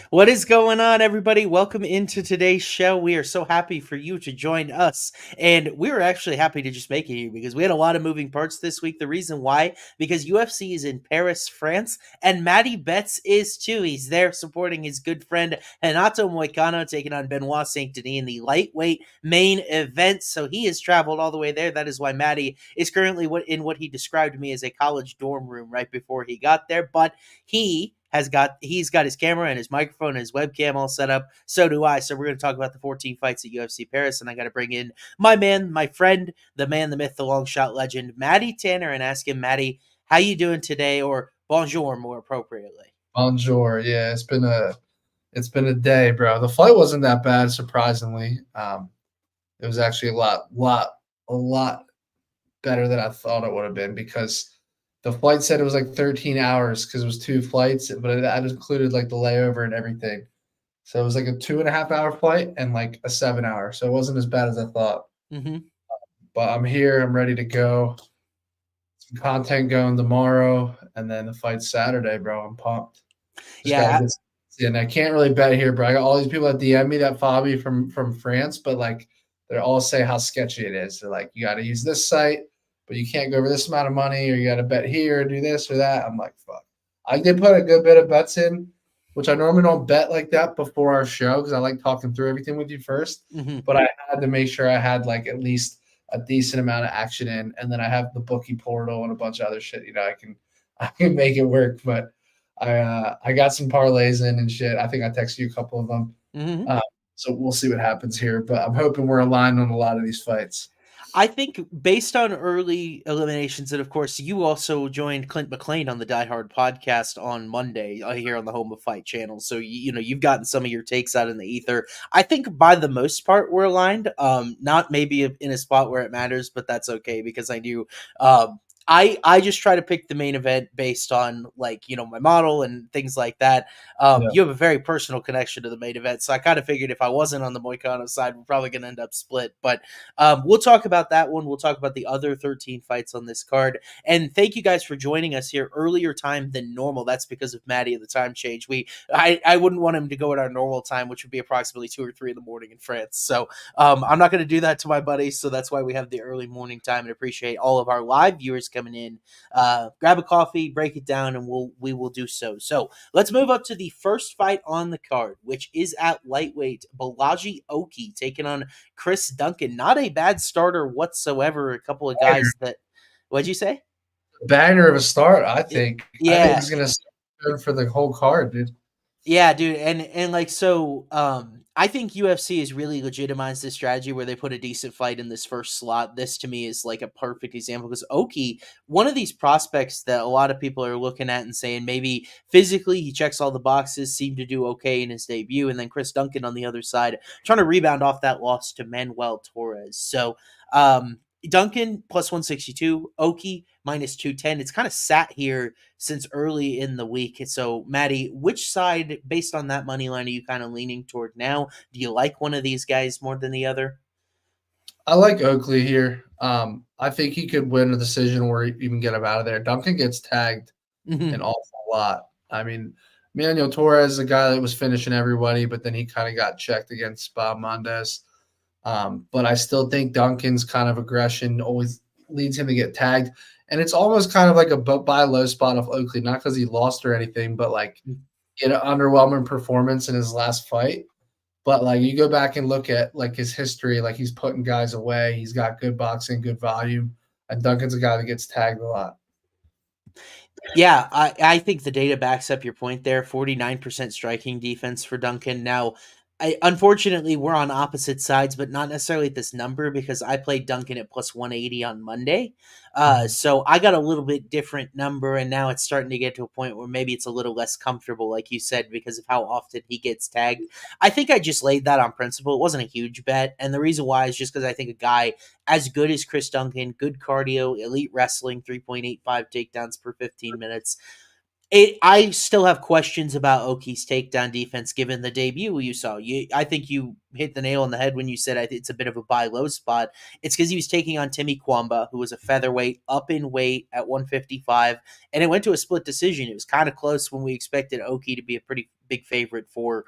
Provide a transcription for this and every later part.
What is going on, everybody? Welcome into today's show. We are so happy for you to join us. And we were actually happy to just make it here because we had a lot of moving parts this week. The reason why, because UFC is in Paris, France, and Matty Betts is too. He's there supporting his good friend Renato Moicano, taking on Benoit Saint Denis in the lightweight main event. So he has traveled all the way there. That is why Matty is currently in what he described to me as a college dorm room right before he got there. But he's got his camera and his microphone and his webcam all set up. So do I. So we're going to talk about the 14 fights at UFC Paris, and I got to bring in my man, my friend, the man, the myth, the long shot legend, Matty Tanner, and ask him, Matty, how you doing today, or bonjour more appropriately. Bonjour. Yeah, it's been a day, bro. The flight wasn't that bad, surprisingly. It was actually a lot better than I thought it would have been because the flight said it was like 13 hours because it was two flights, but that included like the layover and everything. So it was like a 2.5 hour flight and like a 7 hour. So it wasn't as bad as I thought. Mm-hmm. But I'm here. I'm ready to go. Some content going tomorrow, and then the fight Saturday, bro. I'm pumped. Yeah. And I can't really bet here, bro. I got all these people that DM me that follow me from France, but like they all say how sketchy it is. They're like, you got to use this site, but you can't go over this amount of money, or you got to bet here, do this or that. I'm like, fuck. I did put a good bit of bets in, which I normally don't bet like that before our show because I like talking through everything with you 1st. Mm-hmm. But I had to make sure I had like at least a decent amount of action in, and then I have the bookie portal and a bunch of other shit. I can make it work, but I got some parlays in and shit. I think I texted you a couple of them. Mm-hmm. So we'll see what happens here, but I'm hoping we're aligned on a lot of these fights. I think based on early eliminations, and of course, you also joined Clint McLean on the Die Hard podcast on Monday here on the Home of Fight channel. So you've gotten some of your takes out in the ether. I think by the most part we're aligned. Not maybe in a spot where it matters, but that's okay because I knew. I just try to pick the main event based on my model and things like that. Yeah. You have a very personal connection to the main event, so I kind of figured if I wasn't on the Moicano side, we're probably going to end up split. But we'll talk about that one. We'll talk about the other 13 fights on this card. And thank you guys for joining us here earlier time than normal. That's because of Maddie and the time change. I wouldn't want him to go at our normal time, which would be approximately 2 or 3 in the morning in France. So I'm not going to do that to my buddies. So that's why we have the early morning time, and appreciate all of our live viewers coming in. Grab a coffee, break it down, and we will do so. So let's move up to the first fight on the card, which is at lightweight. Bolaji Oki taking on Chris Duncan. Not a bad starter whatsoever. A couple of guys that. What'd you say? Banger of a start, I think. Yeah. I think he's gonna start for the whole card, dude. Yeah, dude, and I think UFC has really legitimized this strategy where they put a decent fight in this first slot. This to me is like a perfect example because Oki, one of these prospects that a lot of people are looking at and saying maybe physically he checks all the boxes, seemed to do okay in his debut, and then Chris Duncan on the other side trying to rebound off that loss to Manuel Torres. So Duncan plus 162, Oki minus 210. It's kind of sat here since early in the week. So, Maddie, which side, based on that money line, are you kind of leaning toward now? Do you like one of these guys more than the other? I like Oakley here. I think he could win a decision or even get him out of there. Duncan gets tagged an awful lot. I mean, Manuel Torres is a guy that was finishing everybody, but then he kind of got checked against Bob Mondes. But I still think Duncan's kind of aggression always leads him to get tagged. And it's almost kind of like a buy low spot of Oakley, not because he lost or anything, but like an underwhelming performance in his last fight. But like you go back and look at like his history, like he's putting guys away. He's got good boxing, good volume. And Duncan's a guy that gets tagged a lot. Yeah, I think the data backs up your point there. 49% striking defense for Duncan. Now, unfortunately, we're on opposite sides, but not necessarily at this number because I played Duncan at plus 180 on Monday. So I got a little bit different number, and now it's starting to get to a point where maybe it's a little less comfortable, like you said, because of how often he gets tagged. I think I just laid that on principle. It wasn't a huge bet, and the reason why is just because I think a guy as good as Chris Duncan, good cardio, elite wrestling, 3.85 takedowns per 15 minutes, I still have questions about Oki's takedown defense given the debut you saw. I think you hit the nail on the head when you said it's a bit of a buy low spot. It's because he was taking on Timmy Kwamba, who was a featherweight, up in weight at 155, and it went to a split decision. It was kind of close when we expected Oki to be a pretty big favorite for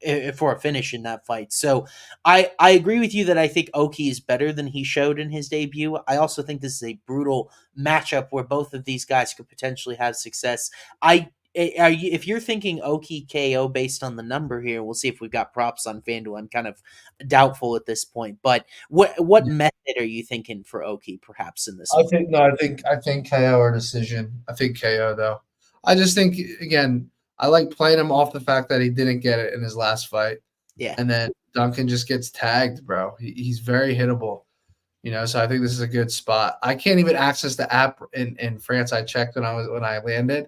a finish in that fight. So I agree with you that I think Oki is better than he showed in his debut. I also think this is a brutal matchup where both of these guys could potentially have success. If you're thinking Oki KO based on the number here, we'll see if we've got props on FanDuel. I'm kind of doubtful at this point, but what Yeah. method are you thinking for Oki perhaps in this I one? think no, I think KO or decision. I think KO though. I just think again, I like playing him off the fact that he didn't get it in his last fight, Yeah. and then Duncan just gets tagged, bro. He's very hittable, so I think this is a good spot. I can't even access the app in France. I checked when I landed.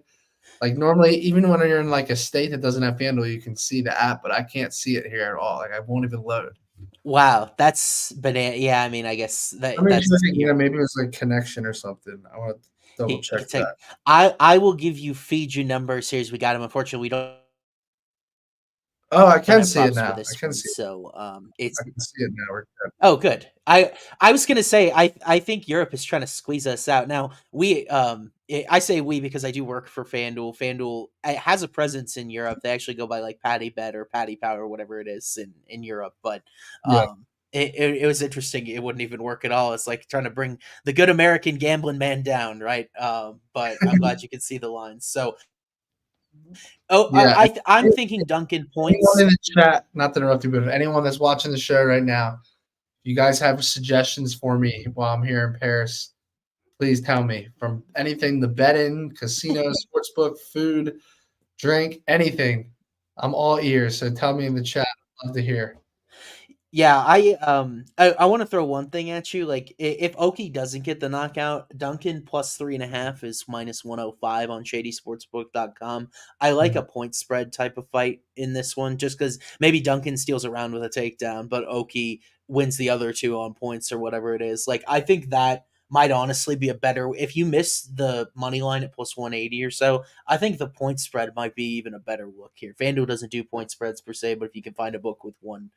Like normally, even when you're in like a state that doesn't have FanDuel, you can see the app, but I can't see it here at all. Like I won't even load. Wow, that's banana. Yeah, I mean, I guess I mean, that's maybe it was like connection or something. I want to double check It's like that. I will give you feed you numbers here as we got him. Unfortunately, we Oh, I don't can have see it props for now. I this can one, see it. so it's I can see it now. We're good. oh good. I was gonna say I think Europe is trying to squeeze us out. Now I say we because I do work for FanDuel. FanDuel has a presence in Europe. They actually go by like Patty Bet or Patty Power, whatever it is in Europe. But Yeah. it was interesting. It wouldn't even work at all. It's like trying to bring the good American gambling man down, right? But I'm glad you can see the lines. So Yeah. I'm thinking Duncan Anyone points. in the chat, not to interrupt you, but if anyone that's watching the show right now, if you guys have suggestions for me while I'm here in Paris, please tell me. From anything, the betting, casino, sportsbook, food, drink, anything. I'm all ears. So tell me in the chat. I'd love to hear. Yeah, I want to throw one thing at you. Like if Oki doesn't get the knockout, Duncan plus 3.5 is minus 105 on shadysportsbook.com. I like a point spread type of fight in this one just because maybe Duncan steals around with a takedown, but Oki wins the other two on points or whatever it is. Like I think that might honestly be a better if you miss the money line at plus 180 or so. I think the point spread might be even a better look here. FanDuel doesn't do point spreads per se, but if you can find a book with one,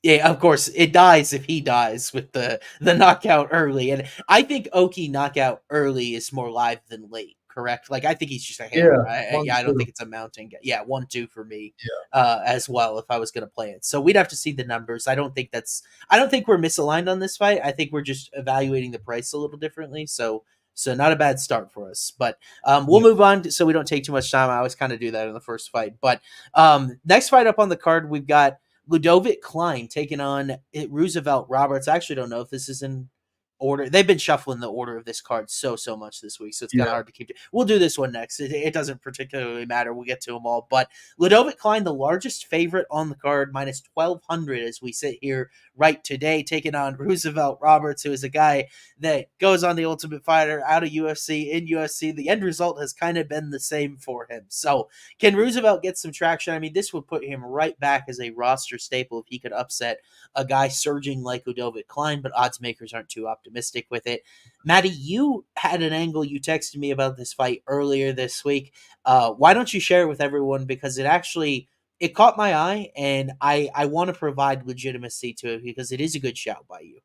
yeah, of course, it dies if he dies with the knockout early, and I think Oki knockout early is more live than late. Correct? Like I think he's just a Yeah. hammer. One, Yeah, I don't two. think it's a mountain. Yeah, 1-2 for me, Yeah. as well. If I was going to play it, so we'd have to see the numbers. I don't think we're misaligned on this fight. I think we're just evaluating the price a little differently. So not a bad start for us, but we'll Yeah. move on so we don't take too much time. I always kind of do that in the first fight, but next fight up on the card, we've got Ludovit Klein taking on Roosevelt Roberts. I actually don't know if this is in order. They've been shuffling the order of this card so much this week, so it's kind of Yeah. hard to keep. We'll do this one next. It doesn't particularly matter. We'll get to them all. But Ludovit Klein, the largest favorite on the card, minus 1,200 as we sit here right today, taking on Roosevelt Roberts, who is a guy that goes on the Ultimate Fighter out of UFC in UFC. The end result has kind of been the same for him. So can Roosevelt get some traction? I mean, this would put him right back as a roster staple if he could upset a guy surging like Ludovit Klein, but odds makers aren't too optimistic with it. Maddie, you had an angle you texted me about this fight earlier this week. Why don't you share it with everyone? Because it caught my eye, and I want to provide legitimacy to it because it is a good shout by you.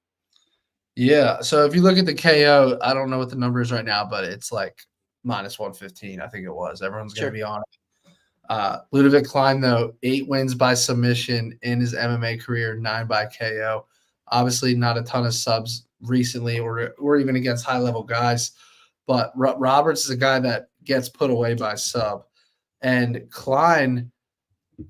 Yeah. So if you look at the KO, I don't know what the number is right now, but it's like minus 115. I think it was. Everyone's going to Sure. be on it. Ludovic Klein, though, 8 wins by submission in his MMA career, 9 by KO. Obviously, not a ton of subs recently or even against high-level guys. But Roberts is a guy that gets put away by sub. And Klein,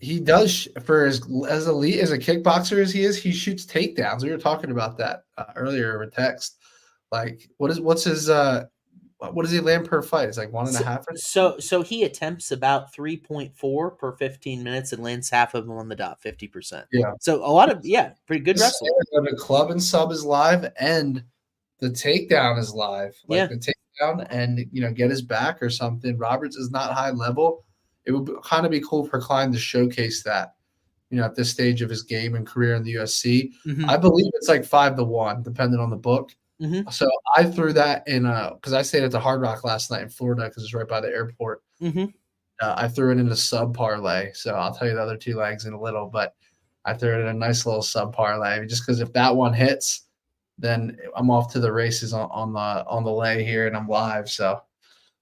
he does, for as elite as a kickboxer as he is, he shoots takedowns. We were talking about that earlier over text. Like, what's his what does he land per fight? It's like one and a half or something? So he attempts about 3.4 per 15 minutes and lands half of them on the dot, 50%. Yeah. So a lot of pretty good wrestling. The club and sub is live and the takedown is live. Like Yeah. the takedown and get his back or something. Roberts is not high level. It would kind of be cool for Klein to showcase that, at this stage of his game and career in the UFC. Mm-hmm. I believe it's like 5-1, depending on the book. Mm-hmm. So I threw that in because I stayed at the Hard Rock last night in Florida because it's right by the airport. Mm-hmm. I threw it in a sub parlay. So I'll tell you the other 2 legs in a little, but I threw it in a nice little sub parlay just because if that one hits, then I'm off to the races on the lay here and I'm live. So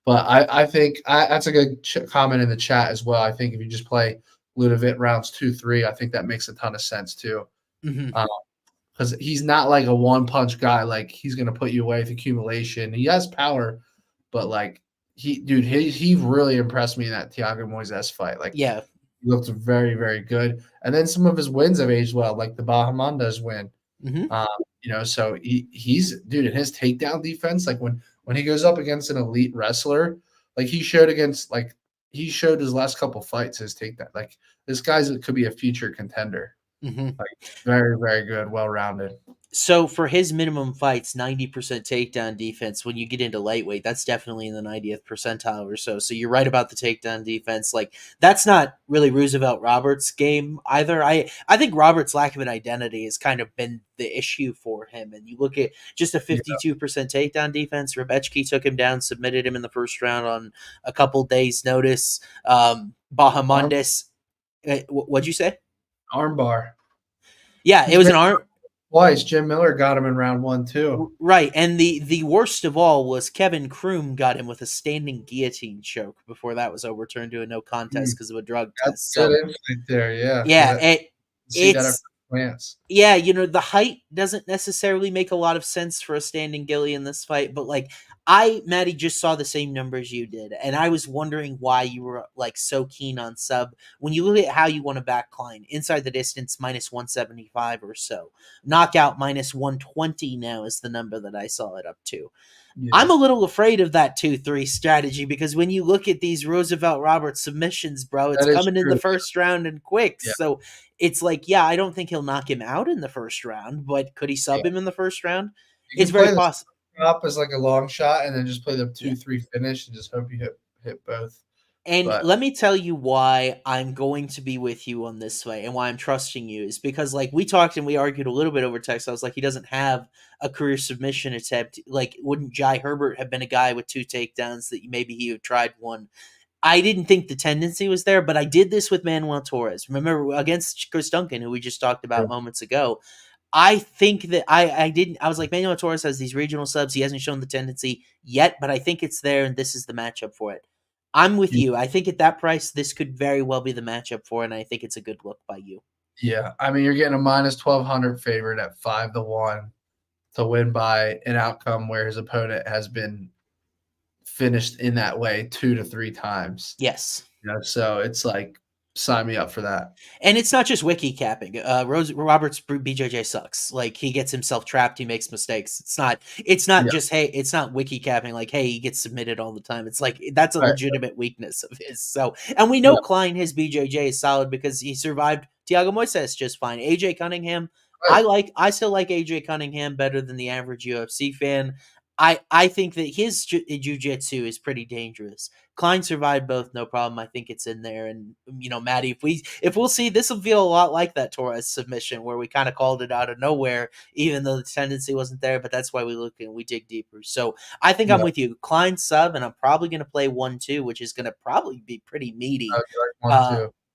But I think that's a good comment in the chat as well. I think if you just play Ludovit rounds 2, 3, I think that makes a ton of sense too. Mm-hmm. Because he's not like a one punch guy. Like he's gonna put you away with accumulation. He has power, but like he really impressed me in that Thiago Moises fight. Like Yeah. he looked very, very good. And then some of his wins have aged well, like the Bahamondes win. Mm-hmm. So he's dude in his takedown defense, like when he goes up against an elite wrestler, like he showed his last couple fights his takedown. Like this guy's could be a future contender. Mm-hmm. Like very, very good, well rounded. So for his minimum fights, 90% takedown defense, when you get into lightweight, that's definitely in the 90th percentile or so. So you're right about the takedown defense. Like that's not really Roosevelt Roberts' game either. I think Roberts' lack of an identity has kind of been the issue for him. And you look at just a 52% takedown defense. Rebechki took him down, submitted him in the first round on a couple days' notice. Bahamondes, what'd you say? Armbar. Yeah, it was an arm. Twice. Jim Miller got him in round 1 too. Right, and the worst of all was Kevin Kroom got him with a standing guillotine choke before that was overturned to a no contest because of a drug test. Good insight there, yeah. Yeah, See that at it's first glance. yeah, the height doesn't necessarily make a lot of sense for a standing gilly in this fight, but like Maddie, just saw the same numbers you did, and I was wondering why you were like so keen on sub. When you look at how you want to back Klein, inside the distance minus 175 or so, knockout minus 120 now is the number that I saw it up to. Yeah. I'm a little afraid of that 2-3 strategy because when you look at these Roosevelt Roberts submissions, bro, it's coming in the first round and quick. Yeah. So it's like, yeah, I don't think he'll knock him out in the first round, but could he sub him in the first round? It's very possible. Up as like a long shot and then just play the 2-3 finish and just hope you hit both. And let me tell you why I'm going to be with you on this fight and why I'm trusting you is because like we talked and we argued a little bit over text. I was like, he doesn't have a career submission attempt. Like, wouldn't Jai Herbert have been a guy with 2 takedowns that maybe he would tried one? I didn't think the tendency was there, but I did this with Manuel Torres. Remember against Chris Duncan, who we just talked about moments ago. I think that I was like, Manuel Torres has these regional subs. He hasn't shown the tendency yet, but I think it's there, and this is the matchup for it. I'm with you. I think at that price, this could very well be the matchup for it, and I think it's a good look by you. Yeah. I mean, you're getting a minus 1,200 favorite at 5-1 to win by an outcome where his opponent has been finished in that way 2 to 3 times. Yes. So it's like, sign me up for that. And it's not just wiki capping. Roberts BJJ sucks. Like he gets himself trapped. He makes mistakes. It's not just, hey, it's not wiki capping. Like, hey, he gets submitted all the time. It's like, that's a legitimate weakness of his. So, and we know Klein, his BJJ is solid because he survived Thiago Moises just fine. AJ Cunningham. I still like AJ Cunningham better than the average UFC fan. I think that his jiu-jitsu is pretty dangerous. Klein survived both, no problem. I think it's in there. And, Maddie, if we'll see, this will feel a lot like that Torres submission where we kind of called it out of nowhere, even though the tendency wasn't there, but that's why we look and we dig deeper. So I think I'm with you. Klein sub, and I'm probably going to play 1-2, which is going to probably be pretty meaty.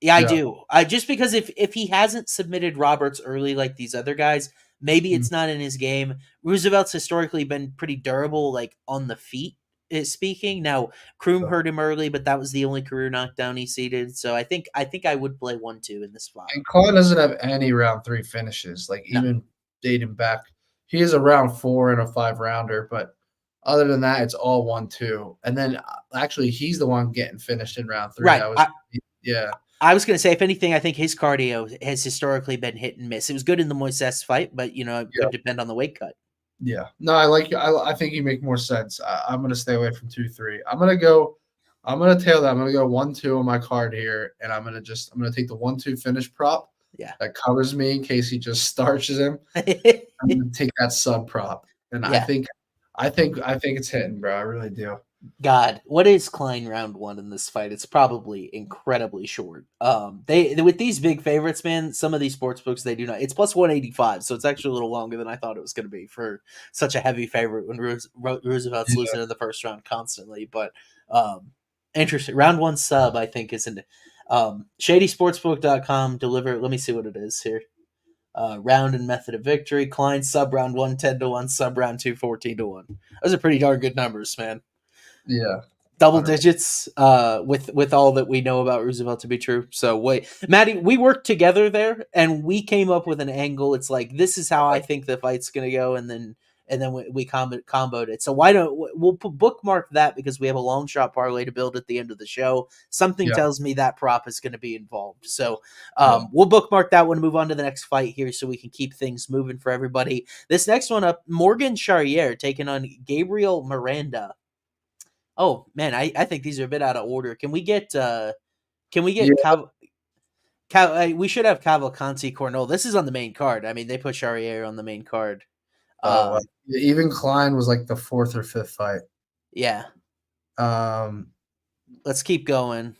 Yeah, I do. Just because if he hasn't submitted Roberts early like these other guys, maybe it's not in his game. Roosevelt's historically been pretty durable, like on the feet, speaking. Now, Kroom hurt him early, but that was the only career knockdown he ceded. So I think I would play 1-2 in this spot. And Klein doesn't have any round 3 finishes, like even dating back. He is a round 4 and a 5-rounder, but other than that, it's all 1-2. And then actually, he's the one getting finished in round 3. Right. I was going to say, if anything, I think his cardio has historically been hit and miss. It was good in the Moises fight, but, it could depend on the weight cut. Yeah. No, I think you make more sense. I'm going to stay away from 2-3. I'm going to tail that. I'm going to go 1-2 on my card here, and I'm going to take the 1-2 finish prop. Yeah. That covers me in case he just starches him. I'm going to take that sub prop. And I think it's hitting, bro. I really do. God, what is Klein round 1 in this fight? It's probably incredibly short. They with these big favorites, man, some of these sports books, they do not. It's plus 185, so it's actually a little longer than I thought it was going to be for such a heavy favorite when Roosevelt's losing in the first round constantly. But interesting. Round 1 sub, I think, is in shadysportsbook.com. Deliver. Let me see what it is here. Round and method of victory. Klein sub round 1 10-1, sub round 2 14-1. Those are pretty darn good numbers, man. Yeah. double 100%. digits with all that we know about Roosevelt to be true. So wait, Maddie, we worked together there and we came up with an angle. It's like this is how I think the fight's gonna go, and then we comboed it. So why don't we'll bookmark that because we have a long shot parlay to build at the end of the show. Something Yeah, tells me that prop is going to be involved. So yeah. we'll bookmark that one. Move on to the next fight here so we can keep things moving for everybody. This next one up, Morgan Charriere taking on Gabriel Miranda. Oh man, I think these are a bit out of order. Can we Yeah. get we should have Cavalcante Cornolle. This is on the main card. I mean, they put Charriere on the main card. Wow. Um, Even Klein was like the fourth or fifth fight. yeah, Um, let's keep going.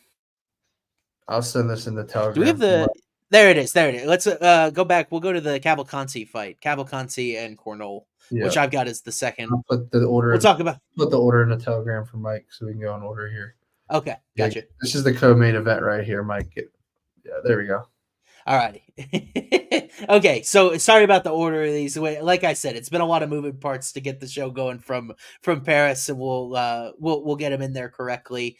I'll send this in the Do we have Telegram from the? There it is. There it is. Let's go back. We'll go to the Cavalcante fight. Cavalcante and Cornolle, yeah. which I've got as the second. I'll put the order We'll talk about. in the Telegram for Mike so we can go in order here. Okay, Yeah, gotcha. this is the co-main event right here, Mike. Yeah, there we go. All righty. Okay, so sorry about the order of these. Like I said, it's been a lot of moving parts to get the show going from Paris, and we'll get him in there correctly.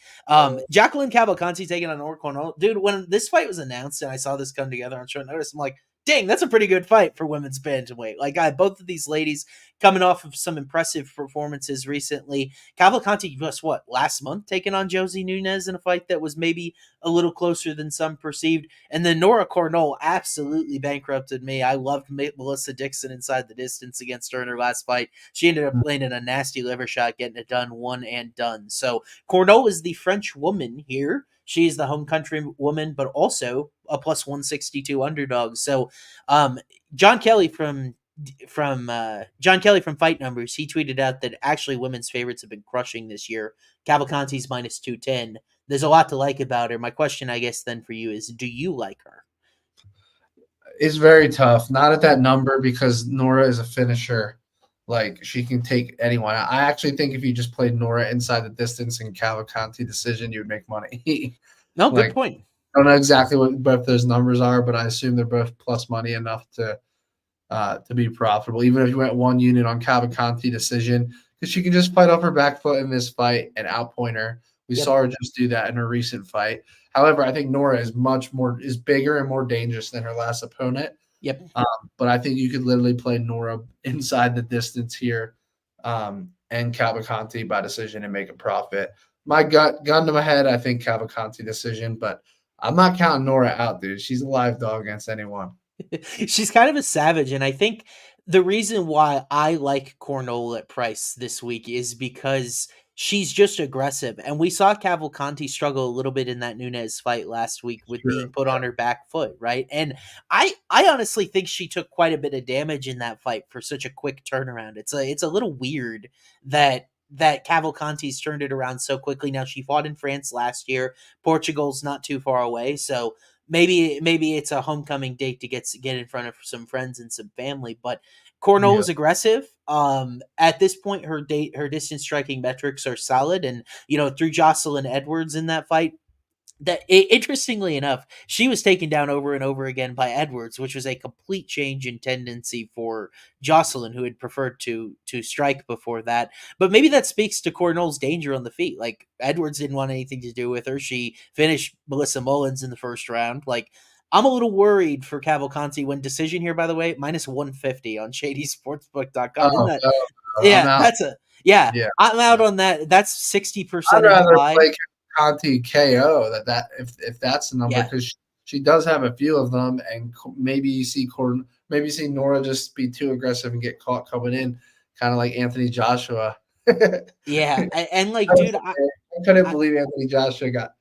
Jacqueline Cavalcanti taking on Cornolle. Dude, when this fight was announced and I saw this come together on short notice, I'm like, dang, that's a pretty good fight for women's bantamweight. Like, both of these ladies coming off of some impressive performances recently. Cavalcanti just last month taking on Josie Nunez in a fight that was maybe a little closer than some perceived. And then Nora Cornolle absolutely bankrupted me. I loved Melissa Dixon inside the distance against her in her last fight. She ended up landing a nasty liver shot, getting it done, one and done. So Cornolle is the French woman here. She is the home country woman, but also a plus 162 underdog. So John Kelly from Fight Numbers, he tweeted out that actually women's favorites have been crushing this year. Cavalcante's minus 210. There's a lot to like about her. My question, I guess, then for you is, do you like her? It's very tough. Not at that number because Nora is a finisher. Like she can take anyone. I actually think if you just played Nora inside the distance and Cavalcante decision, you would make money. No, good Like point. I don't know exactly what both those numbers are, but I assume they're both plus money enough to be profitable. Even if you went one unit on Cavalcante decision, because she can just fight off her back foot in this fight and outpoint her. We Yep. saw her just do that in her recent fight. However, I think Nora is bigger and more dangerous than her last opponent. Yep. But I think you could literally play Nora inside the distance here and Cavalcante by decision and make a profit. My gun to my head, I think Cavalcante decision, but I'm not counting Nora out, dude. She's a live dog against anyone. She's kind of a savage, and I think the reason why I like Cornolle at price this week is because she's just aggressive, and we saw Cavalcanti struggle a little bit in that Nunez fight last week with Sure. being put on her back foot, right? And I honestly think she took quite a bit of damage in that fight for such a quick turnaround. It's a little weird that Cavalcanti's turned it around so quickly. Now she fought in France last year. Portugal's not too far away, so maybe it's a homecoming date to get in front of some friends and some family. But Cornolle Yeah. is aggressive. At this point, her distance striking metrics are solid, and through Jocelyn Edwards in that fight, interestingly enough, she was taken down over and over again by Edwards, which was a complete change in tendency for Jocelyn, who had preferred to strike before that. But maybe that speaks to Cornolle's danger on the feet. Like, Edwards didn't want anything to do with her. She finished Melissa Mullins in the first round. Like, I'm a little worried for Cavalcanti when decision here, by the way, minus 150 on shadysportsbook.com. Isn't Oh, that? I'm out. Yeah, Yeah. I'm out on that. That's 60% I'd rather high. play Conti KO if that's the number, Yeah. because she does have a few of them, and maybe you see Nora just be too aggressive and get caught coming in, kind of like Anthony Joshua. Yeah, and like, I dude, couldn't believe Anthony Joshua got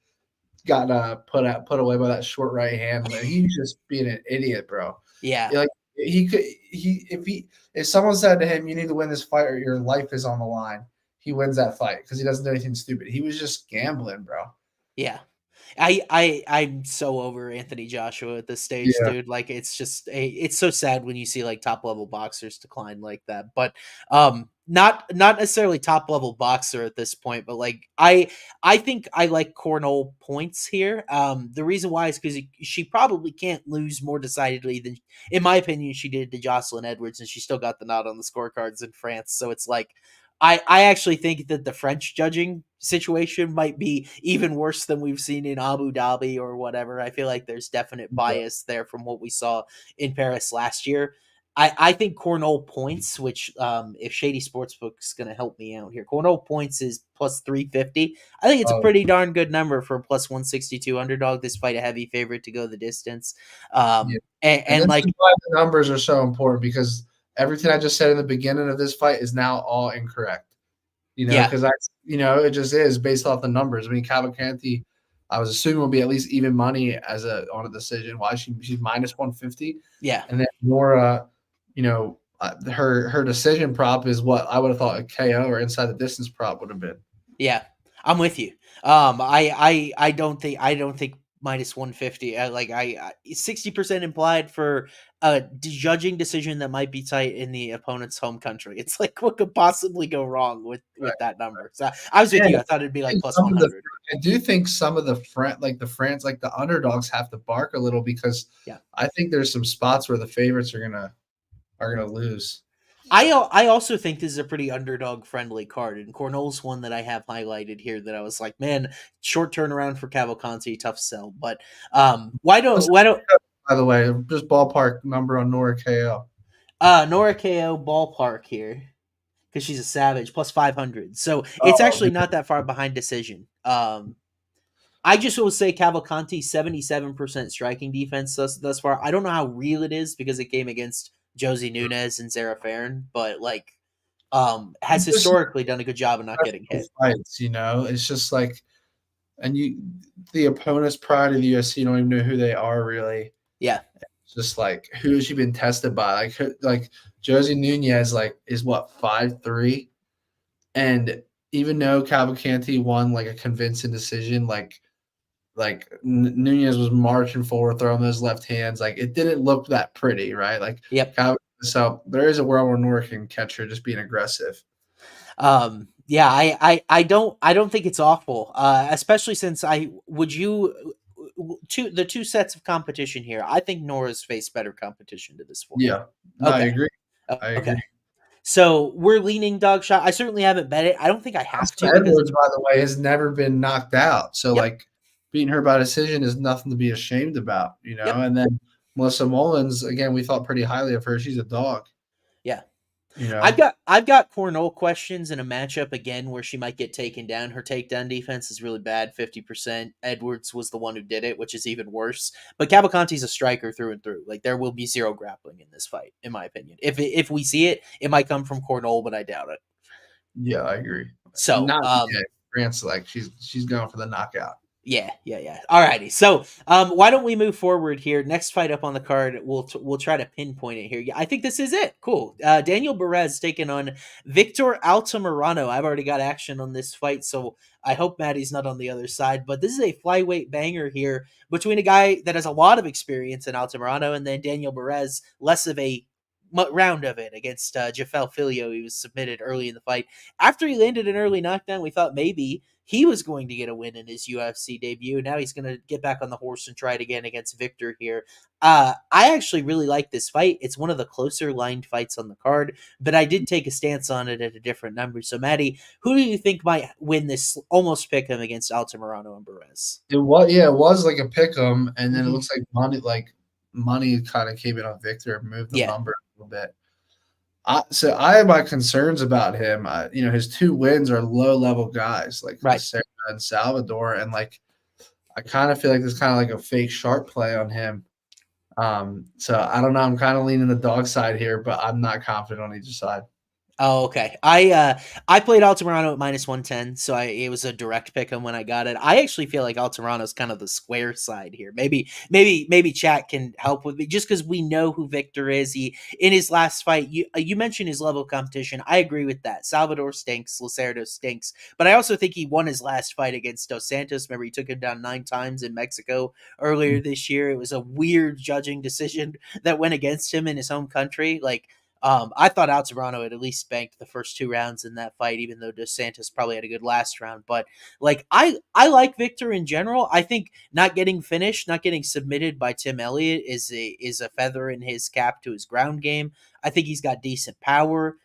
put away by that short right hand. He's just being an idiot, bro. yeah, Like if someone said to him, "You need to win this fight or your life is on the line," he wins that fight because he doesn't do anything stupid. He was just gambling, bro. yeah. I'm so over Anthony Joshua at this stage, Yeah. dude. Like, it's just it's so sad when you see like top level boxers decline like that. But not necessarily top level boxer at this point, but like I think I like Cornolle points here. The reason why is because she probably can't lose more decidedly than, in my opinion, she did to Jocelyn Edwards, and she still got the nod on the scorecards in France. So it's like, I actually think that the French judging situation might be even worse than we've seen in Abu Dhabi or whatever. I feel like there's definite Yeah. bias there from what we saw in Paris last year. I think Cornolle points, which if Shady Sportsbook's going to help me out here, Cornolle points is plus 350. I think it's a Oh, pretty darn good number for a plus 162 underdog. This fight a heavy favorite to go the distance. yeah. And And this like, is why the numbers are so important because everything I just said in the beginning of this fight is now all incorrect. yeah, Because it just is based off the numbers. I mean, Cavalcante, I was assuming will be at least even money on a decision. Why she's minus 150, yeah. and then Nora, her decision prop is what I would have thought a KO or inside the distance prop would have been. Yeah, I'm with you. I don't think minus 150. Like I 60% implied for a judging decision that might be tight in the opponent's home country. It's like what could possibly go wrong with that number. So I was with Yeah, you. I thought it'd be I like think plus 100. I do think some of the the underdogs have to bark a little because Yeah. I think there's some spots where the favorites are gonna lose. I also think this is a pretty underdog friendly card, and Cornolle's one that I have highlighted here that I was like, man, short turnaround for Cavalcante, tough sell. But What's why don't by the way, just ballpark number on Nora KO. Nora KO ballpark here because she's a savage plus 500. So it's Oh, actually not that far behind decision. I just will say Cavalcante 77% striking defense thus far. I don't know how real it is because it came against Josie Nunez and Zara Farron, but like has just historically done a good job of not getting hit. fights. It's just like, and the opponents prior to the UFC, you don't even know who they are really. Yeah. It's just like who has she been tested by? Like Josie Nunez, like is what 5'3", and even though Cavalcante won like a convincing decision, Nunez was marching forward, throwing those left hands. Like it didn't look that pretty, right? Yep. So there is a world where Nora can catch her just being aggressive. Yeah, I don't think it's awful. Especially since the two sets of competition here. I think Nora's faced better competition to this point. Yeah, no, I Okay. agree. I Okay. agree. So we're leaning dog shot. I certainly haven't bet it. I don't think I have to because Edwards, by the way, has never been knocked out. So yep, like beating her by decision is nothing to be ashamed about. yep, And then Melissa Mullins, again, we thought pretty highly of her. She's a dog, yeah. you I've know. got I've got Cornell questions in a matchup again where she might get taken down. Her takedown defense is really bad, 50%. Edwards was the one who did it, which is even worse. But Cavalcante's a striker through and through. Like there will be zero grappling in this fight, in my opinion. If we see it, it might come from Cornell, but I doubt it. Yeah, I agree. So, Not yeah, Grant's like she's going for the knockout. yeah. Alrighty. So, why don't we move forward here? Next fight up on the card, we'll try to pinpoint it here. Yeah, I think this is it. Cool. Daniel Barez taking on Victor Altamirano. I've already got action on this fight, so I hope Maddie's not on the other side. But this is a flyweight banger here between a guy that has a lot of experience in Altamirano and then Daniel Barez, less of a round of it against Jafel Filio. He was submitted early in the fight. After he landed an early knockdown, we thought maybe he was going to get a win in his UFC debut. Now he's going to get back on the horse and try it again against Victor here. I actually really like this fight. It's one of the closer lined fights on the card, but I did take a stance on it at a different number. So, Maddie, who do you think might win this almost pick him against Altamirano and Perez? It was like a pick 'em, and then it Mm-hmm. looks like money kind of came in on Victor and moved the Yeah. number a little bit. So I have my concerns about him. His two wins are low level guys like Right. Sarah and Salvador, and like I kind of feel like there's kind of like a fake sharp play on him. So I don't know. I'm kind of leaning the dog side here, but I'm not confident on either side. Oh, okay. I played Altamirano at minus 110, so it was a direct pick on when I got it. I actually feel like Altamirano's kind of the square side here. Maybe chat can help with me just because we know who Victor is. He in his last fight, you mentioned his level of competition. I agree with that. Salvador stinks, Lacerda stinks, but I also think he won his last fight against Dos Santos. Remember, he took him down 9 times in Mexico earlier this year. It was a weird judging decision that went against him in his home country. Like I thought Altamirano had at least banked the first 2 rounds in that fight, even though Dos Santos probably had a good last round. But like I like Victor in general. I think not getting finished, not getting submitted by Tim Elliott is a feather in his cap to his ground game. I think he's got decent power.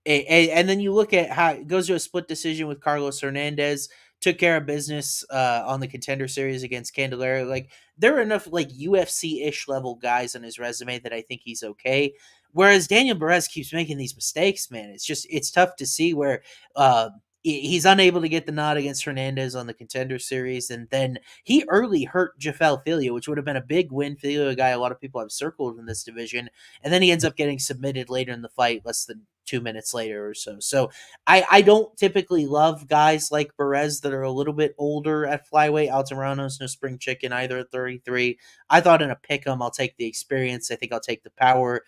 And then you look at how it goes to a split decision with Carlos Hernandez, took care of business on the Contender Series against Candelaria. Like, there are enough like UFC-ish level guys on his resume that I think he's okay. Whereas Daniel Barez keeps making these mistakes, man. It's tough to see where uh, he's unable to get the nod against Hernandez on the Contender Series, and then he early hurt Jafel Filho, which would have been a big win. Filho, a guy a lot of people have circled in this division, and then he ends up getting submitted later in the fight, less than 2 minutes later or so. So I don't typically love guys like Perez that are a little bit older at flyweight. Altamirano's no spring chicken either at 33. I thought in a pick 'em, I'll take the experience. I think I'll take the power.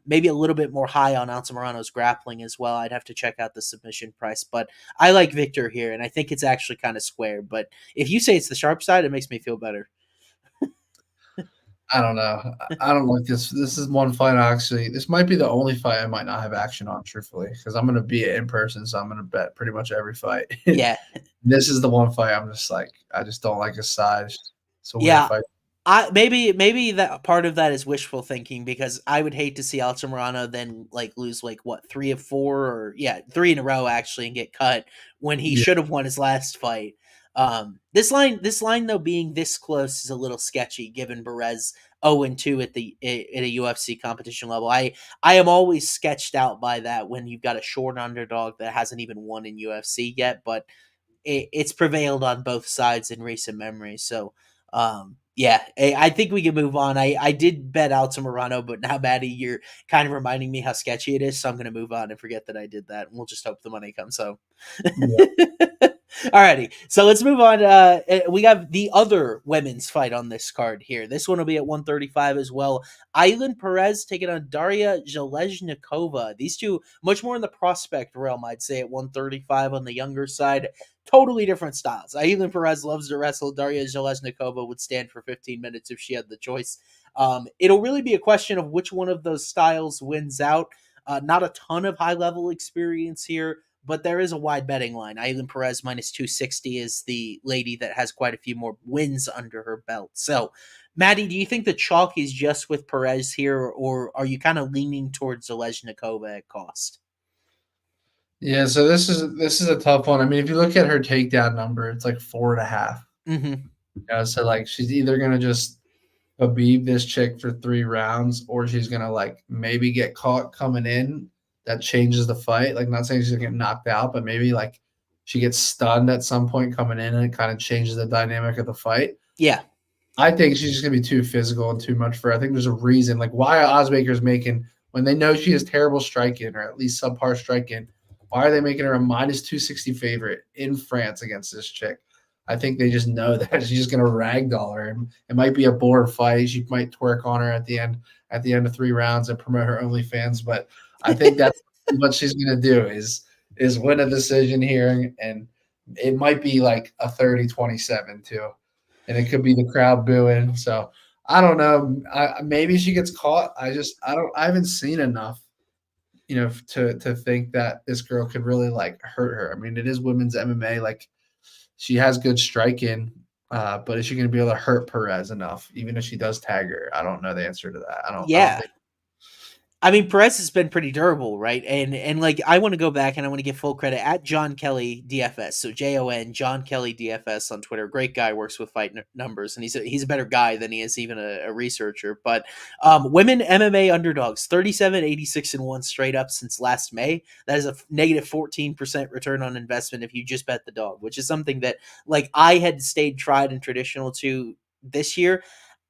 Maybe a little bit more high on Altamirano's grappling as well. I'd have to check out the submission price, but I like Victor here, and I think it's actually kind of square. But if you say it's the sharp side, it makes me feel better. I don't know. I don't like this. This is one fight actually. This might be the only fight I might not have action on, truthfully, because I'm gonna be in person, so I'm gonna bet pretty much every fight. Yeah, This is the one fight I'm just like, I just don't like his size. It's a weird yeah. fight. Maybe that part of that is wishful thinking, because I would hate to see Altamirano then like lose like what 3 of 4, or yeah, 3 in a row actually, and get cut when he Yeah. should have won his last fight. This line though being this close is a little sketchy given Barez 0-2 at a UFC competition level. I am always sketched out by that when you've got a short underdog that hasn't even won in UFC yet, but it's prevailed on both sides in recent memory. So, yeah, I think we can move on. I did bet Altamirano, but now, Maddie, you're kind of reminding me how sketchy it is. So I'm going to move on and forget that I did that. And we'll just hope the money comes home. Yeah. Alrighty, so let's move on. We have the other women's fight on this card here. This one will be at 135 as well. Ailin Perez taking on Daria Zhelezniakova. These two much more in the prospect realm, I'd say, at 135 on the younger side. Totally different styles. Ailin Perez loves to wrestle. Daria Zhelezniakova would stand for 15 minutes if she had the choice. It'll really be a question of which one of those styles wins out. Not a ton of high level experience here, but there is a wide betting line. Ailin Perez minus 260 is the lady that has quite a few more wins under her belt. So, Maddie, do you think the chalk is just with Perez here, or are you kind of leaning towards Zhelezniakova at cost? Yeah, so this is a tough one. I mean, if you look at her takedown number, it's like 4.5. Mm-hmm. So like she's either gonna just Habib this chick for 3 rounds, or she's gonna like maybe get caught coming in. That changes the fight. Like, not saying she's gonna get knocked out, but maybe like she gets stunned at some point coming in, and it kind of changes the dynamic of the fight. Yeah. I think she's just gonna be too physical and too much for her. I think there's a reason, like why Osbaker's making, when they know she has terrible striking, or at least subpar striking, why are they making her a minus 260 favorite in France against this chick? I think they just know that she's just gonna ragdoll her. It might be a bored fight. She might twerk on her at the end of 3 rounds and promote her OnlyFans. But I think that's what she's gonna do is win a decision here, and it might be like a 30-27 too. And it could be the crowd booing. So I don't know. Maybe she gets caught. I haven't seen enough, to think that this girl could really like hurt her. I mean, it is women's MMA. Like, she has good striking, but is she going to be able to hurt Perez enough, even if she does tag her? I don't know the answer to that. I don't Yeah. think. I mean, Perez has been pretty durable, right? And like, I want to go back and I want to give full credit at John Kelly DFS. So JON John Kelly DFS on Twitter. Great guy, works with fight numbers, and he's a better guy than he is even a researcher. But women MMA underdogs 37, 86 and 1 straight up since last May. That is a negative 14% return on investment if you just bet the dog, which is something that like I had stayed tried and traditional to this year.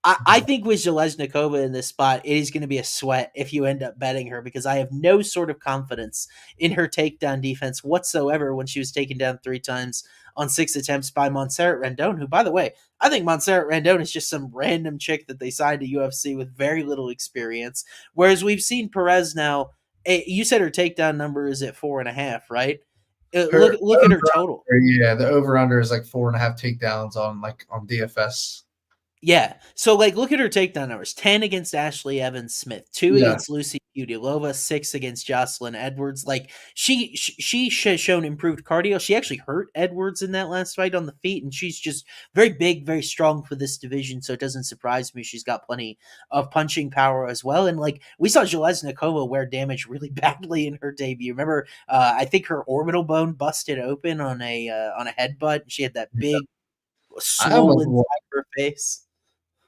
I think with Zhelezniakova in this spot, it is going to be a sweat if you end up betting her, because I have no sort of confidence in her takedown defense whatsoever when she was taken down 3 times on 6 attempts by Montserrat Rendon, who, by the way, I think Montserrat Rendon is just some random chick that they signed to UFC with very little experience. Whereas we've seen Perez now, you said her takedown number is at 4.5, right? Look at her total. Yeah, the over under is like 4.5 takedowns on DFS. Yeah. So, like, look at her takedown numbers: 10 against Ashley Evans Smith, 2 Yeah. against Lucy Cutelaba, 6 against Jocelyn Edwards. Like she has shown improved cardio. She actually hurt Edwards in that last fight on the feet, and she's just very big, very strong for this division. So it doesn't surprise me she's got plenty of punching power as well. And like we saw Zhelezniakova wear damage really badly in her debut. Remember, I think her orbital bone busted open on a headbutt. She had that big I almost, swollen side of her face.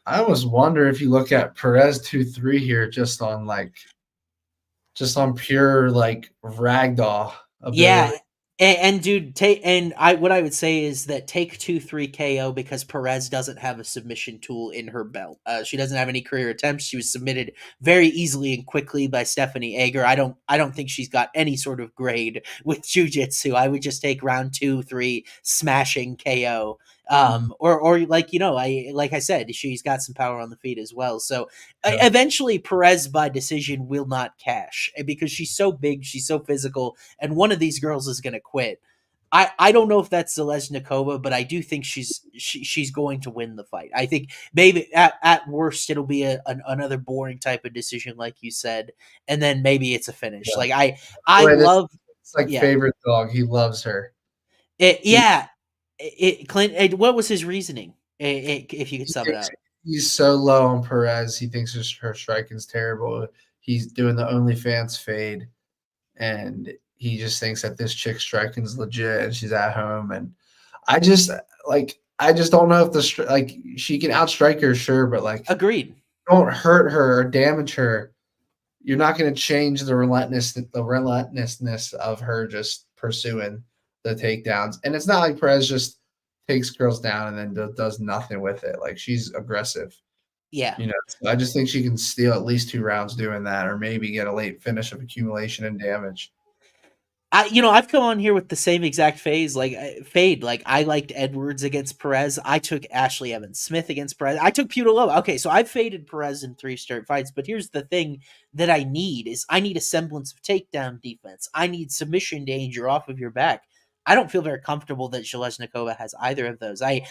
I almost wonder if you look at Perez 2-3 here, just on pure like ragdoll Yeah, ability. and dude, what I would say is that take 2-3 KO because Perez doesn't have a submission tool in her belt. She doesn't have any career attempts. She was submitted very easily and quickly by Stephanie Ager. I don't think she's got any sort of grade with jujitsu. I would just take round 2-3 smashing KO. Or like I said, she's got some power on the feet as well. So Yeah. eventually, Perez by decision will not cash because she's so big, she's so physical, and one of these girls is going to quit. I don't know if that's Zhelezniakova, but I do think she's going to win the fight. I think maybe at worst it'll be another boring type of decision, like you said, and then maybe it's a finish. Yeah. Like I Wait, love it's like yeah favorite dog. He loves her. yeah Clint. What was his reasoning? If you could He sum it thinks up. he's so low on Perez. He thinks her striking's terrible. He's doing the OnlyFans fade, and he just thinks that this chick striking's legit, and she's at home. And I just don't know if she can outstrike her, sure, but like Agreed. don't hurt her or damage her. You're not going to change the relentlessness of her just pursuing the takedowns. And it's not like Perez just takes girls down and then does nothing with it. Like she's aggressive, Yeah. So I just think she can steal at least 2 rounds doing that, or maybe get a late finish of accumulation and damage. I've come on here with the same exact fade. Like I liked Edwards against Perez. I took Ashley Evans Smith against Perez. I took Cutelaba. Okay, so I've faded Perez in 3 straight fights. But here's the thing that I need is I need a semblance of takedown defense. I need submission danger off of your back. I don't feel very comfortable that Zhelezniakova has either of those. I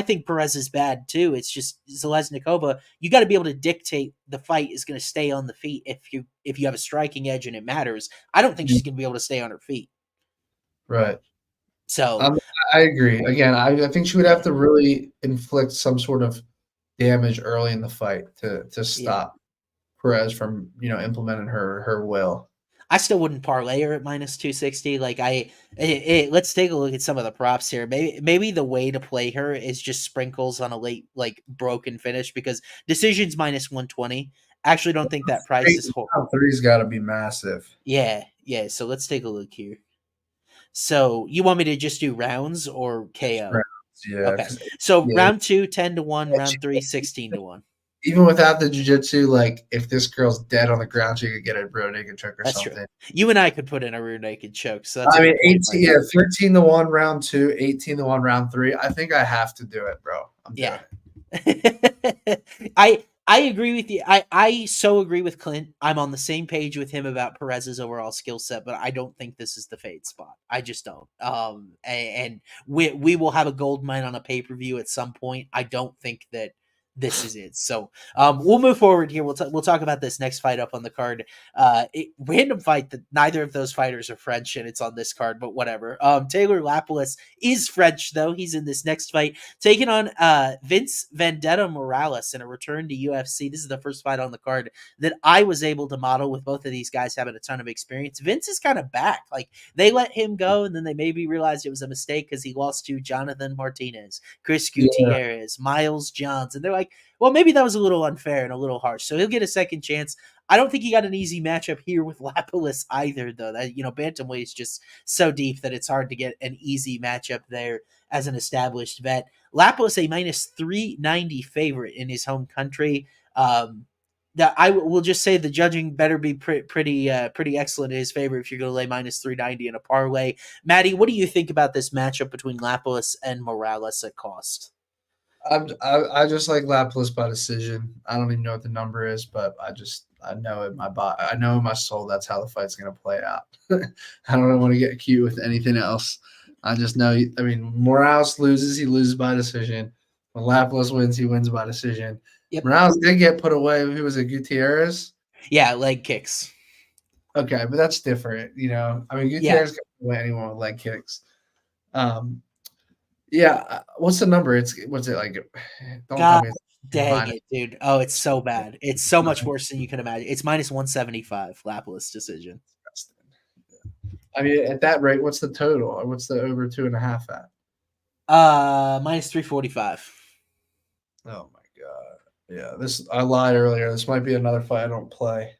think Perez is bad too. It's just Zhelezniakova. You got to be able to dictate the fight is going to stay on the feet if you have a striking edge and it matters. I don't think she's going to be able to stay on her feet. Right. So I agree. Again, I think she would have to really inflict some sort of damage early in the fight to stop Perez from implementing her will. I still wouldn't parlay her at minus 260. Like let's take a look at some of the props here. Maybe the way to play her is just sprinkles on a late like broken finish because decisions minus 120. Actually, don't think that price is horrible. 3's got to be massive. Yeah. So let's take a look here. So you want me to just do rounds or KO? Rounds, yeah. Okay. So round 2, 10-1. Round 3, 16-1. Even without the jiu-jitsu, like if this girl's dead on the ground, she could get a rear naked choke or something. True. You and I could put in a rear naked choke. So that's 13-1 round 2, 18-1 round 3. I think I have to do it, bro. I'm doing it. I agree with you. I so agree with Clint. I'm on the same page with him about Perez's overall skill set, but I don't think this is the fade spot. I just don't. And we will have a gold mine on a pay-per-view at some point. I don't think that this is it. So we'll move forward here. We'll talk about this next fight up on the card. Random fight that neither of those fighters are French and it's on this card, but whatever. Taylor Lapilus is French though. He's in this next fight taking on Vince Vendetta Morales in a return to UFC. This is the first fight on the card that I was able to model with both of these guys having a ton of experience. Vince is kind of back. Like they let him go and then they maybe realized it was a mistake because he lost to Jonathan Martinez, Chris Gutierrez, Miles Johns, and they're like, well, maybe that was a little unfair and a little harsh. So he'll get a second chance. I don't think he got an easy matchup here with Lapilus either, though. That bantamweight is just so deep that it's hard to get an easy matchup there as an established vet. Lapilus a minus 390 favorite in his home country. That I will just say the judging better be pretty excellent in his favor if you're going to lay minus 390 in a parlay. Maddie, what do you think about this matchup between Lapilus and Morales at cost? I just like Lapilus by decision. I don't even know what the number is, but I know in my body, I know in my soul that's how the fight's gonna play out. I don't want to get cute with anything else. I just know. Morales loses, he loses by decision. When Lapilus wins, he wins by decision. Yep. Morales did get put away. Who was it? Gutierrez. Yeah, leg kicks. Okay, but that's different, you know. I mean, Yeah. Gutierrez can win anyone with leg kicks. Yeah. What's the number? What's it like? Don't tell God me it's dang minus. it, dude. Oh, it's so bad. It's so much worse than you can imagine. It's minus 175, Lapilus decision. I mean, at that rate, what's the total? Or what's the over 2.5 at? Minus 345. Oh my god. Yeah, this I lied earlier. This might be another fight I don't play.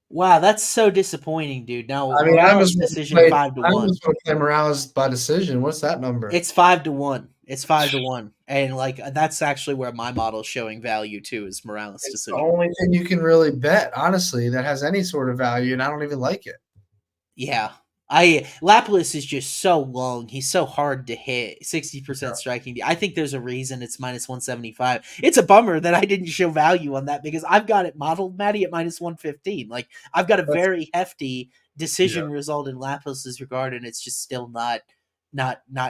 Wow, that's so disappointing, dude. Now I mean, I Morales almost decision played. 5 to I 1. almost want to play Morales by decision. What's that number? It's 5 to 1. It's 5 to 1. And like that's actually where my model's showing value too is Morales It's the decision. only thing you can really bet, honestly, that has any sort of value, and I don't even like it. Yeah. Lapilus is just so long. He's so hard to hit. 60% striking. I think there's a reason it's minus 175. It's a bummer that I didn't show value on that because I've got it modeled, Maddie, at minus 115. Like I've got a That's very hefty yeah, decision result in Lapilus's regard, and it's just still not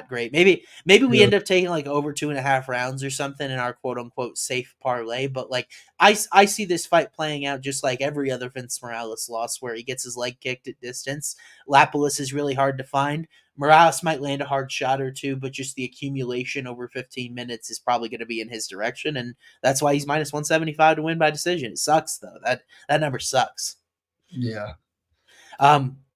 great. Maybe we yeah, end up taking like over 2.5 rounds or something in our quote unquote safe parlay. But like I see this fight playing out just like every other Vince Morales loss where he gets his leg kicked at distance. Lapilus is really hard to find. Morales might land a hard shot or two, but just the accumulation over 15 minutes is probably going to be in his direction, and that's why he's minus 175 to win by decision. It sucks though. That number sucks. yeah.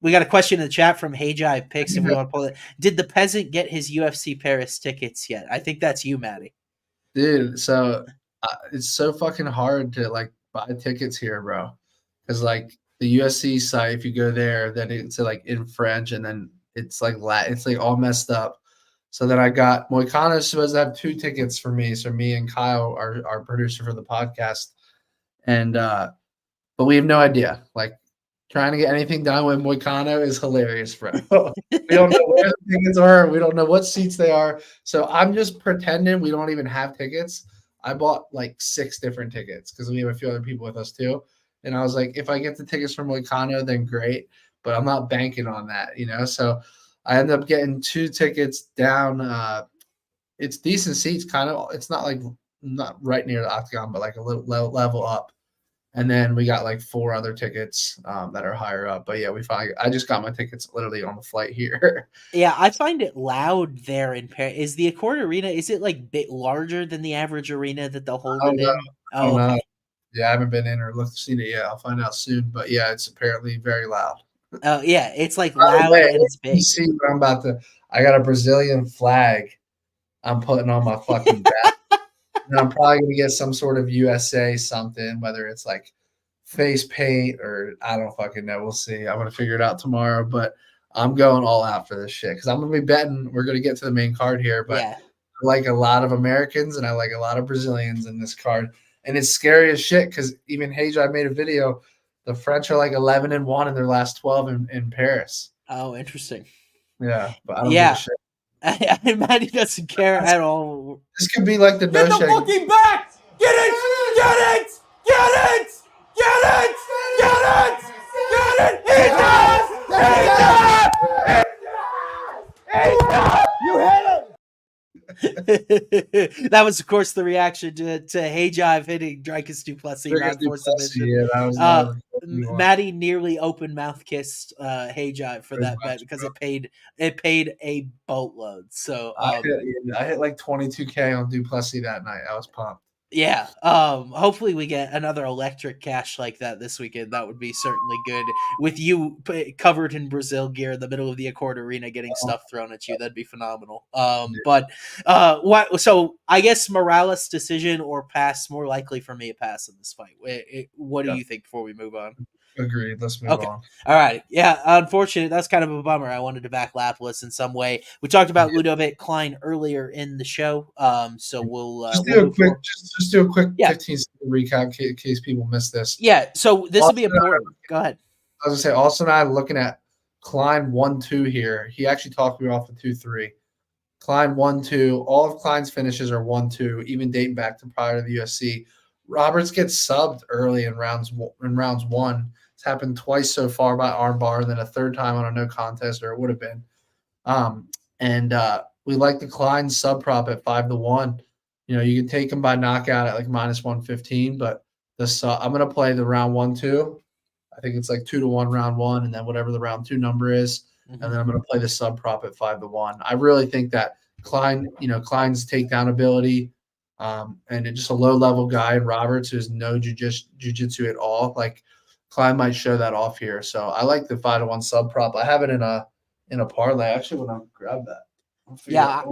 We got a question in the chat from Hey Jive Picks if we want to pull it. Did the peasant get his UFC Paris tickets yet? I think that's you, Maddie. Dude, so it's so fucking hard to like buy tickets here, bro. Because like the USC site, if you go there, then it's like in French, and then it's like it's like all messed up. So then I got Moicano supposed to have 2 tickets for me. So me and Kyle, our producer for the podcast, and but we have no idea. Like trying to get anything done with Moicano is hilarious, bro. We don't know where the tickets are. We don't know what seats they are. So I'm just pretending we don't even have tickets. I bought like 6 different tickets because we have a few other people with us too. And I was like, if I get the tickets from Moicano, then great. But I'm not banking on that, you know? So I ended up getting 2 tickets down. It's decent seats, kind of. It's not like not right near the octagon, but like a little level up. And then we got like 4 other tickets that are higher up. But yeah, I just got my tickets literally on the flight here. Yeah, I find it loud there in Paris. Is the Accord Arena, is it like bit larger than the average arena that they'll hold I it don't know. in? I don't Oh, know. okay. Yeah, I haven't been in or seen it yet. I'll find out soon. But yeah, it's apparently very loud. Oh, yeah, it's like By the loud way, and it's you big. see what I'm about to. I got a Brazilian flag I'm putting on my fucking back. And I'm probably gonna get some sort of USA something, whether it's like face paint or I don't fucking know. We'll see. I'm gonna figure it out tomorrow, but I'm going all out for this shit because I'm gonna be betting. We're gonna get to the main card here, but Yeah. I like a lot of Americans and I like a lot of Brazilians in this card, and it's scary as shit because even I made a video. The French are like 11-1 in their last 12 in Paris. Oh, interesting. Yeah, but I don't give a Yeah. shit. Maddie doesn't care at all. This could be like the Get no the shake. fucking back! Get it! Get it! Get it! Get it! Get it! Get it! He does! He does! He does! You hit him! That was, of course, the reaction to Hey Jive hitting Dricus Duplessis round 4 submission. Yeah, that was Maddie nearly open mouth kissed Hey Jive for that bet because it paid a boatload. So I hit like 22K on Duplessis that night. I was pumped. yeah, hopefully we get another electric cash like that this weekend. That would be certainly good. With you covered in Brazil gear in the middle of the Accord Arena getting stuff thrown at you, that'd be phenomenal. But what? So I guess Morales decision or pass, more likely for me a pass in this fight. What do you think before we move on? Agreed. Let's move Okay. on. All right. Yeah. Unfortunate. That's kind of a bummer. I wanted to back Lapilus in some way. We talked about Ludovit Klein earlier in the show. So we'll just do a quick 15-second recap in case people missed this. Yeah. So this will be important. Go ahead. I was gonna say, Austin and I are looking at Klein 1-2 here. He actually talked me off the 2-3. Klein 1-2. All of Klein's finishes are 1-2, even dating back to prior to the UFC. Roberts gets subbed early in rounds 1. It's happened twice so far by armbar, and then a third time on a no contest, or it would have been. We like the Klein sub prop at 5-1. You know, you can take him by knockout at like minus 115, but I'm gonna play the round 1-2. I think it's like 2-1 round 1, and then whatever the round 2 number is, and then I'm gonna play the sub prop at 5-1. I really think that Klein's takedown ability, and just a low level guy, Roberts, who has no jujitsu at all. Like Klein might show that off here. So I like the 5-1 sub prop. I have it in a parlay. I actually want to grab that. Yeah,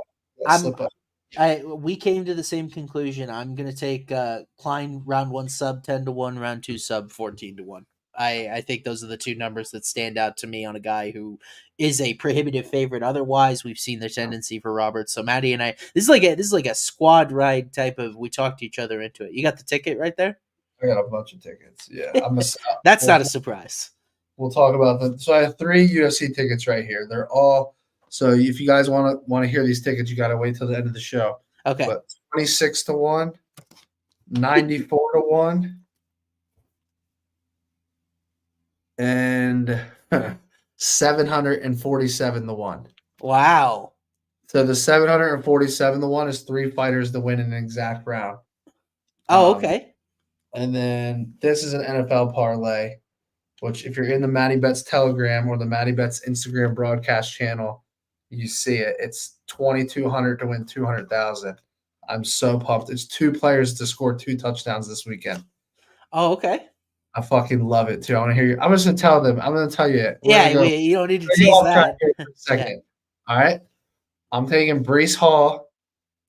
we came to the same conclusion. I'm gonna take Klein round 1 sub 10-1, round 2 sub 14-1. I think those are the two numbers that stand out to me on a guy who is a prohibitive favorite. Otherwise, we've seen the tendency for Roberts. So Maddie and I, this is like a squad ride type of. We talked each other into it. You got the ticket right there. I got a bunch of tickets. Yeah, That's not a surprise. We'll talk about them. So I have 3 UFC tickets right here. They're all. So if you guys want to hear these tickets, you got to wait till the end of the show. Okay. But 26-1, 94-1. And 747-1. Wow. So the 747-1 is 3 fighters to win an exact round. Oh, okay. And then this is an NFL parlay, which if you're in the Matty Bets Telegram or the Matty Bets Instagram broadcast channel, you see it. It's 2,200 to win 200,000. I'm so pumped. It's 2 players to score 2 touchdowns this weekend. Oh, okay. I fucking love it too. I want to hear you. I'm just gonna tell them. I'm gonna tell you it. You don't need to tease that. For a second. Yeah. All right. I'm taking Breece Hall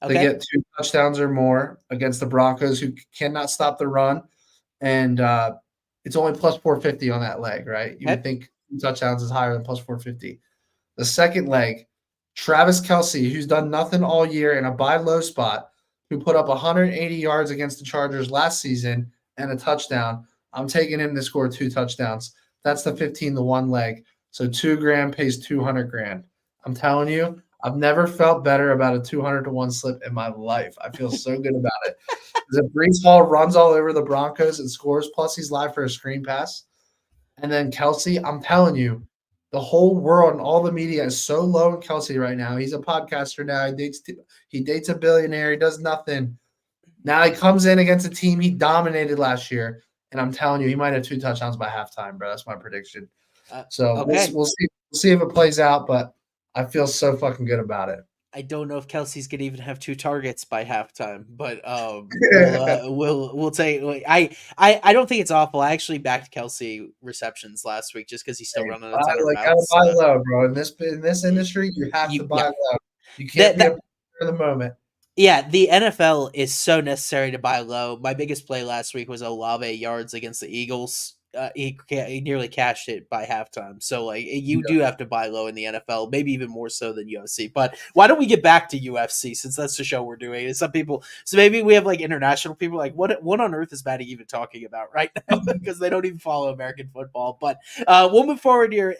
to get 2 touchdowns or more against the Broncos, who cannot stop the run, and it's only plus 450 on that leg. Right? You would think 2 touchdowns is higher than plus 450. The second leg, Travis Kelce, who's done nothing all year in a buy low spot, who put up 180 yards against the Chargers last season and a touchdown. I'm taking him to score 2 touchdowns. That's the 15-1 leg. So $2,000 pays $200,000. I'm telling you, I've never felt better about a 200-1 slip in my life. I feel so good about it. Because if Breece Hall runs all over the Broncos and scores, plus he's live for a screen pass, and then Kelce, I'm telling you, the whole world and all the media is so low in Kelce right now. He's a podcaster now. He dates a billionaire. He does nothing. Now he comes in against a team he dominated last year. And I'm telling you, he might have 2 touchdowns by halftime, bro. That's my prediction. So we'll see if it plays out, but I feel so fucking good about it. I don't know if Kelsey's gonna even have 2 targets by halftime, but we'll take. I don't think it's awful. I actually backed Kelsey receptions last week just because he's still running a ton of routes. Gotta buy low, bro. In this industry, you have to buy low. You can't be a for the moment. Yeah, the NFL is so necessary to buy low. My biggest play last week was Olave yards against the Eagles. He nearly cashed it by halftime. So, you do have to buy low in the NFL, maybe even more so than UFC. But why don't we get back to UFC, since that's the show we're doing? And some people, so maybe we have international people what on earth is Maddie even talking about right now? Because they don't even follow American football. But we'll move forward here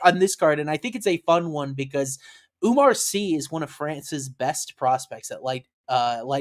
on this card, and I think it's a fun one because Oumar Sy is one of France's best prospects at light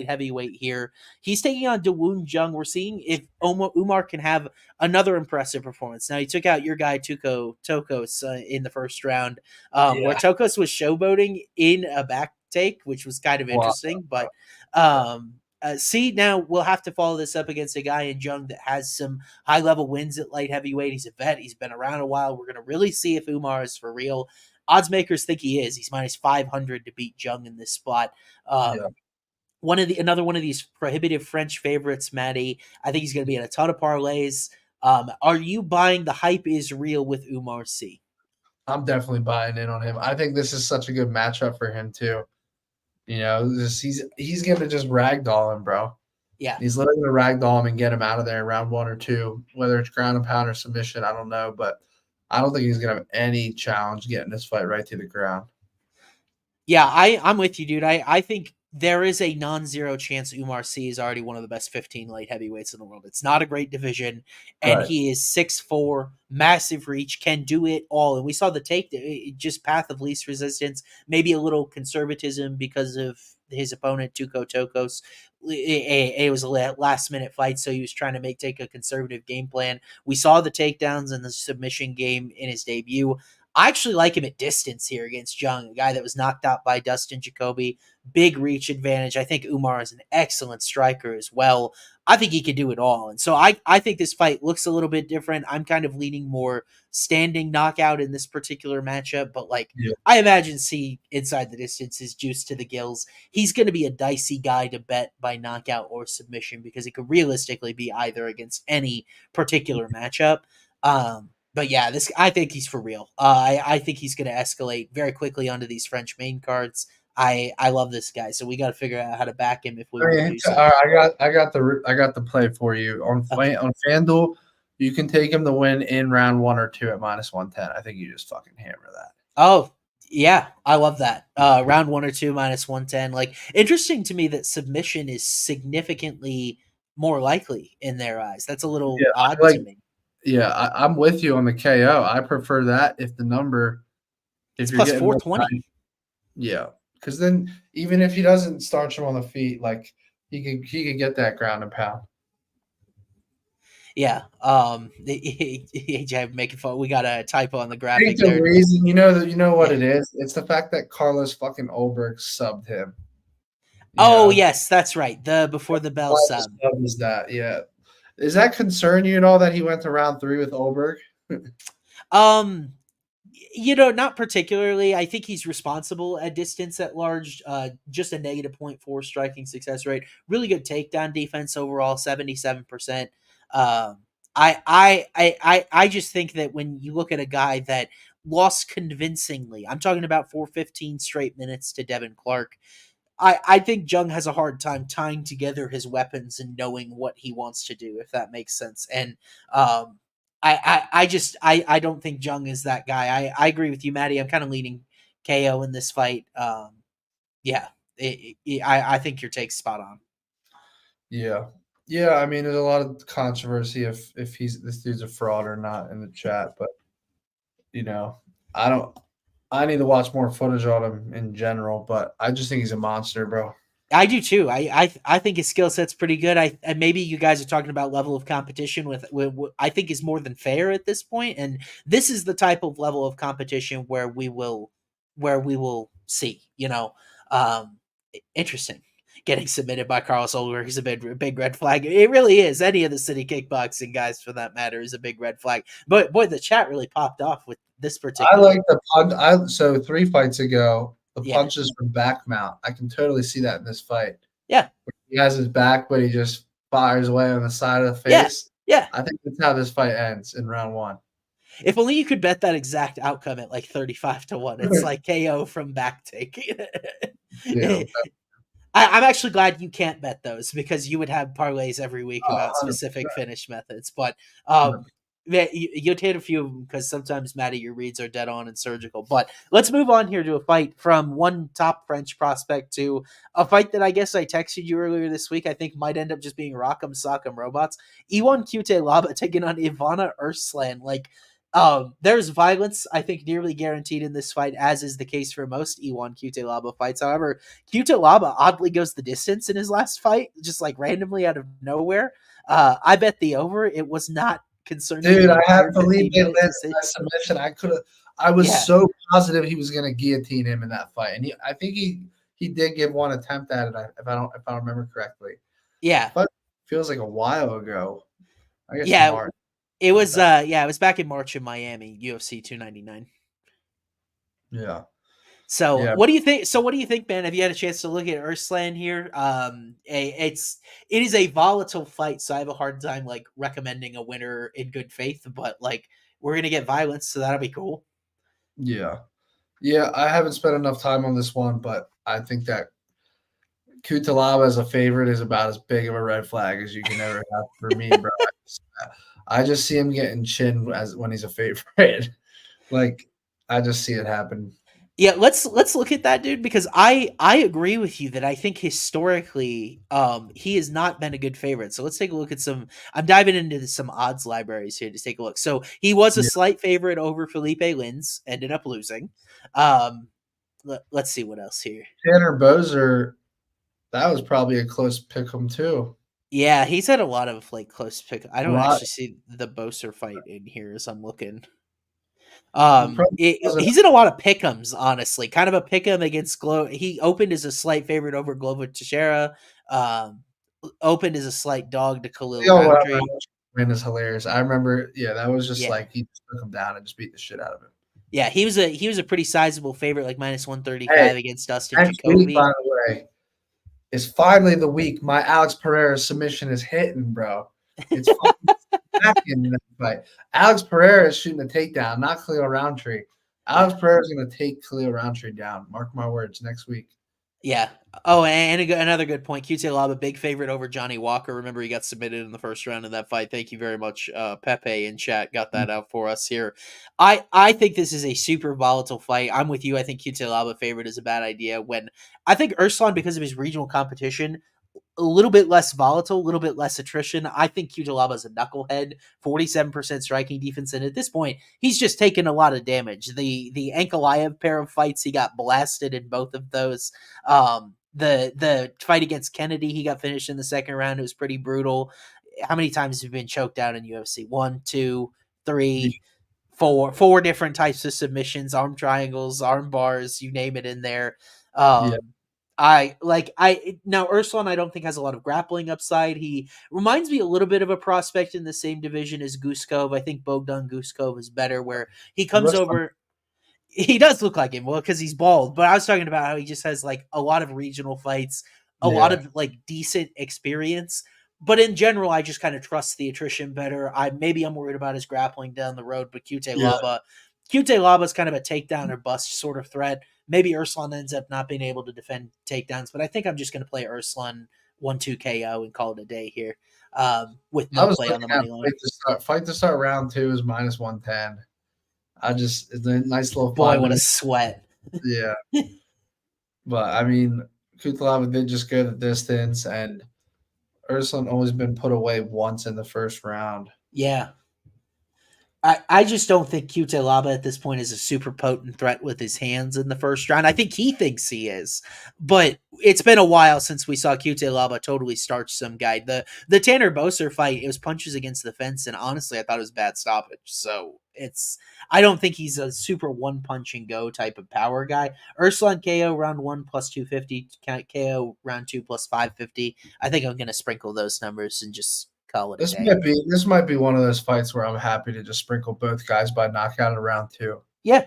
heavyweight here. He's taking on Woon Jung. We're seeing if Oumar can have another impressive performance. Now, he took out your guy Tokos in the first round, where Tokos was showboating in a back take, which was kind of interesting. But Sy now will have to follow this up against a guy in Jung that has some high-level wins at light heavyweight. He's a vet. He's been around a while. We're going to really see if Oumar is for real. Odds makers think he is. He's minus 500 to beat Jung in this spot. Another one of these prohibitive French favorites, Maddie. I think he's going to be in a ton of parlays. Are you buying the hype is real with Oumar Sy? I'm definitely buying in on him. I think this is such a good matchup for him too. He's going to just ragdoll him, bro. Yeah, he's literally going to ragdoll him and get him out of there in round 1 or 2, whether it's ground and pound or submission. I don't know, but I don't think he's going to have any challenge getting this fight right to the ground. Yeah, I'm with you, dude. I think there is a non-zero chance Oumar Sy is already one of the best 15 light heavyweights in the world. It's not a great division, and he is 6'4", massive reach, can do it all. And we saw the take, just path of least resistance, maybe a little conservatism because of his opponent, Tuco Tokos. It was a last-minute fight, so he was trying to take a conservative game plan. We saw the takedowns and the submission game in his debut. I actually like him at distance here against Jung, a guy that was knocked out by Dustin Jacoby. Big reach advantage. I think Oumar is an excellent striker as well. I think he can do it all. And so I think this fight looks a little bit different. I'm kind of leaning more standing knockout in this particular matchup, but like Yeah. I imagine C inside the distance is juiced to the gills. He's going to be a dicey guy to bet by knockout or submission because it could realistically be either against any particular matchup. But yeah, this I think he's for real. I think he's going to escalate very quickly onto these French main cards. I love this guy, so we got to figure out how to back him if we want to do so. I got the play for you on FanDuel. You can take him to win in round 1 or 2 at -110. I think you just fucking hammer that. Oh yeah, I love that. Round 1 or 2 -110. Like interesting to me that submission is significantly more likely in their eyes. That's a little odd to me. Yeah, I'm with you on the KO. I prefer that if the number It's plus 420. Yeah, because then even if he doesn't start him on the feet, like he could get that ground and pound. Yeah. Making fun. We got a typo on the I graphic think the there. reason you know what it is. It's the fact that Carlos fucking Olberg subbed him. Yes, that's right. The before the bell sub. Is that Does that concern you at all that he went to round 3 with Olberg? Not particularly. I think he's responsible at distance at large. Just a negative 0.4 striking success rate. Really good takedown defense overall, 77%. I just think that when you look at a guy that lost convincingly, I'm talking about 415 straight minutes to Devin Clark. I think Jung has a hard time tying together his weapons and knowing what he wants to do, if that makes sense. And I don't think Jung is that guy. I agree with you, Maddie. I'm kind of leaning KO in this fight. I think your take's spot on. Yeah. I mean, there's a lot of controversy if this dude's a fraud or not in the chat, but I need to watch more footage on him in general, but I just think he's a monster, bro. I do too. I think his skill set's pretty good. And maybe you guys are talking about level of competition with I think is more than fair at this point, and this is the type of level of competition where we will see. Interesting. Getting submitted by Carlos Olberg is a big red flag. It really is. Any of the city kickboxing guys, for that matter, is a big red flag. But boy, the chat really popped off with this particular. I like the punch. So 3 fights ago, the punches from back mount. I can totally see that in this fight. Yeah, he has his back, but he just fires away on the side of the face. Yeah. I think that's how this fight ends in round 1. If only you could bet that exact outcome at like 35-1. It's like KO from back take. Yeah. I'm actually glad you can't bet those because you would have parlays every week about specific finish methods. But you hit a few of them because sometimes, Maddie, your reads are dead on and surgical. But let's move on here to a fight from one top French prospect to a fight that I guess I texted you earlier this week. I think might end up just being Rock'em Sock'em Robots. Iwan Cutelaba taking on Ivana Erslan. There's violence, I think, nearly guaranteed in this fight, as is the case for most Iwan Cutelaba fights. However, Cutelaba oddly goes the distance in his last fight, just like randomly out of nowhere. I bet the over. It was not concerning. Dude, I have Felipe that submission. I was so positive he was going to guillotine him in that fight, and I think he did give one attempt at it. If I remember correctly. Yeah, but it feels like a while ago. I guess March. It was it was back in March in Miami, UFC 299. Yeah. So what do you think? So what do you think, man? Have you had a chance to look at Erslan here? It is a volatile fight, so I have a hard time recommending a winner in good faith. But we're gonna get violence, so that'll be cool. Yeah. I haven't spent enough time on this one, but I think that Cutelaba as a favorite is about as big of a red flag as you can ever have for me, bro. I just see him getting chinned when he's a favorite. I just see it happen. Yeah, let's look at that, dude, because I agree with you that I think historically he has not been a good favorite. So let's take a look at I'm diving into some odds libraries here to take a look. So he was a slight favorite over Felipe Lins, ended up losing. Let's see what else here. Tanner Boser, that was probably a close pick'em too. Yeah, he's had a lot of close pick. I don't actually see the Boser fight in here as I'm looking. He's in a lot of pick'ems, honestly. Kind of a pick'em against He opened as a slight favorite over Glover Teixeira. Opened as a slight dog to Khalil Roundtree. Win is hilarious. I remember, that was just Yeah. like he just took him down and just beat the shit out of him. Yeah, he was a pretty sizable favorite, like -135 against Dustin Next Jacoby. week, by the way, is finally the week my Alex Pereira submission is hitting, bro. It's in that fight. Alex Pereira is shooting a takedown, not Khalil Roundtree. Alex Pereira is going to take Khalil Roundtree down. Mark my words, next week. Yeah. Oh, and another good point. Cutelaba, big favorite over Johnny Walker. Remember, he got submitted in the first round of that fight. Thank you very much. Pepe in chat got that out for us here. I think this is a super volatile fight. I'm with you. I think Cutelaba favorite is a bad idea. When I think Erslan, because of his regional competition, a little bit less volatile, a little bit less attrition. I think Cutelaba is a knucklehead, 47% striking defense, and at this point, he's just taken a lot of damage. The Ankalaev pair of fights, he got blasted in both of those. The fight against Kennedy, he got finished in the second round. It was pretty brutal. How many times have you been choked out in UFC? 1, 2, 3, 4. 4 different types of submissions, arm triangles, arm bars, you name it in there. Now Erslan I don't think has a lot of grappling upside. He reminds me a little bit of a prospect in the same division as Guskov. I think Bogdan Guskov is better, where he comes over. He does look like him, well, because he's bald. But I was talking about how he just has like a lot of regional fights, a lot of like decent experience. But in general, I just kind of trust the attrition better. I'm worried about his grappling down the road, but Cutelaba is kind of a takedown or bust sort of threat. Maybe Erslan ends up not being able to defend takedowns, but I think I'm just going to play Erslan 1-2 KO and call it a day here with no play on the money line. Fight to start round 2 is -110. It's a nice little boy, what a sweat. Yeah. But, I mean, Cutelaba did just go the distance, and Erslan always been put away once in the first round. Yeah. I just don't think Cutelaba at this point is a super potent threat with his hands in the first round. I think he thinks he is, but it's been a while since we saw Cutelaba totally starch some guy. The Tanner Boser fight, it was punches against the fence, and honestly, I thought it was bad stoppage. So I don't think he's a super one punch and go type of power guy. Erslan KO round 1 +250, KO round 2 +550. I think I'm going to sprinkle those numbers and just call it a day. This might be one of those fights where I'm happy to just sprinkle both guys by knockout in round 2. Yeah.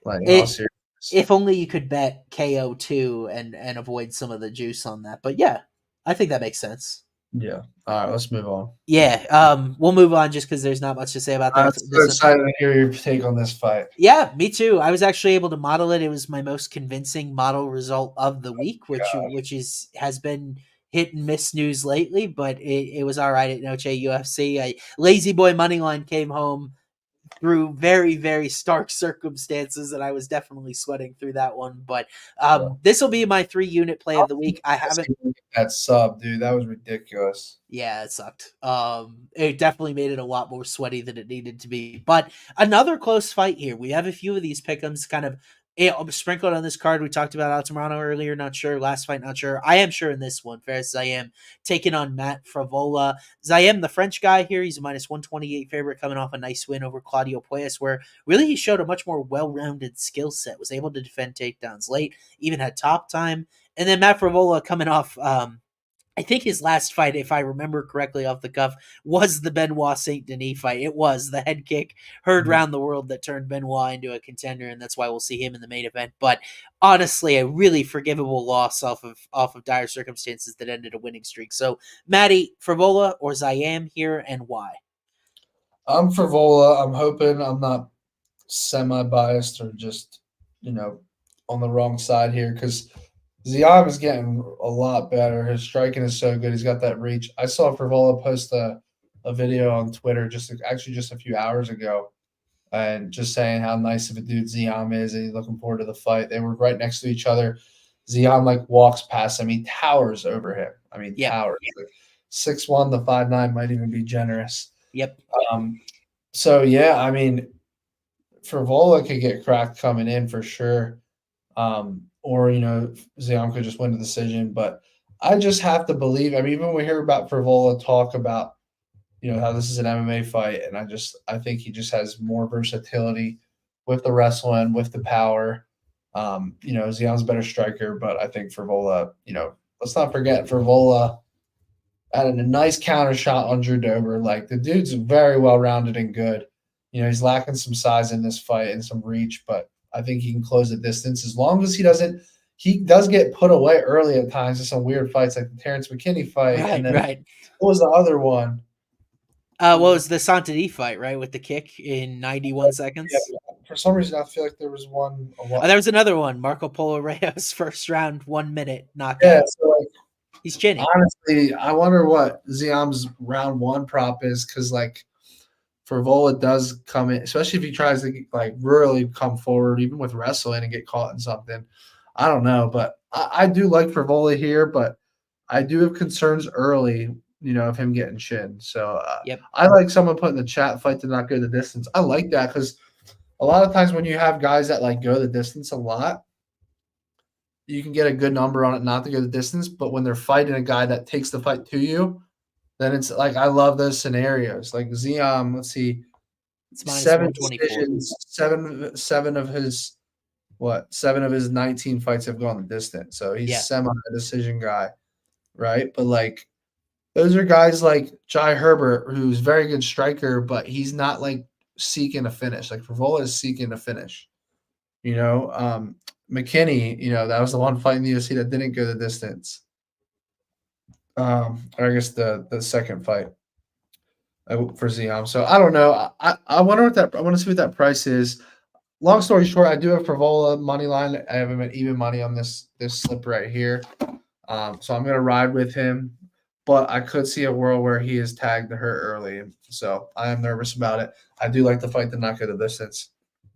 Like, in all seriousness. If only you could bet KO 2 and avoid some of the juice on that. But yeah, I think that makes sense. Yeah. All right, let's move on. Yeah, we'll move on just because there's not much to say about that. I'm so excited to hear your take on this fight. Yeah, me too. I was actually able to model it. It was my most convincing model result of the week, which has been hit and miss news lately, but it was all right at Noche UFC. Lazy Boy Moneyline came home through very, very stark circumstances, and I was definitely sweating through that one. But this will be my 3-unit play of the week. I haven't that sub, dude. That was ridiculous. Yeah, it sucked. It definitely made it a lot more sweaty than it needed to be. But another close fight here. We have a few of these pick'ems kind of sprinkled on this card. We talked about Altamirano earlier, not sure. Last fight, not sure. I am sure in this one. Fares Ziam taking on Matt Frevola. Ziam, the French guy here, he's a -128 favorite coming off a nice win over Claudio Puelles, where really he showed a much more well-rounded skill set, was able to defend takedowns late, even had top time. And then Matt Frevola coming off I think his last fight, if I remember correctly off the cuff, was the Benoit Saint Denis fight. It was the head kick heard around the world that turned Benoit into a contender, and that's why we'll see him in the main event. But honestly, a really forgivable loss off of dire circumstances that ended a winning streak. So, Maddie, Frevola or Ziam here, and why? I'm Frevola. I'm hoping I'm not semi-biased or just, on the wrong side here, because Ziam is getting a lot better. His striking is so good. He's got that reach. I saw Frevola post a video on Twitter just a few hours ago, and just saying how nice of a dude Ziam is, and he's looking forward to the fight. They were right next to each other. Ziam walks past him. He towers over him. I mean, towers. Like 6'1" to 5'9" might even be generous. Yep. So yeah, I mean, Frevola could get cracked coming in for sure. Or, Ziam could just win the decision. But I just have to believe. I mean, even when we hear about Frevola talk about how this is an MMA fight, and I think he just has more versatility with the wrestling, with the power. Ziam's a better striker, but I think Frevola, let's not forget Frevola added a nice counter shot on Drew Dober. Like the dude's very well rounded and good. He's lacking some size in this fight and some reach, but I think he can close the distance as long as he doesn't. He does get put away early at times in some weird fights, like the Terrence McKinney fight, Right, and then right. what was the other one? What was the Saint Denis fight, right, with the kick in 91 seconds? Yeah, for some reason, I feel like there was one. There was another one, Marco Polo Reyes, first round, 1 minute knockout. Yeah, so like, he's chinny. Honestly, I wonder what Ziam's round one prop is, because like Frevola does come in, especially if he tries to like really come forward, even with wrestling and get caught in something. I don't know, but I do like Frevola here, but I do have concerns early, of him getting chinned. So Yep. I like someone putting the chat fight to not go the distance. I like that because a lot of times when you have guys that like go the distance a lot, you can get a good number on it not to go the distance. But when they're fighting a guy that takes the fight to you, then it's like I love those scenarios. Like Ziam, let's see, it's minus 7 decisions, seven of his 19 fights have gone the distance. So he's semi a decision guy, right? But like those are guys like Jai Herbert, who's a very good striker, but he's not like seeking a finish. Like Frevola is seeking a finish. McKinney, that was the one fight in the UFC that didn't go the distance. Or I guess the second fight for Ziam. So I don't know. I wonder I want to see what that price is. Long story short, I do have Frevola money line. I have him at even money on this slip right here. So I'm gonna ride with him, but I could see a world where he is tagged to her early. So I am nervous about it. I do like the fight to not go the distance.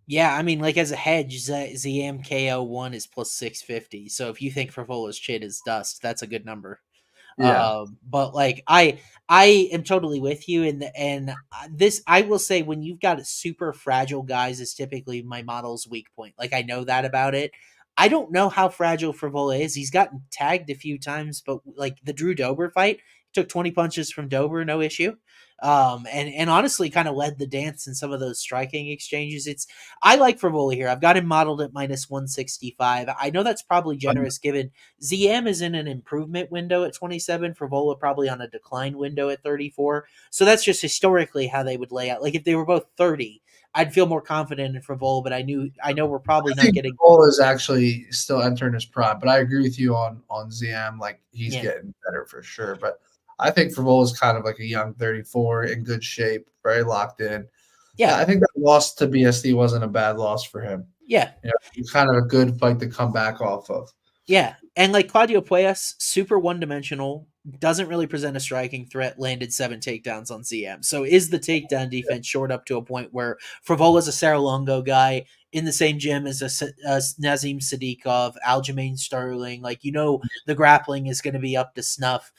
Yeah, I mean, like as a hedge, Ziam KO1 is plus 650. So if you think Frevola's chin is dust, that's a good number. Yeah. But like I am totally with you, and this I will say, when you've got super fragile guys is typically my model's weak point. Like I know that about it. I don't know how fragile Frevola is. He's gotten tagged a few times, but like the Drew Dober fight, took 20 punches from Dober, no issue. And honestly kind of led the dance in some of those striking exchanges. I like Frevola here. I've got him modeled at minus 165. I know that's probably generous given Ziam is in an improvement window at 27, Frevola probably on a decline window at 34. So that's just historically how they would lay out. Like if they were both 30, I'd feel more confident in Frevola, but I know we're probably not getting. Frevola is actually still entering his prime, but I agree with you on Ziam. Like he's getting better for sure, but I think Frevola is kind of like a young 34 in good shape, very locked in. Yeah, I think that loss to BSD wasn't a bad loss for him. Yeah, it's kind of a good fight to come back off of. Yeah, and like Claudio Puelles, super one-dimensional, doesn't really present a striking threat, landed 7 takedowns on CM. So is the takedown defense short up to a point where Frevola's a Saralongo guy in the same gym as a Nazim Sadikov, Aljamain Sterling, like, the grappling is going to be up to snuff.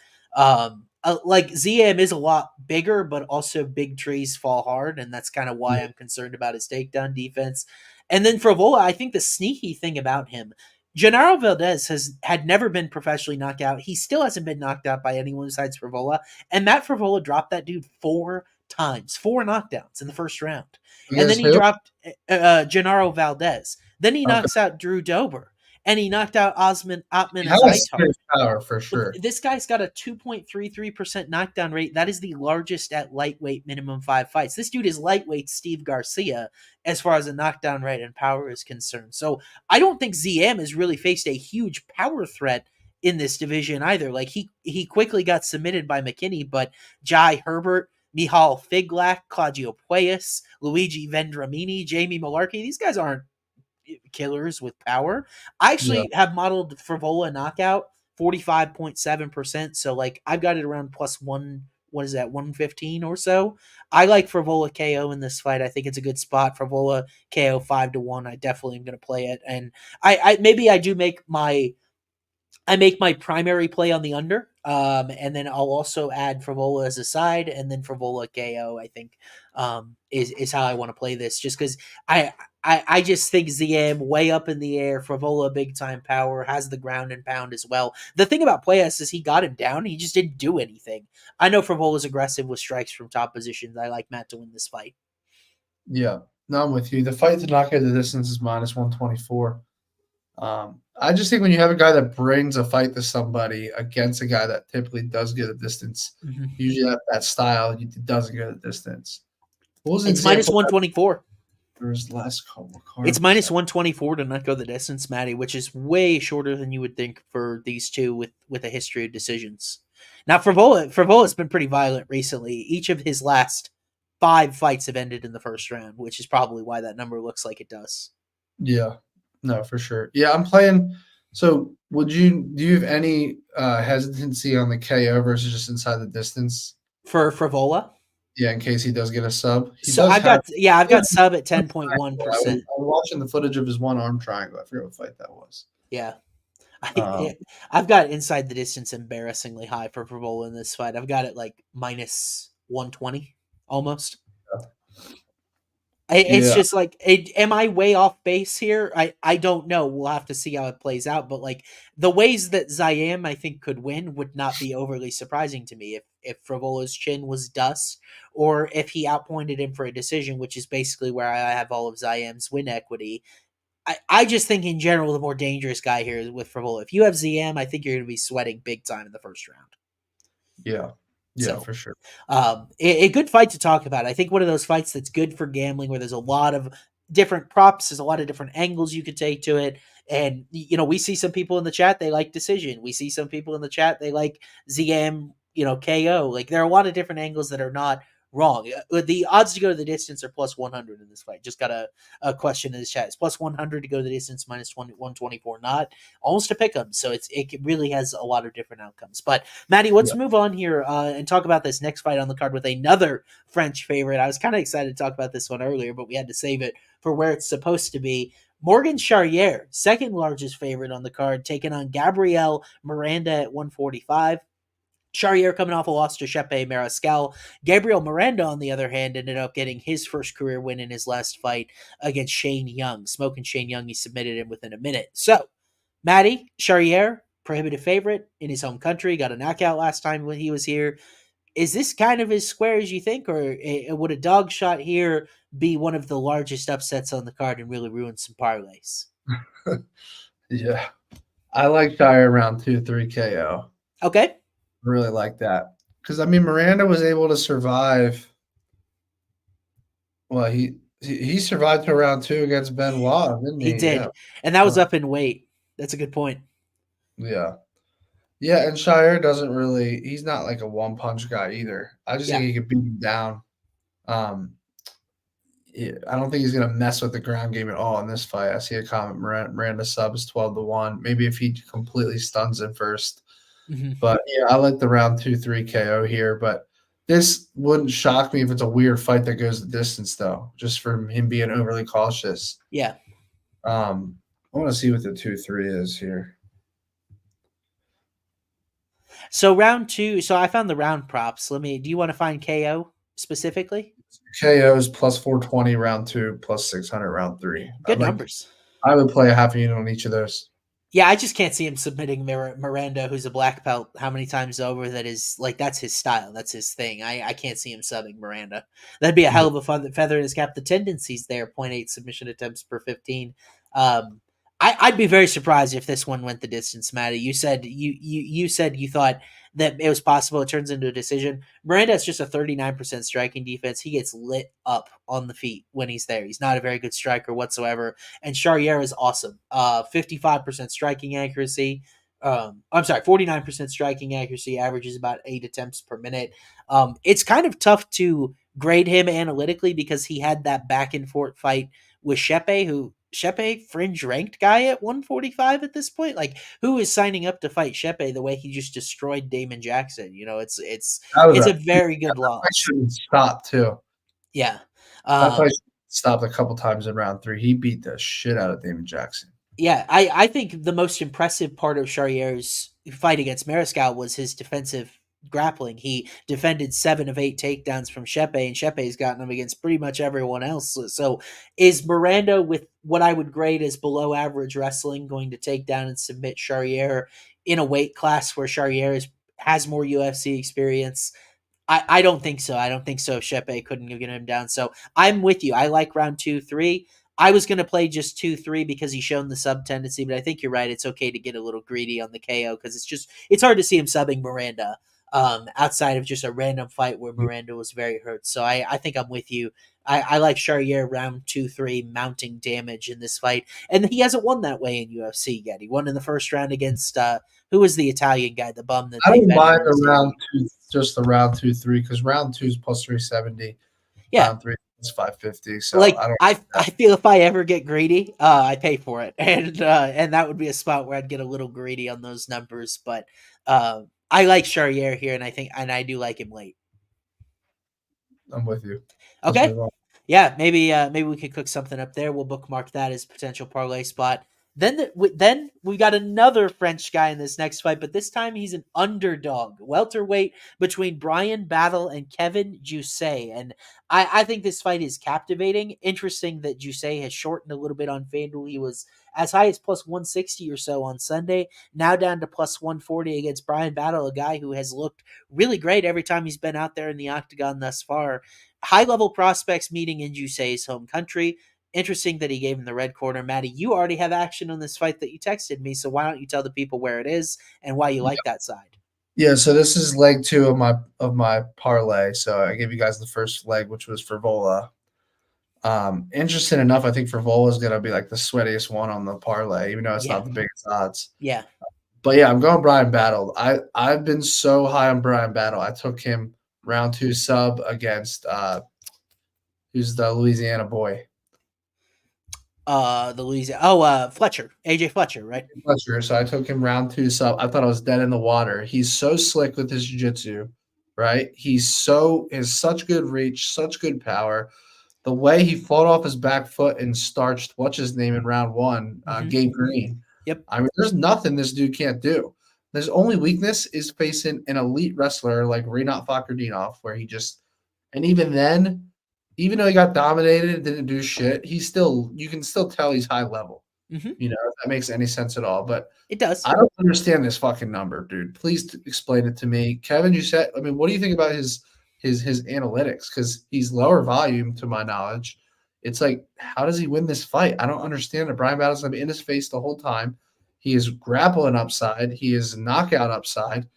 Like ZM is a lot bigger, but also big trees fall hard, and that's kind of why I'm concerned about his takedown defense. And then Frevola, I think the sneaky thing about him, Genaro Valdez had never been professionally knocked out. He still hasn't been knocked out by anyone besides Frevola. And Matt Frevola dropped that dude 4 times, 4 knockdowns in the first round. And then he dropped Genaro Valdez. Then he knocks out Drew Dober. And he knocked out Othman Azaitar. Power for sure. This guy's got a 2.33% knockdown rate. That is the largest at lightweight minimum 5 fights. This dude is lightweight Steve Garcia as far as a knockdown rate and power is concerned. So I don't think ZM has really faced a huge power threat in this division either. Like he quickly got submitted by McKinney, but Jai Herbert, Michal Figlak, Claudio Puelles, Luigi Vendramini, Jamie Malarkey, these guys aren't killers with power. I actually have modeled Frevola knockout 45.7%. So like I've got it around plus 115 or so. I like Frevola KO in this fight. I think it's a good spot. Frevola KO 5-1. I definitely am going to play it. And I make my primary play on the under. And then I'll also add Frevola as a side, and then Frevola KO. I think is how I want to play this, just because I just think Ziam way up in the air. Frevola big time power, has the ground and pound as well. The thing about Playas is he got him down. He just didn't do anything. I know Frevola's aggressive with strikes from top positions. I like Matt to win this fight. Yeah, no, I'm with you. The fight to knock out the distance is -124. I just think when you have a guy that brings a fight to somebody against a guy that typically does get a distance, usually that style doesn't get a distance. What was It's -124. For his last couple of cards? It's -124 to not go the distance, Maddie, which is way shorter than you would think for these two with a history of decisions. Now, Frevola's been pretty violent recently. Each of his last 5 fights have ended in the first round, which is probably why that number looks like it does. Yeah, no, for sure. Yeah, I'm playing. So, do you have any hesitancy on the KO versus just inside the distance For Frevola? Yeah, in case he does get a sub. I've got sub at 10.1%. I was watching the footage of his one arm triangle. I forget what fight that was. Yeah. I've got inside the distance embarrassingly high for Frevola in this fight. I've got it like -120 almost. Yeah. It's just like, am I way off base here? I don't know. We'll have to see how it plays out. But like the ways that Ziam I think could win would not be overly surprising to me if Frevola's chin was dust, or if he outpointed him for a decision, which is basically where I have all of Ziam's win equity. I just think in general the more dangerous guy here is with Frevola. If you have Ziam, I think you're going to be sweating big time in the first round. Yeah. Yeah, for sure. A good fight to talk about. I think one of those fights that's good for gambling, where there's a lot of different props, there's a lot of different angles you could take to it. And, we see some people in the chat, they like decision. We see some people in the chat, they like Ziam, KO. Like, there are a lot of different angles that are not wrong. The odds to go to the distance are +100 in this fight. Just got a question in the chat. It's +100 to go to the distance, -124 not. Almost a pick 'em. So it really has a lot of different outcomes. But Maddie, let's move on here and talk about this next fight on the card with another French favorite. I was kind of excited to talk about this one earlier, but we had to save it for where it's supposed to be. Morgan Charriere, second largest favorite on the card, taking on Gabriel Miranda at 145. Charriere coming off a loss to Shepe Mariscal. Gabriel Miranda, on the other hand, ended up getting his first career win in his last fight against Shane Jung. Smoking Shane Jung, he submitted him within a minute. So, Maddie, Charriere, prohibitive favorite in his home country, got a knockout last time when he was here. Is this kind of as square as you think, or would a dog shot here be one of the largest upsets on the card and really ruin some parlays? Yeah. I like Charriere round 2-3 KO. Okay. Really like that, because Miranda was able to survive. Well, he survived to round 2 against Benoit, didn't he? He did, and that was up in weight. That's a good point. Yeah, and Charriere doesn't really. He's not like a one punch guy either. I just think he could beat him down. I don't think he's gonna mess with the ground game at all in this fight. I see a comment: Miranda sub is 12-1. Maybe if he completely stuns him first. But yeah, I like the round 2-3 KO here. But this wouldn't shock me if it's a weird fight that goes the distance, though, just from him being overly cautious. Yeah. I want to see what the 2-3 is here. So round 2. So I found the round props. Do you want to find KO specifically? KO is +420 round 2, +600 round 3. Good numbers. I would play a half unit on each of those. Yeah, I just can't see him submitting Miranda, who's a black belt, how many times over. That is, like, that's his style. That's his thing. I can't see him subbing Miranda. That'd be a hell of a fun feather in his cap. The tendencies there, 0.8 submission attempts per 15. I'd be very surprised if this one went the distance, Maddie. You said you said you thought that it was possible it turns into a decision. Miranda has just a 39% striking defense. He gets lit up on the feet when he's there. He's not a very good striker whatsoever. And Charriere is awesome. 55% striking accuracy. 49% striking accuracy, averages about 8 attempts per minute. It's kind of tough to grade him analytically because he had that back and forth fight with Shepe, fringe ranked guy at 145 at this point. Like, who is signing up to fight Shepe the way he just destroyed Damon Jackson? It's a very good loss. I should stop too. Yeah. That fight stopped a couple times in round 3. He beat the shit out of Damon Jackson. Yeah, I think the most impressive part of Charriere's fight against Mariscal was his defensive grappling. He defended 7 of 8 takedowns from Shepe, and Shepe's gotten them against pretty much everyone else. So is Miranda, with what I would grade as below average wrestling, going to take down and submit Charriere in a weight class where Charriere has more UFC experience? I don't think so. I don't think so. Shepe couldn't have gotten him down. So I'm with you. I like round 2, 3. I was going to play just 2, 3 because he's shown the sub tendency, but I think you're right. It's okay to get a little greedy on the KO because it's hard to see him subbing Miranda outside of just a random fight where Miranda was very hurt. So I think I'm with you. I like Charriere round 2, 3 mounting damage in this fight. And he hasn't won that way in UFC yet. He won in the first round against who was the Italian guy, the bum that I they don't fed mind for the round 2, just the round 2, 3, because round 2 is plus 370. Yeah. Round 3 is 550. So Like I don't. I feel if I ever get greedy, I pay for it, and that would be a spot where I'd get a little greedy on those numbers. But I like Charriere here, and I do like him late. I'm with you. Okay, yeah, maybe we could cook something up there. We'll bookmark that as a potential parlay spot. Then we got another French guy in this next fight, but this time he's an underdog, welterweight between Bryan Battle and Kevin Jousset, and I think this fight is captivating. Interesting that Jousset has shortened a little bit on FanDuel. He was as high as plus 160 or so on Sunday, now down to plus 140 against Bryan Battle, a guy who has looked really great every time he's been out there in the octagon thus far. High level prospects meeting in Jousset's home country. Interesting that he gave him the red corner. Maddie, you already have action on this fight that you texted me, so why don't you tell the people where it is and why you like that side? Yeah, so this is leg 2 of my parlay. So I gave you guys the first leg, which was Frevola. Interesting enough, I think Frevola is gonna be like the sweatiest one on the parlay, even though it's not the biggest odds. Yeah. But yeah, I'm going Bryan Battle. I've been so high on Bryan Battle. I took him round 2 sub against who's the Louisiana boy. Fletcher, AJ Fletcher, right? Fletcher. So I took him round 2 sub. I thought I was dead in the water. He's so slick with his jiu-jitsu, right? Has such good reach, such good power. The way he fought off his back foot and starched what's his name in round 1, Gabe Green. Yep. I mean, there's nothing this dude can't do. His only weakness is facing an elite wrestler like Rinat Fakhretdinov, where he just, and even then, even though he got dominated and didn't do shit, you can still tell he's high level. Mm-hmm. You know, if that makes any sense at all. But it does. I don't understand this fucking number, dude. Please explain it to me. Kevin, you said, I mean, what do you think about his analytics? Because he's lower volume to my knowledge. It's like, how does he win this fight? I don't understand it. Bryan Battle's gonna be in his face the whole time. He is grappling upside. He is knockout upside.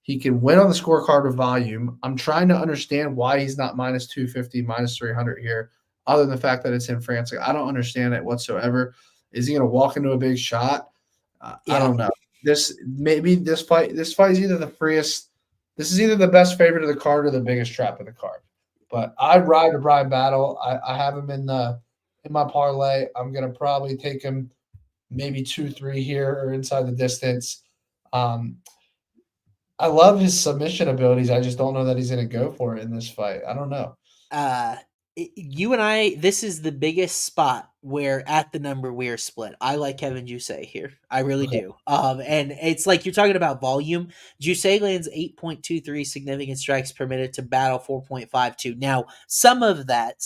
He can win on the scorecard with volume. I'm trying to understand why he's not minus 250, minus 300 here, other than the fact that it's in France. Like, I don't understand it whatsoever. Is he going to walk into a big shot? I don't know. This fight is either the freest. This is either the best favorite of the card or the biggest trap of the card. But I'd ride to Bryan Battle. I have him in my parlay. I'm going to probably take him maybe 2-3 here or inside the distance. I love his submission abilities. I just don't know that he's going to go for it in this fight. I don't know. You and I, this is the biggest spot where at the number we are split. I like Kevin Jousset here. I really do. And it's like you're talking about volume. Jousset lands 8.23 significant strikes per minute to Battle 4.52. Now, some of that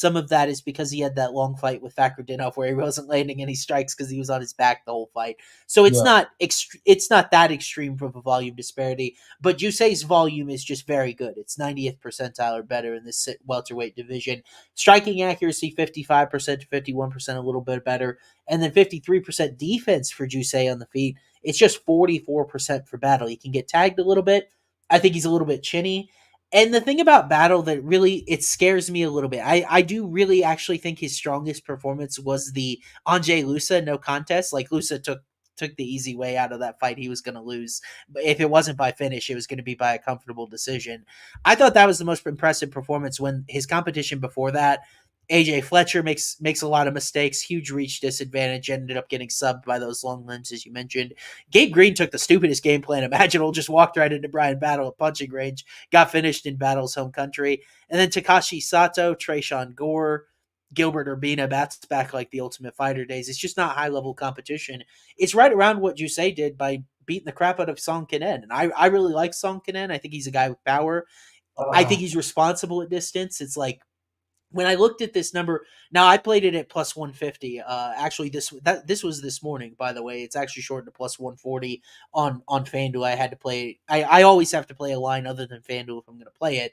is because he had that long fight with Fakhretdinov where he wasn't landing any strikes because he was on his back the whole fight. So it's not that extreme of a volume disparity. But Jousset's volume is just very good. It's 90th percentile or better in this welterweight division. Striking accuracy 55% to 51%, a little bit better, and then 53% defense for Jousset on the feet. It's just 44% for Battle. He can get tagged a little bit. I think he's a little bit chinny. And the thing about Battle that really it scares me a little bit. I do really actually think his strongest performance was the Anže Lusa no contest. Like Lusa took the easy way out of that fight. He was going to lose. But if it wasn't by finish, it was going to be by a comfortable decision. I thought that was the most impressive performance when his competition before that, AJ Fletcher makes a lot of mistakes, huge reach disadvantage, ended up getting subbed by those long limbs, as you mentioned. Gabe Green took the stupidest game plan imaginable, just walked right into Bryan Battle at punching range, got finished in Battle's home country. And then Takashi Sato, Tresean Gore, Gilbert Urbina bats back like the Ultimate Fighter days. It's just not high level competition. It's right around what Jousset did by beating the crap out of Song Kanen. And I really like Song Kanen. I think he's a guy with power. I think he's responsible at distance. It's like when I looked at this number, now I played it at plus 150. Actually, this was this morning, by the way. It's actually shortened to plus 140 on FanDuel. I had to play. I always have to play a line other than FanDuel if I'm going to play it.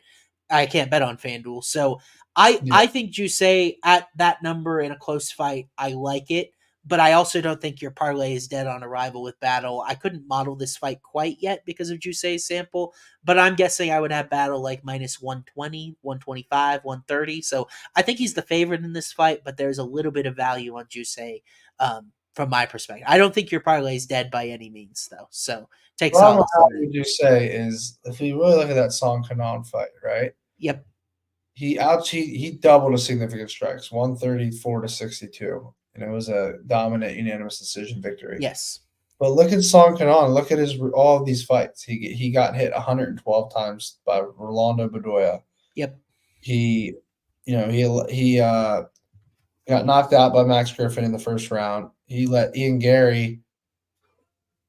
I can't bet on FanDuel, so I think Jousset at that number in a close fight, I like it. But I also don't think your parlay is dead on arrival with Battle. I couldn't model this fight quite yet because of Jousset's sample, but I'm guessing I would have Battle like minus 120, 125, 130. So I think he's the favorite in this fight, but there's a little bit of value on Jousset from my perspective. I don't think your parlay is dead by any means, though. So take Problem solace. with Jousset is if you really look at that Song Kanon fight, right? Yep. He doubled his significant strikes, 134 to 62. And it was a dominant unanimous decision victory. Yes. But look at Song Kanon. Look at all of these fights. He got hit 112 times by Rolando Bedoya. Yep. He got knocked out by Max Griffin in the first round. He let Ian Gary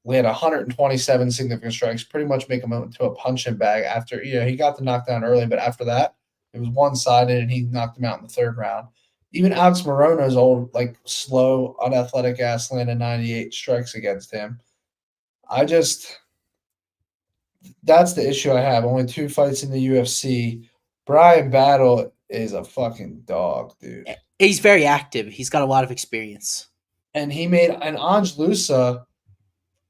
land 127 significant strikes, pretty much make him into a punching bag after, he got the knockdown early, but after that, it was one-sided and he knocked him out in the third round. Even Alex Morono's old, slow, unathletic ass landed 98 strikes against him. That's the issue I have. Only 2 fights in the UFC. Bryan Battle is a fucking dog, dude. He's very active. He's got a lot of experience. And he made an Angelusa.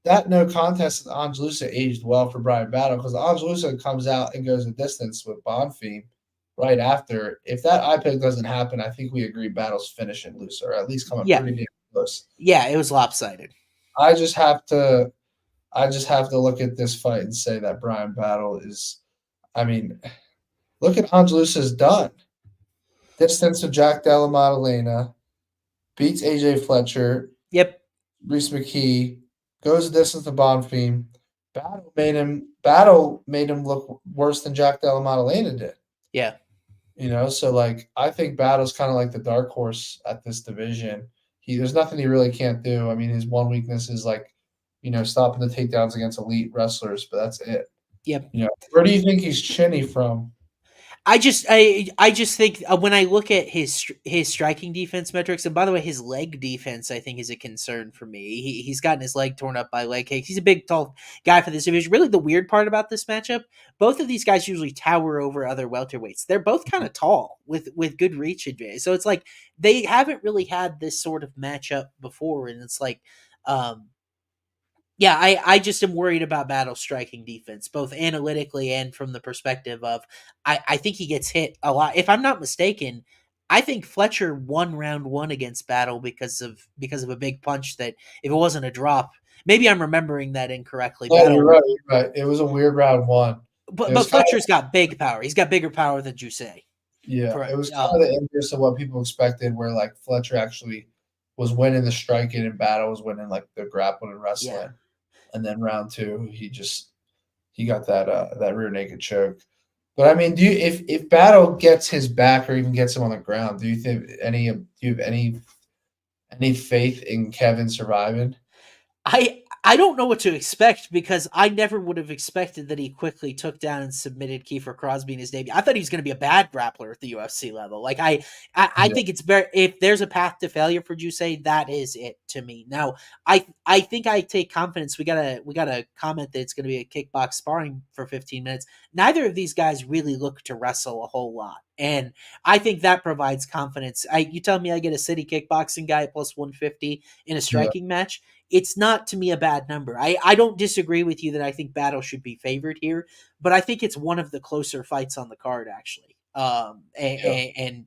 That no contest with Angelusa aged well for Bryan Battle because Angelusa comes out and goes the distance with Bonfim right after. If that eye pick doesn't happen, I think we agree Battle's finishing loose or at least coming pretty damn close. Yeah, it was lopsided. I just have to look at this fight and say that Bryan Battle is. I mean, look at Angelusa's done. Distance of Jack Della Maddalena, beats AJ Fletcher. Yep. Reese McKee goes the distance to Bonfim. Battle made him look worse than Jack Della Maddalena did. Yeah. So I think Battle's kind of like the dark horse at this division. There's nothing he really can't do. I mean, his one weakness is stopping the takedowns against elite wrestlers, but that's it. Yep. Where do you think he's chinny from? I just think when I look at his striking defense metrics, and by the way, his leg defense I think is a concern for me. He's gotten his leg torn up by leg kicks. He's a big, tall guy for this division. Really, the weird part about this matchup, both of these guys usually tower over other welterweights. They're both kind of tall with good reach advantage. So it's like they haven't really had this sort of matchup before, and it's like. Yeah, I just am worried about Battle's striking defense, both analytically and from the perspective of I think he gets hit a lot. If I'm not mistaken, I think Fletcher won round 1 against Battle because of a big punch that if it wasn't a drop, maybe I'm remembering that incorrectly. Yeah, you're right. It was a weird round 1. But Fletcher's got big power. He's got bigger power than Jousset. Yeah, it was kind of the inverse of what people expected, where Fletcher actually was winning the striking and Battle was winning the grappling and wrestling. Yeah. And then round 2, he got that rear naked choke. But I mean, if Battle gets his back or even gets him on the ground, do you have any faith in Kevin surviving? I don't know what to expect because I never would have expected that he quickly took down and submitted Kiefer Crosby in his debut. I thought he was going to be a bad grappler at the UFC level. I think it's very, if there's a path to failure for Jousset, that is it to me. Now, I think I take confidence. We got a comment that it's going to be a kickbox sparring for 15 minutes. Neither of these guys really look to wrestle a whole lot. And I think that provides confidence. You tell me I get a city kickboxing guy at plus 150 in a striking match. It's not to me a bad number. I don't disagree with you that I think Battle should be favored here, but I think it's one of the closer fights on the card actually. And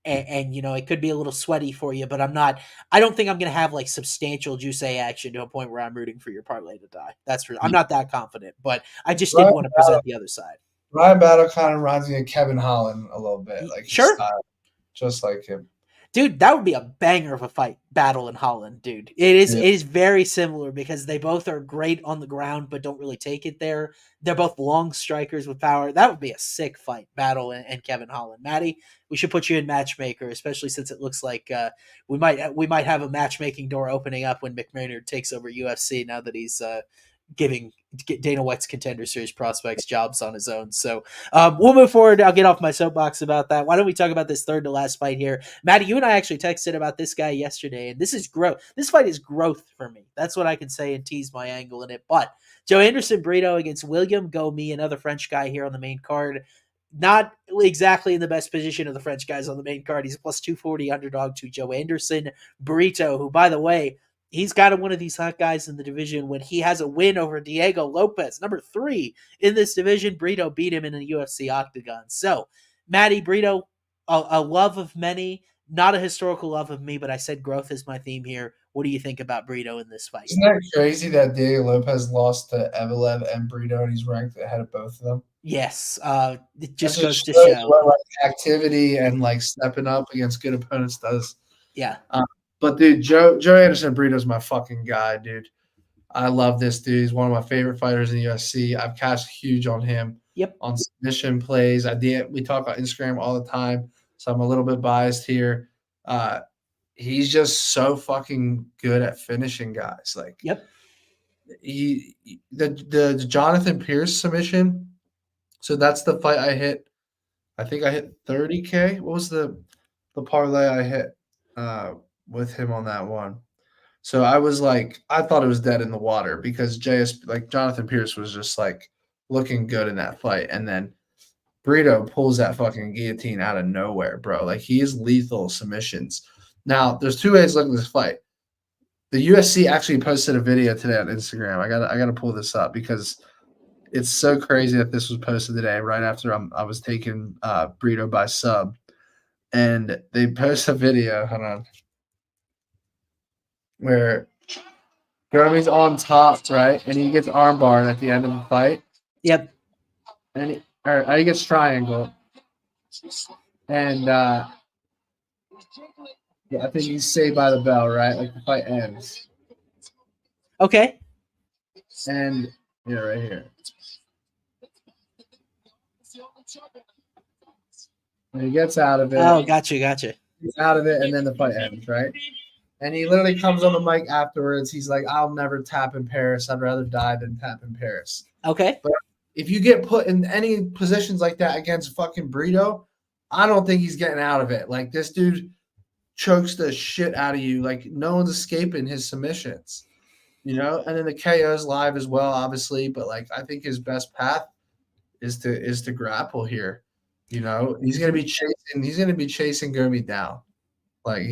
it could be a little sweaty for you, but I don't think I'm going to have substantial Jousset action to a point where I'm rooting for your parlay to die. That's true. I'm not that confident, but I just didn't want to present the other side. Bryan Battle kind of reminds me of Kevin Holland a little bit. Sure. Style, just like him. Dude, that would be a banger of a fight battle in Holland, dude. It is. Yeah. It is very similar because they both are great on the ground, but don't really take it there. They're both long strikers with power. That would be a sick fight battle, and Kevin Holland, Maddie. We should put you in matchmaker, especially since it looks like we might have a matchmaking door opening up when McMaynard takes over UFC now that he's giving Dana White's Contender Series prospects jobs on his own. So we'll move forward. I'll get off my soapbox about that. Why don't we talk about this third to last fight here? Maddie, you and I actually texted about this guy yesterday, and this is growth. This fight is growth for me. That's what I can say and tease my angle in it. But Joe Anderson Brito against William Gomis, another French guy here on the main card. Not exactly in the best position of the French guys on the main card. He's a plus 240 underdog to Joe Anderson Brito, who, by the way, he's kind of one of these hot guys in the division. When he has a win over Diego Lopez, number 3 in this division, Brito beat him in a UFC octagon. So, Matty Brito, a love of many, not a historical love of me, but I said growth is my theme here. What do you think about Brito in this fight? Isn't that crazy that Diego Lopez lost to Evelev and Brito, and he's ranked ahead of both of them? Yes, it just That goes to shows show. what, like, activity and like stepping up against good opponents does. Yeah. But dude, Joe Anderson Brito's my fucking guy, dude. I love this dude. He's one of my favorite fighters in the UFC. I've cashed huge on him. Yep. On submission plays. We talk on Instagram all the time, so I'm a little bit biased here. He's just so fucking good at finishing guys. Like, Yep. The Jonathan Pierce submission. So that's the fight I hit. I think I hit 30K. What was the parlay I hit with him on that one? So I was like, I thought it was dead in the water because Jonathan Pierce was just like looking good in that fight. And then Brito pulls that fucking guillotine out of nowhere, bro. Like, he is lethal submissions. Now, there's two ways to look at this fight. The UFC actually posted a video today on Instagram. I gotta pull this up because it's so crazy that this was posted today right after I was taking Brito by sub. And they post a video, hold on, where Gomis on top, right? And he gets armbarred at the end of the fight. Yep. And he gets triangle. And I think he's saved by the bell, right? Like, the fight ends. Okay. And yeah, right here. And he gets out of it. Oh, gotcha. He's out of it, and then the fight ends, right? And he literally comes on the mic afterwards. He's like, I'll never tap in Paris. I'd rather die than tap in Paris. Okay. But if you get put in any positions like that against fucking Brito, I don't think he's getting out of it. Like, this dude chokes the shit out of you. Like, no one's escaping his submissions, you know? And then the KO's live as well, obviously. But, like, I think his best path is to grapple here. You know, he's gonna be chasing Gomis down. Like,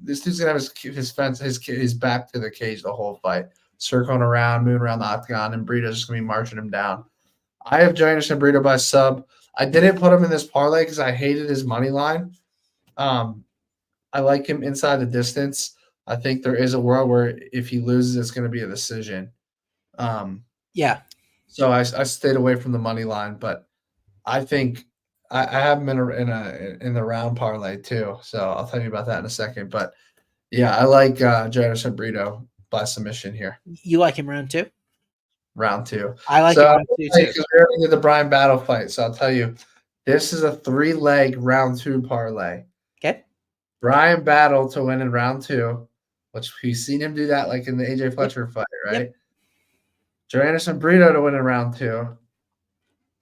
this dude's gonna have his back to the cage the whole fight, circling around, moving around the octagon, and Brito's just gonna be marching him down. I have Joe Anderson Brito by sub. I didn't put him in this parlay because I hated his money line. I like him inside the distance. I think there is a world where if he loses, it's going to be a decision. Yeah. So I stayed away from the money line, but I think I have him in the round parlay too. So I'll tell you about that in a second. But yeah, I like Joe Anderson Brito by submission here. You like him round 2? Round 2. I like him round 2 too. Because we already did the Bryan battle fight, so I'll tell you, this is a 3-leg round 2 parlay. Okay. Bryan battle to win in round 2, which we've seen him do that like in the AJ Fletcher fight, right? Yep. Joe Anderson Brito to win in round 2.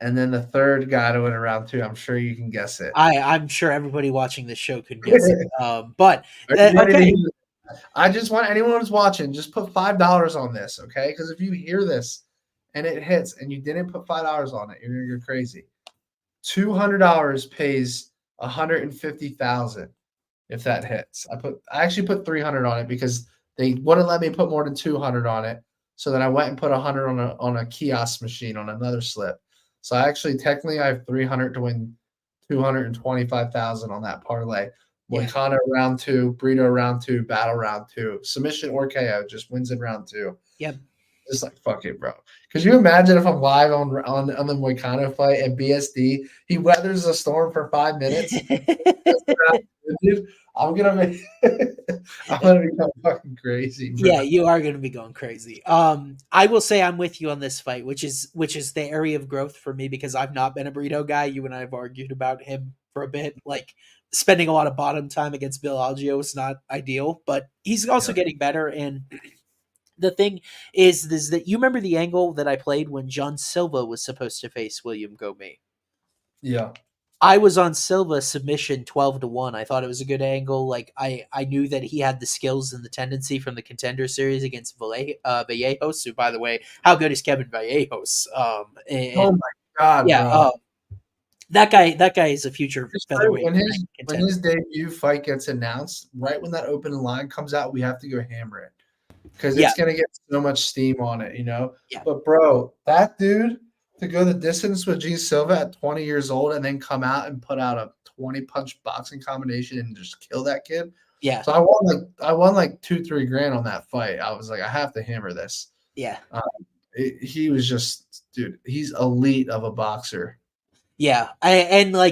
And then the third guy to win in round 2. I'm sure you can guess it. I'm sure everybody watching this show could guess it. But okay. I just want anyone who's watching, just put $5 on this, okay? Because if you hear this and it hits and you didn't put $5 on it, you're crazy. $200 pays $150,000 if that hits. I actually put $300 on it because they wouldn't let me put more than $200 on it. So then I went and put $100 on a kiosk machine on another slip. So I have $300 to win $225,000 on that parlay. Moicano round 2, Brito round 2, battle round 2, submission or KO, just wins in round 2. Yep. Just like, fuck it, bro. Could you imagine if I'm live on the Moicano fight and BSD, he weathers the storm for 5 minutes? I'm gonna be I'm gonna become fucking crazy, bro. Yeah, you are going to be going crazy. I will say I'm with you on this fight, which is the area of growth for me because I've not been a burrito guy. You and I have argued about him for a bit. Like spending a lot of bottom time against Bolaji is not ideal, but he's also getting better. And the thing is that you remember the angle that I played when John Silva was supposed to face William Gomis. Yeah. I was on Silva submission 12-1. I thought it was a good angle. Like I knew that he had the skills and the tendency from the Contender Series against Vallejos, who, by the way, how good is Kevin Vallejos? Oh my god, yeah, bro. that guy is a future featherweight when his debut fight gets announced, right when that open line comes out, we have to go hammer it because it's gonna get so much steam on it, you know. Yeah. But bro, that dude to go the distance with G Silva at 20 years old and then come out and put out a 20 punch boxing combination and just kill that kid. Yeah. So I won like 2-3 grand on that fight. I was like, I have to hammer this. Yeah. He was just, dude, he's elite of a boxer. Yeah,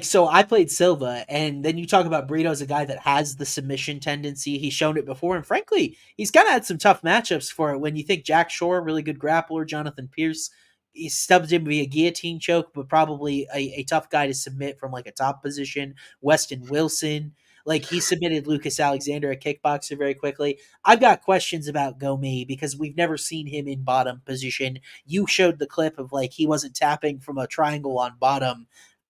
so I played Silva, and then you talk about Brito as a guy that has the submission tendency. He's shown it before, and frankly, he's kind of had some tough matchups for it. When you think Jack Shore, really good grappler, Jonathan Pierce, he stubbed him via guillotine choke, but probably a tough guy to submit from like a top position. Weston Wilson, like he submitted Lucas Alexander, a kickboxer, very quickly. I've got questions about Gomis because we've never seen him in bottom position. You showed the clip of like he wasn't tapping from a triangle on bottom.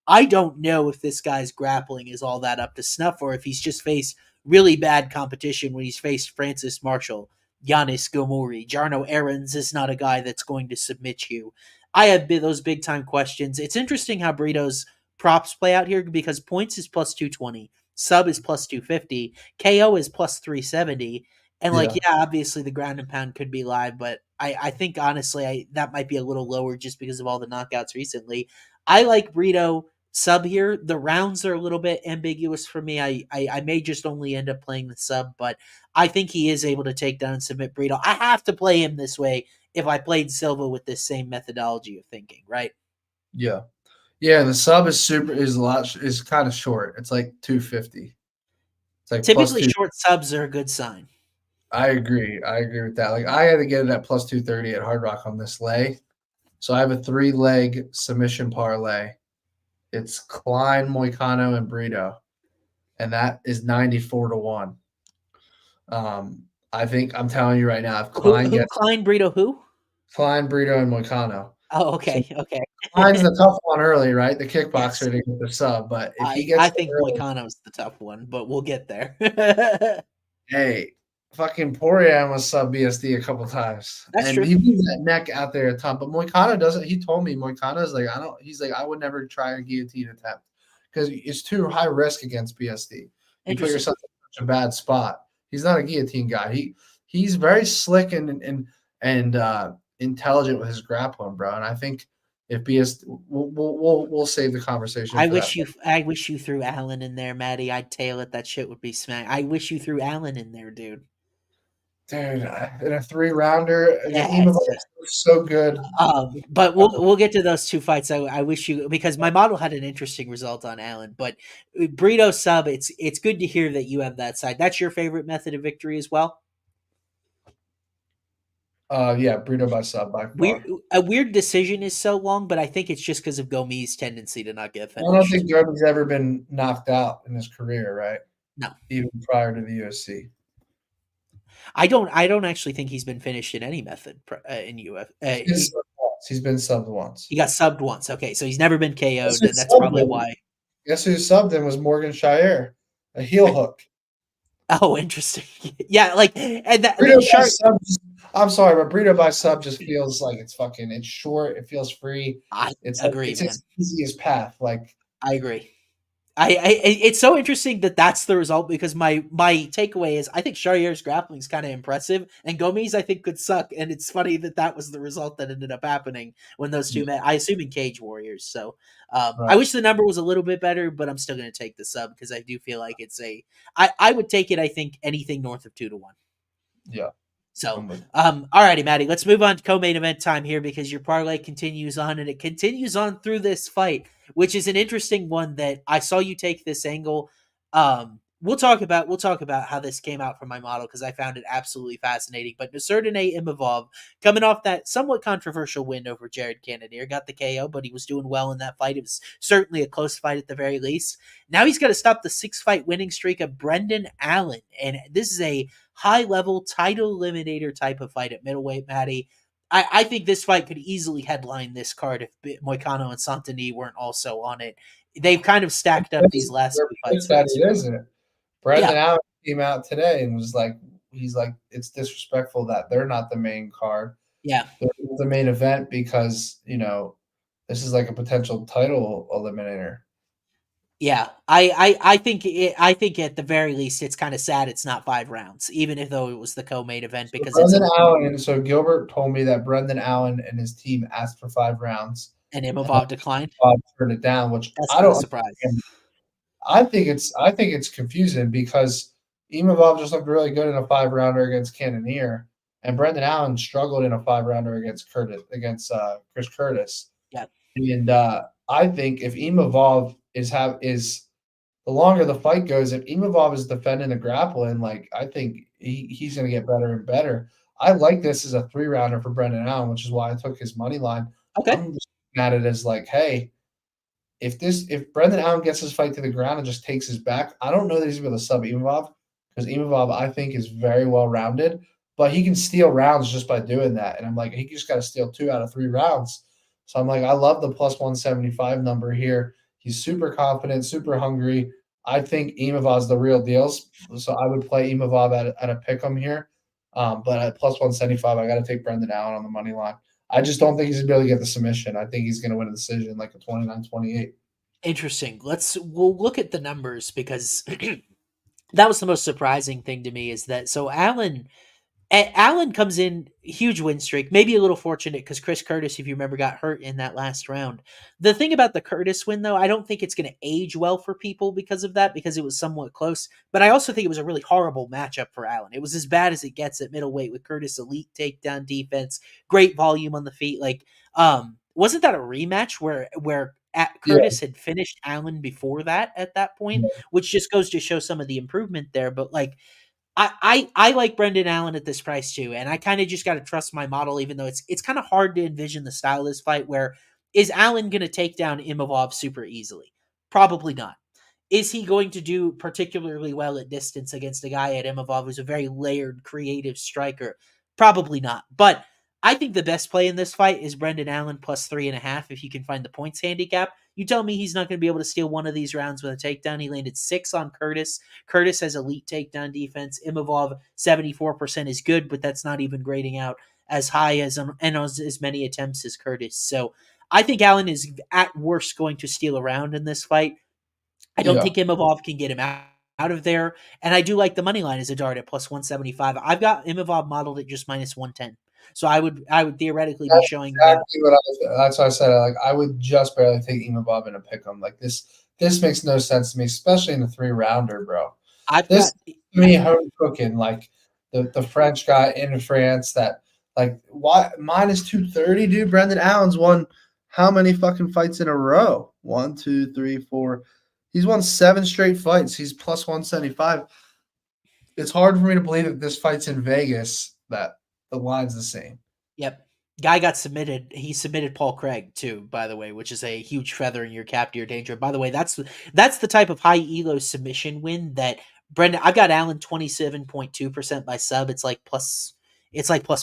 I don't know if this guy's grappling is all that up to snuff or if he's just faced really bad competition when he's faced Francis Marshall, Giannis Gomori. Jarno Aarons is not a guy that's going to submit you. I have those big time questions. It's interesting how Brito's props play out here because points is plus 220, sub is plus 250, KO is plus 370. And obviously the ground and pound could be live, but I think honestly that might be a little lower just because of all the knockouts recently. I like Brito sub here. The rounds are a little bit ambiguous for me. I may just only end up playing the sub, but I think he is able to take down and submit Brito. I have to play him this way if I played Silva with this same methodology of thinking, right? Yeah. Yeah, the sub is kind of short. It's like 250. It's like typically short subs are a good sign. I agree with that. Like I had to get it at plus 230 at Hard Rock on this lay. So I have a 3-leg submission parlay. It's Klein, Moicano, and Brito. And that is 94-1. I think I'm telling you right now, if Klein gets Klein, Brito, who? Klein, Brito, and Moicano. Oh, okay, so okay. Klein's the tough one early, right? The kickboxer to get the sub, but if he gets, I think Moicano's the tough one, but we'll get there. Hey, fucking Poirier was sub BSD a couple times. That's true. He leaves that neck out there a ton. But Moicano doesn't. He told me Moicano's like, he's like, I would never try a guillotine attempt because it's too high risk against BSD. You put yourself in such a bad spot. He's not a guillotine guy. He's very slick and intelligent with his grappling, bro. And I think if BSD, we'll save the conversation. I wish you threw Ailin in there, Maddie. I'd tail it. That shit would be smack. I wish you threw Ailin in there, dude. Dude, in a 3-rounder, so good. But we'll get to those two fights. I wish you, because my model had an interesting result on Ailin, but Brito sub. It's good to hear that you have that side. That's your favorite method of victory as well. Yeah, Brito by sub by far. A weird decision is so long, but I think it's just because of Gomis' tendency to not get finished. I don't think Gomis ever been knocked out in his career, right? No, even prior to the UFC. I don't actually think he's been finished in any method in UFC. He's been subbed once. He got subbed once. Okay, so he's never been KO'd, and that's probably why. Guess who subbed him was Morgan Charriere, a heel hook. Oh, interesting. Yeah, like and that. I'm sorry, but Brito by sub just feels like it's short. It feels free. I agree. It's its easiest path. Like I agree. It's so interesting that's the result because my takeaway is I think Charriere's grappling is kind of impressive and Gomis I think could suck, and it's funny that was the result that ended up happening when those two met. I assume in Cage Warriors. So right. I wish the number was a little bit better, but I'm still going to take the sub because I do feel like I would take it. I think anything north of 2-1. Yeah. So, alrighty, Maddie, let's move on to co-main event time here because your parlay continues on, and it continues on through this fight, which is an interesting one that I saw you take this angle. we'll talk about how this came out from my model because I found it absolutely fascinating. But Nuserdine Imavov, coming off that somewhat controversial win over Jared Cannonier, got the KO, but he was doing well in that fight. It was certainly a close fight at the very least. Now he's got to stop the 6-fight winning streak of Brendan Allen, and this is a high-level title eliminator type of fight at middleweight, Maddie. I think this fight could easily headline this card if Moicano and Saint Denis weren't also on it. They've kind of stacked up these last two fights. That it isn't. Brendan Yeah. Allen came out today and was like, he's like, it's disrespectful that they're not the main card. Yeah. They're the main event because, this is like a potential title eliminator. Yeah, I think at the very least it's kind of sad it's not 5 rounds, even if though it was the co-main event because Brendan Allen. So Gilbert told me that Brendan Allen and his team asked for 5 rounds, and Imavov declined. Bob turned it down, which That's I don't surprise. I think it's confusing because Imavov just looked really good in a 5-rounder against Cannonier, and Brendan Allen struggled in a 5-rounder against Chris Curtis. Yeah, and I think if Imavov is the longer the fight goes, if Imavov is defending the grappling, like I think he's going to get better and better. I like this as a 3-rounder for Brendan Allen, which is why I took his money line. Okay. I'm just looking at it as like, hey, if Brendan Allen gets his fight to the ground and just takes his back, I don't know that he's going to sub Imavov because Imavov I think is very well rounded, but he can steal rounds just by doing that. And I'm like, he just got to steal 2 out of 3 rounds. So I'm like, I love the plus 175 number here. He's super confident, super hungry. I think Imavov's the real deals. So I would play Imavov at a pick'em here. But at plus 175, I got to take Brendan Allen on the money line. I just don't think he's going to be able to get the submission. I think he's going to win a decision like a 29-28. Interesting. We'll look at the numbers because that was the most surprising thing to me is that so Allen comes in huge win streak, maybe a little fortunate because Chris Curtis, if you remember, got hurt in that last round. The thing about the Curtis win, though, I don't think it's going to age well for people because of that, because it was somewhat close. But I also think it was a really horrible matchup for Allen. It was as bad as it gets at middleweight with Curtis' elite takedown defense, great volume on the feet. Like, wasn't that a rematch where Curtis had finished Allen before that at that point, which just goes to show some of the improvement there. But like, I like Brendan Allen at this price too, and I kind of just got to trust my model, even though it's kind of hard to envision the style of this fight. Where is Allen going to take down Imavov super easily? Probably not. Is he going to do particularly well at distance against a guy at Imavov who's a very layered, creative striker? Probably not. But I think the best play in this fight is Brendan Allen plus 3.5 if you can find the points handicap. You tell me he's not going to be able to steal one of these rounds with a takedown. He landed 6 on Curtis. Curtis has elite takedown defense. Imavov 74% is good, but that's not even grading out as high as and as many attempts as Curtis. So I think Allen is at worst going to steal a round in this fight. I don't think Imavov can get him out of there. And I do like the money line as a dart at plus 175. I've got Imavov modeled at just minus 110. So I would theoretically be showing exactly that's what I said. Like I would just barely take Imavov in a pick'em. Like this makes no sense to me, especially in a 3-rounder, bro. Home cooking, like the French guy in France that like why minus 230, dude. Brendan Allen's won how many fucking fights in a row? 1, 2, 3, 4. He's won 7 straight fights. He's plus 175. It's hard for me to believe that this fight's in Vegas that the line's the same. Yep. Guy got submitted. He submitted Paul Craig too, by the way, which is a huge feather in your cap to your danger. By the way, that's the type of high elo submission win that Brendan. I've got Allen 27.2% by sub. It's like plus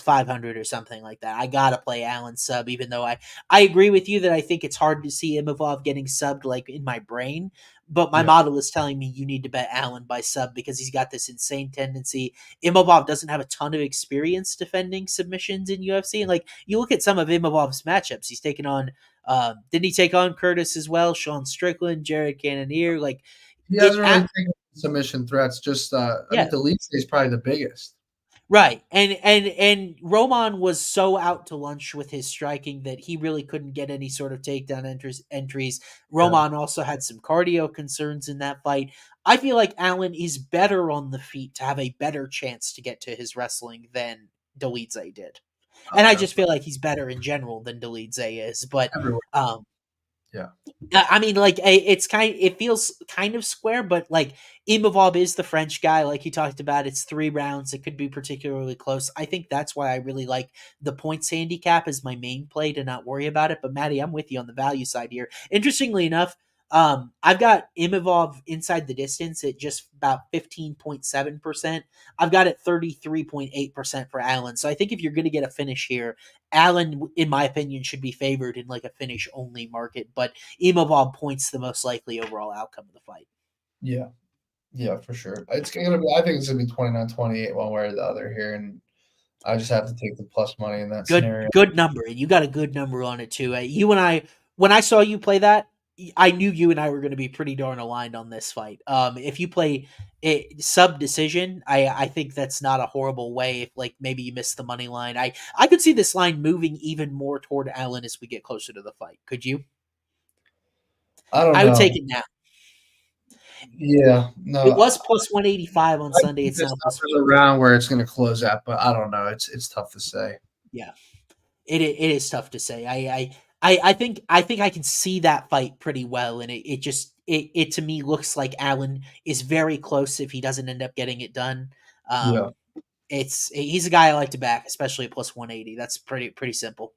500 or something like that. I gotta play Allen sub, even though I agree with you that I think it's hard to see Imavov getting subbed like in my brain. But my model is telling me you need to bet Allen by sub because he's got this insane tendency. Imavov doesn't have a ton of experience defending submissions in UFC. And like you look at some of Imavov's matchups, he's taken on didn't he take on Curtis as well? Sean Strickland, Jared Cannonier. Like he hasn't really taken submission threats, just I think the lead is probably the biggest. Right. And Roman was so out to lunch with his striking that he really couldn't get any sort of takedown entries. Roman also had some cardio concerns in that fight. I feel like Allen is better on the feet to have a better chance to get to his wrestling than Zhelezniakova did. And I just feel like he's better in general than Zhelezniakova is. But Yeah. I mean, like it feels kind of square, but like Imavov is the French guy, like you talked about. It's 3 rounds; it could be particularly close. I think that's why I really like the points handicap as my main play to not worry about it. But Maddie, I'm with you on the value side here. Interestingly enough, I've got Imavov inside the distance at just about 15.7%. I've got it 33.8% for Allen. So I think if you're going to get a finish here, Allen, in my opinion, should be favored in like a finish only market. But Imavov points the most likely overall outcome of the fight. Yeah. Yeah, for sure. It's gonna be. I think it's gonna be 29-28 one way or the other here, and I just have to take the plus money in that scenario. Good number, and you got a good number on it too. You and I, when I saw you play that, I knew you and I were going to be pretty darn aligned on this fight. If you play it sub decision, I think that's not a horrible way. If like maybe you missed the money line, I could see this line moving even more toward Allen as we get closer to the fight. Could you? I don't I would know. take it now. Yeah, It no. was plus 185 on I Sunday. think It's this now plus. is a round where it's gonna close out, but I don't know. It's tough to say. Yeah. It is tough to say. I think I can see that fight pretty well, and it just it to me looks like Allen is very close if he doesn't end up getting it done. Yeah. He's a guy I like to back, especially at plus 180. That's pretty simple.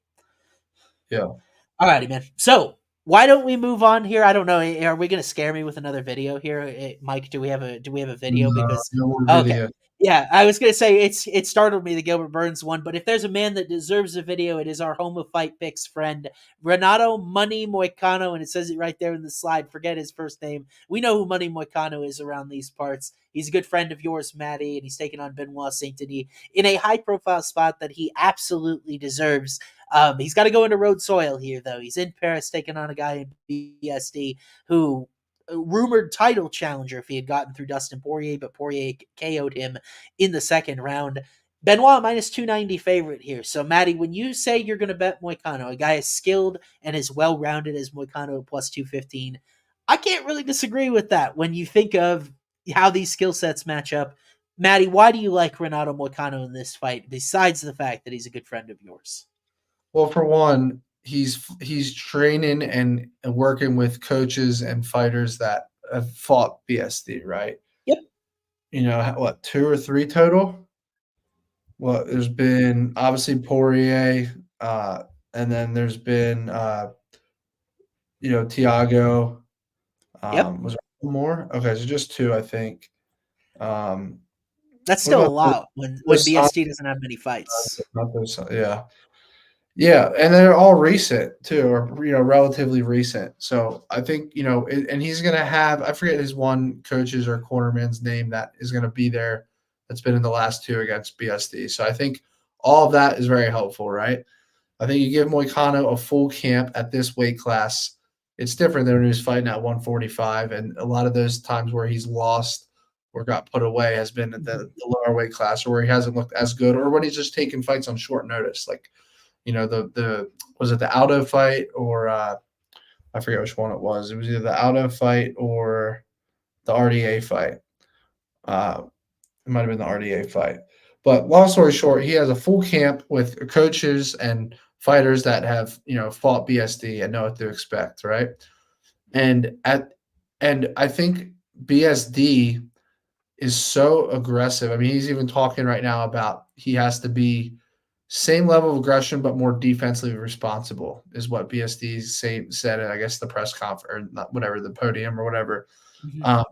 Yeah. All righty, man. So why don't we move on here? I don't know. Are we going to scare me with another video here, Mike? Do we have a video? Because No more okay, video. yeah, I was going to say it startled me, the Gilbert Burns one. But if there's a man that deserves a video, it is our home of fight picks friend Renato Money Moicano, and it says it right there in the slide. Forget his first name. We know who Money Moicano is around these parts. He's a good friend of yours, Maddie, and he's taking on Benoit Saint Denis in a high-profile spot that he absolutely deserves. He's got to go into road soil here, though. He's in Paris taking on a guy in BSD who rumored title challenger if he had gotten through Dustin Poirier, but Poirier KO'd him in the second round. Benoit minus 290 favorite here. So, Maddie, when you say you're going to bet Moicano, a guy as skilled and as well-rounded as Moicano plus 215, I can't really disagree with that when you think of how these skill sets match up. Maddie, why do you like Renato Moicano in this fight, besides the fact that he's a good friend of yours? Well, for one, he's training and working with coaches and fighters that have fought BSD, right? Yep. You know what, 2 or 3 total? Well, there's been obviously Poirier, and then there's been Tiago. Yep. Was there one more? Okay, so just 2, I think. That's What still a about lot when BST doesn't have many fights. Yeah. Yeah, and they're all recent too, or relatively recent. So I think and he's gonna have, I forget his one coach's or cornerman's name that is gonna be there. That's been in the last 2 against BSD. So I think all of that is very helpful, right? I think you give Moicano a full camp at this weight class. It's different than when he was fighting at 145, and a lot of those times where he's lost or got put away has been at the lower weight class, or where he hasn't looked as good, or when he's just taking fights on short notice, like. The was it the Aldo fight or I forget which one it was. It was either the Aldo fight or the RDA fight. It might have been the RDA fight. But long story short, he has a full camp with coaches and fighters that have fought BSD and know what to expect, right? And I think BSD is so aggressive. I mean, he's even talking right now about he has to be same level of aggression, but more defensively responsible is what BSD said at, I guess, the press conference, or not, whatever, the podium or whatever. Mm-hmm.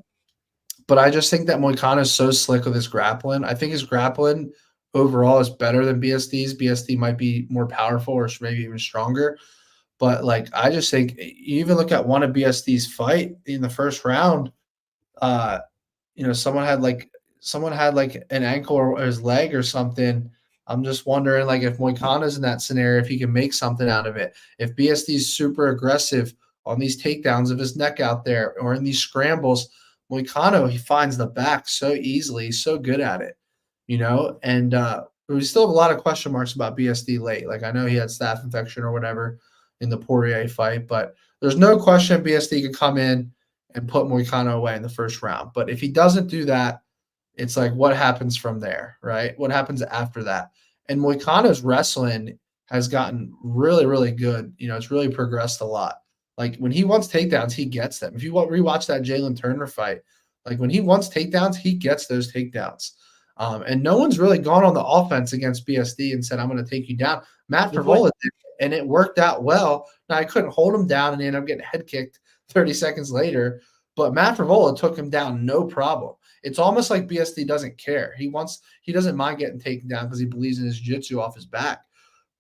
But I just think that Moicano is so slick with his grappling. I think his grappling overall is better than BSD's. BSD might be more powerful or maybe even stronger. But, I just think you even look at one of BSD's fight in the first round, someone had an ankle or his leg or something. I'm just wondering, if Moicano's in that scenario, if he can make something out of it. If BSD's super aggressive on these takedowns of his neck out there or in these scrambles, Moicano, he finds the back so easily. He's so good at it, And we still have a lot of question marks about BSD late. I know he had staph infection or whatever in the Poirier fight, but there's no question BSD could come in and put Moicano away in the first round. But if he doesn't do that, it's what happens from there, right? What happens after that? And Moicano's wrestling has gotten really, really good. It's really progressed a lot. Like when he wants takedowns, he gets them. If you rewatch that Jalen Turner fight, like when he wants takedowns, he gets those takedowns. And no one's really gone on the offense against BSD and said, I'm going to take you down. Matt Frevola did, and it worked out well. Now, I couldn't hold him down and he ended up getting head kicked 30 seconds later, but Matt Frevola took him down no problem. It's almost like BSD doesn't care. He doesn't mind getting taken down because he believes in his jiu-jitsu off his back.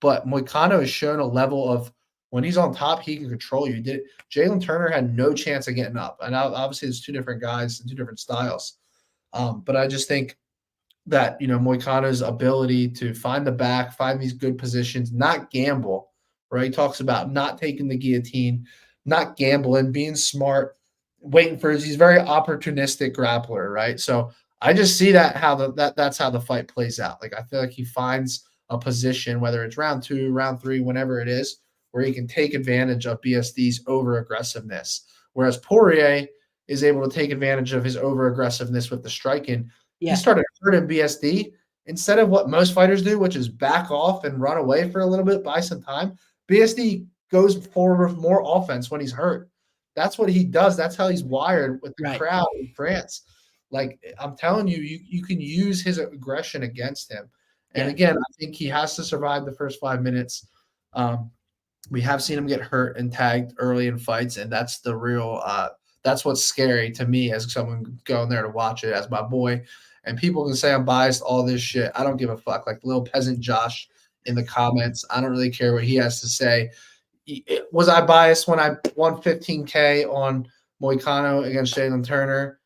But Moicano has shown a level of when he's on top, he can control you. Jalen Turner had no chance of getting up. And obviously, there's two different guys and two different styles. But I just think that, Moicano's ability to find the back, find these good positions, not gamble, right? He talks about not taking the guillotine, not gambling, being smart, waiting for he's very opportunistic grappler, right? So I just see that's how the fight plays out. Like I feel like he finds a position, whether it's round 2, round 3, whenever it is, where he can take advantage of BSD's over aggressiveness. Whereas Poirier is able to take advantage of his over aggressiveness with the striking. Yeah. He started hurting BSD instead of what most fighters do, which is back off and run away for a little bit, buy some time. BSD goes forward with more offense when he's hurt. That's what he does. That's how he's wired with the crowd in France. Like I'm telling you, you can use his aggression against him. And again, I think he has to survive the first 5 minutes. We have seen him get hurt and tagged early in fights, and that's the real that's what's scary to me as someone going there to watch it as my boy. And people can say I'm biased, all this shit. I don't give a fuck. Like little peasant Josh in the comments, I don't really care what he has to say. Was I biased when I won $15K on Moicano against Jalen Turner?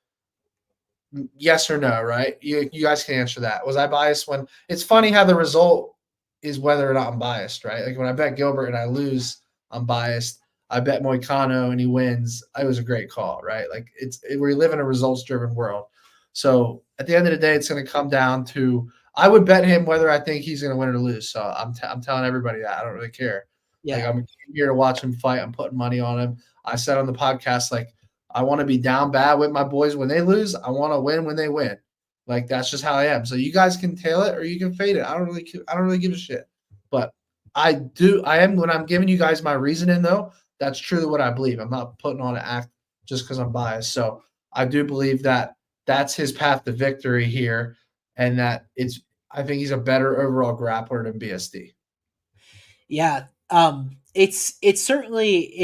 Yes or no, right? You guys can answer that. Was I biased when – it's funny how the result is whether or not I'm biased, right? Like when I bet Gilbert and I lose, I'm biased. I bet Moicano and he wins. It was a great call, right? Like we live in a results-driven world. So at the end of the day, it's going to come down to – I would bet him whether I think he's going to win or lose. So I'm telling everybody that. I don't really care. Yeah. Like I'm here to watch him fight. I'm putting money on him. I said on the podcast, like, I want to be down bad with my boys when they lose. I want to win when they win. Like that's just how I am. So you guys can tail it or you can fade it. I don't really give a shit. But I am when I'm giving you guys my reasoning though, that's truly what I believe. I'm not putting on an act just because I'm biased. So I do believe that that's his path to victory here, and that I think he's a better overall grappler than BSD. Yeah. It certainly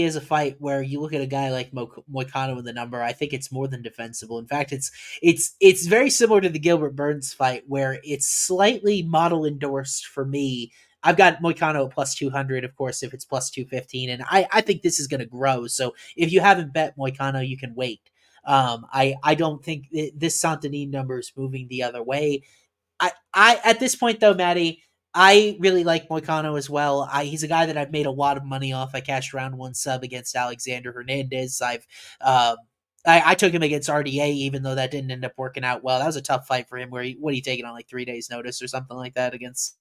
is a fight where you look at a guy like Moicano in the number. I think it's more than defensible. In fact, it's very similar to the Gilbert Burns fight where it's slightly model endorsed for me. I've got Moicano at plus 200, of course, if it's plus 215, and I think this is going to grow. So if you haven't bet Moicano, you can wait. I don't think this Saint Denis number is moving the other way. I at this point though, Maddie, I really like Moicano as well. He's a guy that I've made a lot of money off. I cashed round 1 sub against Alexander Hernandez. I took him against RDA, even though that didn't end up working out well. That was a tough fight for him. Where he taken on like 3 days notice or something like that against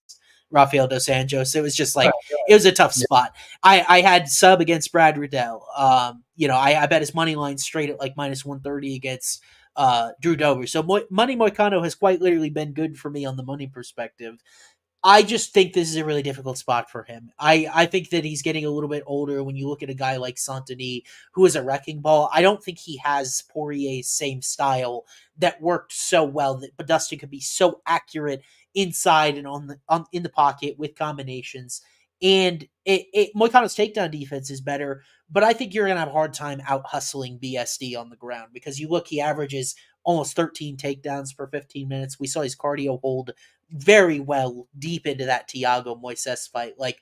Rafael dos Anjos. It was just like it was a tough spot. I had sub against Brad Riddell. I bet his money line straight at like minus 130 against Drew Dober. So Money Moicano has quite literally been good for me on the money perspective. I just think this is a really difficult spot for him. I think that he's getting a little bit older. When you look at a guy like Saint Denis, who is a wrecking ball, I don't think he has Poirier's same style that worked so well, but Dustin could be so accurate inside and in the pocket with combinations. And Moicano's takedown defense is better, but I think you're going to have a hard time out hustling BSD on the ground because you look, he averages almost 13 takedowns per 15 minutes. We saw his cardio hold very well deep into that Thiago Moises fight. Like,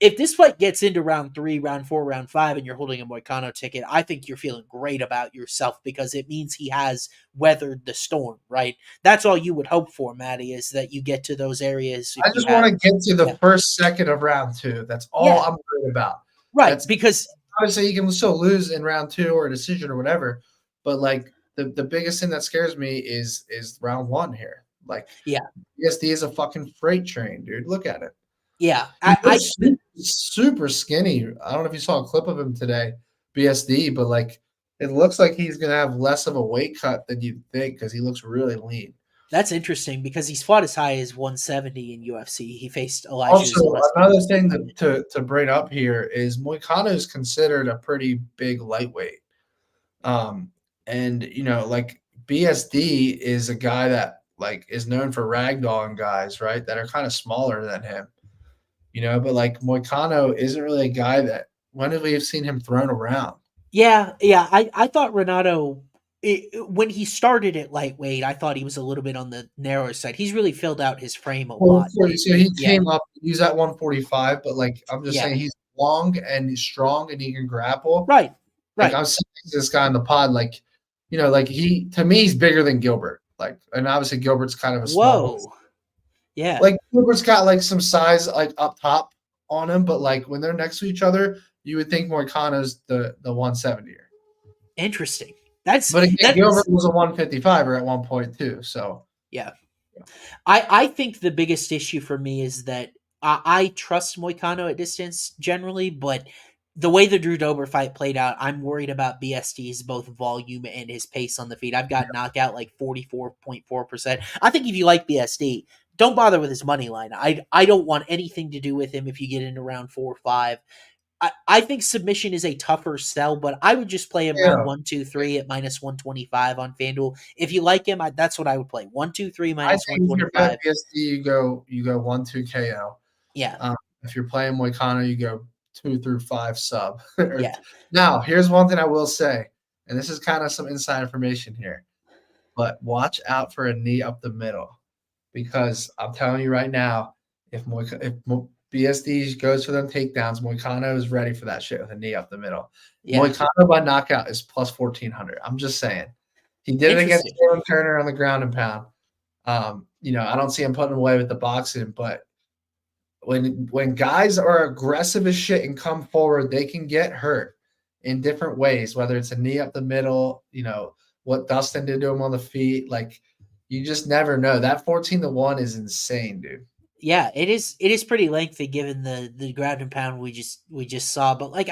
if this fight gets into round 3, round 4, round 5, and you're holding a Moicano ticket, I think you're feeling great about yourself because it means he has weathered the storm, right? That's all you would hope for, Maddie, is that you get to those areas. I just want to get to the first second of round 2. That's all I'm worried about. Right, because obviously you can still lose in round 2 or a decision or whatever, but like the biggest thing that scares me is round 1 here. Like, BSD is a fucking freight train, dude. Look at it. Yeah, super skinny. I don't know if you saw a clip of him today, BSD, but like it looks like he's gonna have less of a weight cut than you'd think because he looks really lean. That's interesting because he's fought as high as 170 in UFC. He faced Elijah Also, Zhelezniakova. another thing to bring up here is Moicano is considered a pretty big lightweight. And like BSD is a guy that like is known for ragdolling guys, right? That are kind of smaller than him, but like Moicano isn't really a guy that when have we have seen him thrown around? Yeah. I thought Renato, when he started at lightweight, I thought he was a little bit on the narrower side. He's really filled out his frame a Well, lot. so he Yeah. came up, he's at 145, but like I'm just Yeah. saying he's long and he's strong and he can grapple. Right. Like Right. I'm saying to this guy in the pod, like, like he to me he's bigger than Gilbert. Like, and obviously Gilbert's kind of a small. Whoa. Yeah. Like Gilbert's got like some size like up top on him, but like when they're next to each other, you would think Moicano's the 170er. Interesting. But again, Gilbert was a 155er at one point too. So yeah. I think the biggest issue for me is that I trust Moicano at distance generally, but the way the Drew Dober fight played out, I'm worried about BSD's both volume and his pace on the feet. I've got knockout like 44.4%. I think if you like BSD, don't bother with his money line. I don't want anything to do with him if you get into round 4 or 5. I think submission is a tougher sell, but I would just play him round 1, 2, 3 at minus 125 on FanDuel. If you like him, that's what I would play. 1, 2, 3 minus 125. If you're BSD, you go 1-2 KO. Yeah. If you're playing Moicano, you go 2 through 5 sub. Yeah. Now, here's one thing I will say, and this is kind of some inside information here, but watch out for a knee up the middle, because I'm telling you right now, if BSD goes for them takedowns, Moicano is ready for that shit with a knee up the middle. Yeah. Moicano by knockout is plus 1,400. I'm just saying. He did it against Jalen Turner on the ground and pound. I don't see him putting away with the boxing, but when guys are aggressive as shit and come forward, they can get hurt in different ways, whether it's a knee up the middle, what Dustin did to him on the feet. Like, you just never know. That 14-1 is insane, dude. Yeah, it is pretty lengthy given the ground and pound we just saw. But like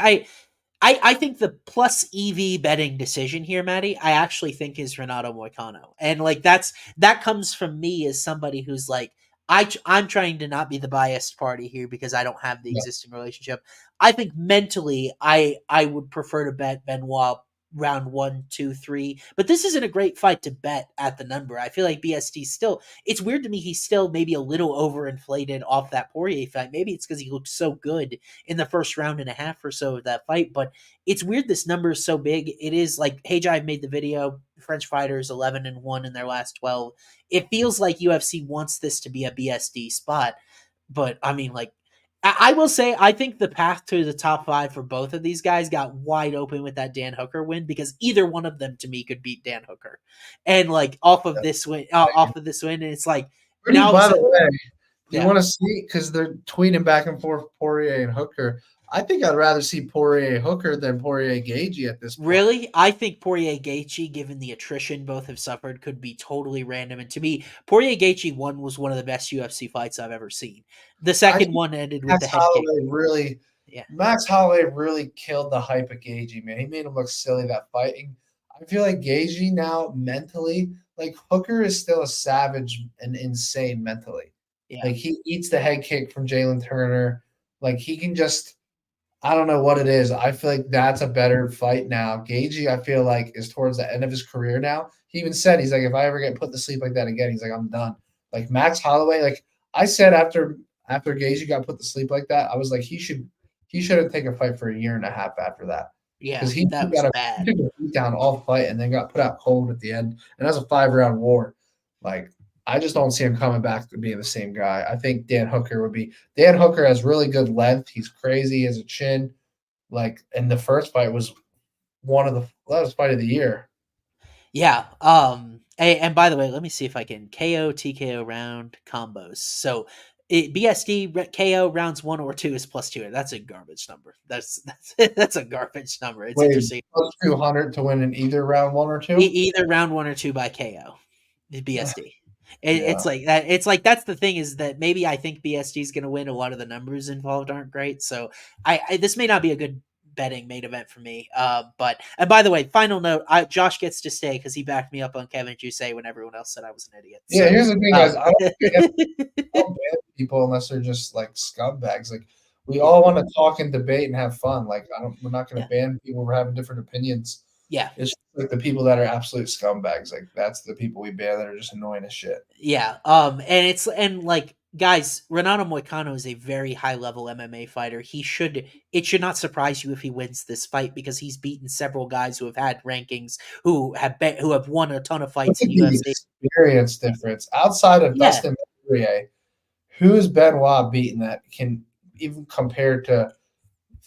I think the plus EV betting decision here, Maddie, I actually think is Renato Moicano. And like that comes from me as somebody who's like, I'm trying to not be the biased party here because I don't have the existing relationship. I think mentally I would prefer to bet Benoit round 1, 2, 3, but this isn't a great fight to bet at the number. I feel like BST still, it's weird to me he's still maybe a little overinflated off that Poirier fight. Maybe it's because he looked so good in the first round and a half or so of that fight, but it's weird this number is so big. It is like, hey, I've made the video, French fighters 11-1 in their last 12. It feels like UFC wants this to be a BSD spot, but I mean, like, I will say, I think the path to the top 5 for both of these guys got wide open with that Dan Hooker win, because either one of them to me could beat Dan Hooker, and like off of this win, and it's like, now. By the way, you want to see, because they're tweeting back and forth Poirier and Hooker. I think I'd rather see Poirier Hooker than Poirier Gaethje at this point. Really? I think Poirier Gaethje, given the attrition both have suffered, could be totally random. And to me, Poirier Gaethje was one of the best UFC fights I've ever seen. The second one ended with the head kick. Max Holloway really killed the hype of Gaethje, man. He made him look silly that fight. And I feel like Gaethje now mentally, like Hooker is still a savage and insane mentally. Yeah. Like he eats the head kick from Jalen Turner. Like he can just, I don't know what it is. I feel like that's a better fight now. Gaethje, I feel like, is towards the end of his career now. He even said, he's like, if I ever get put to sleep like that again, he's like, I'm done. Like Max Holloway, like I said after Gaethje got put to sleep like that, I was like, he shouldn't take a fight for 1.5 years after that. Yeah, because he that got was bad. He took a beat down all fight and then got put out cold at the end. And that's a 5-round war. Like, I just don't see him coming back to being the same guy. I think Dan Hooker has really good length. He's crazy. He has a chin. Like, and the first fight was that was fight of the year. Yeah. And by the way, let me see if I can KO TKO round combos. So BSD KO rounds 1 or 2 is +2. That's a garbage number. That's a garbage number. It's interesting. +200 to win in either round 1 or 2. Either round 1 or 2 by KO. BSD. It's like that. It's like that's the thing, is that maybe I think BSD is going to win. A lot of the numbers involved aren't great, so I this may not be a good betting main event for me. And by the way, final note: Josh gets to stay because he backed me up on Kevin Jousset when everyone else said I was an idiot. Yeah, here's the thing, guys. I don't ban people unless they're just like scumbags. Like we all want to talk and debate and have fun. Like we're not going to ban people for having different opinions. Yeah, it's just like the people that are absolute scumbags. Like that's the people we ban that are just annoying as shit. Yeah. And like guys, Renato Moicano is a very high level MMA fighter. It should not surprise you if he wins this fight because he's beaten several guys who have had rankings who have won a ton of fights in UFC. Experience difference outside of Dustin Poirier, who's Benoit beaten that can even compare to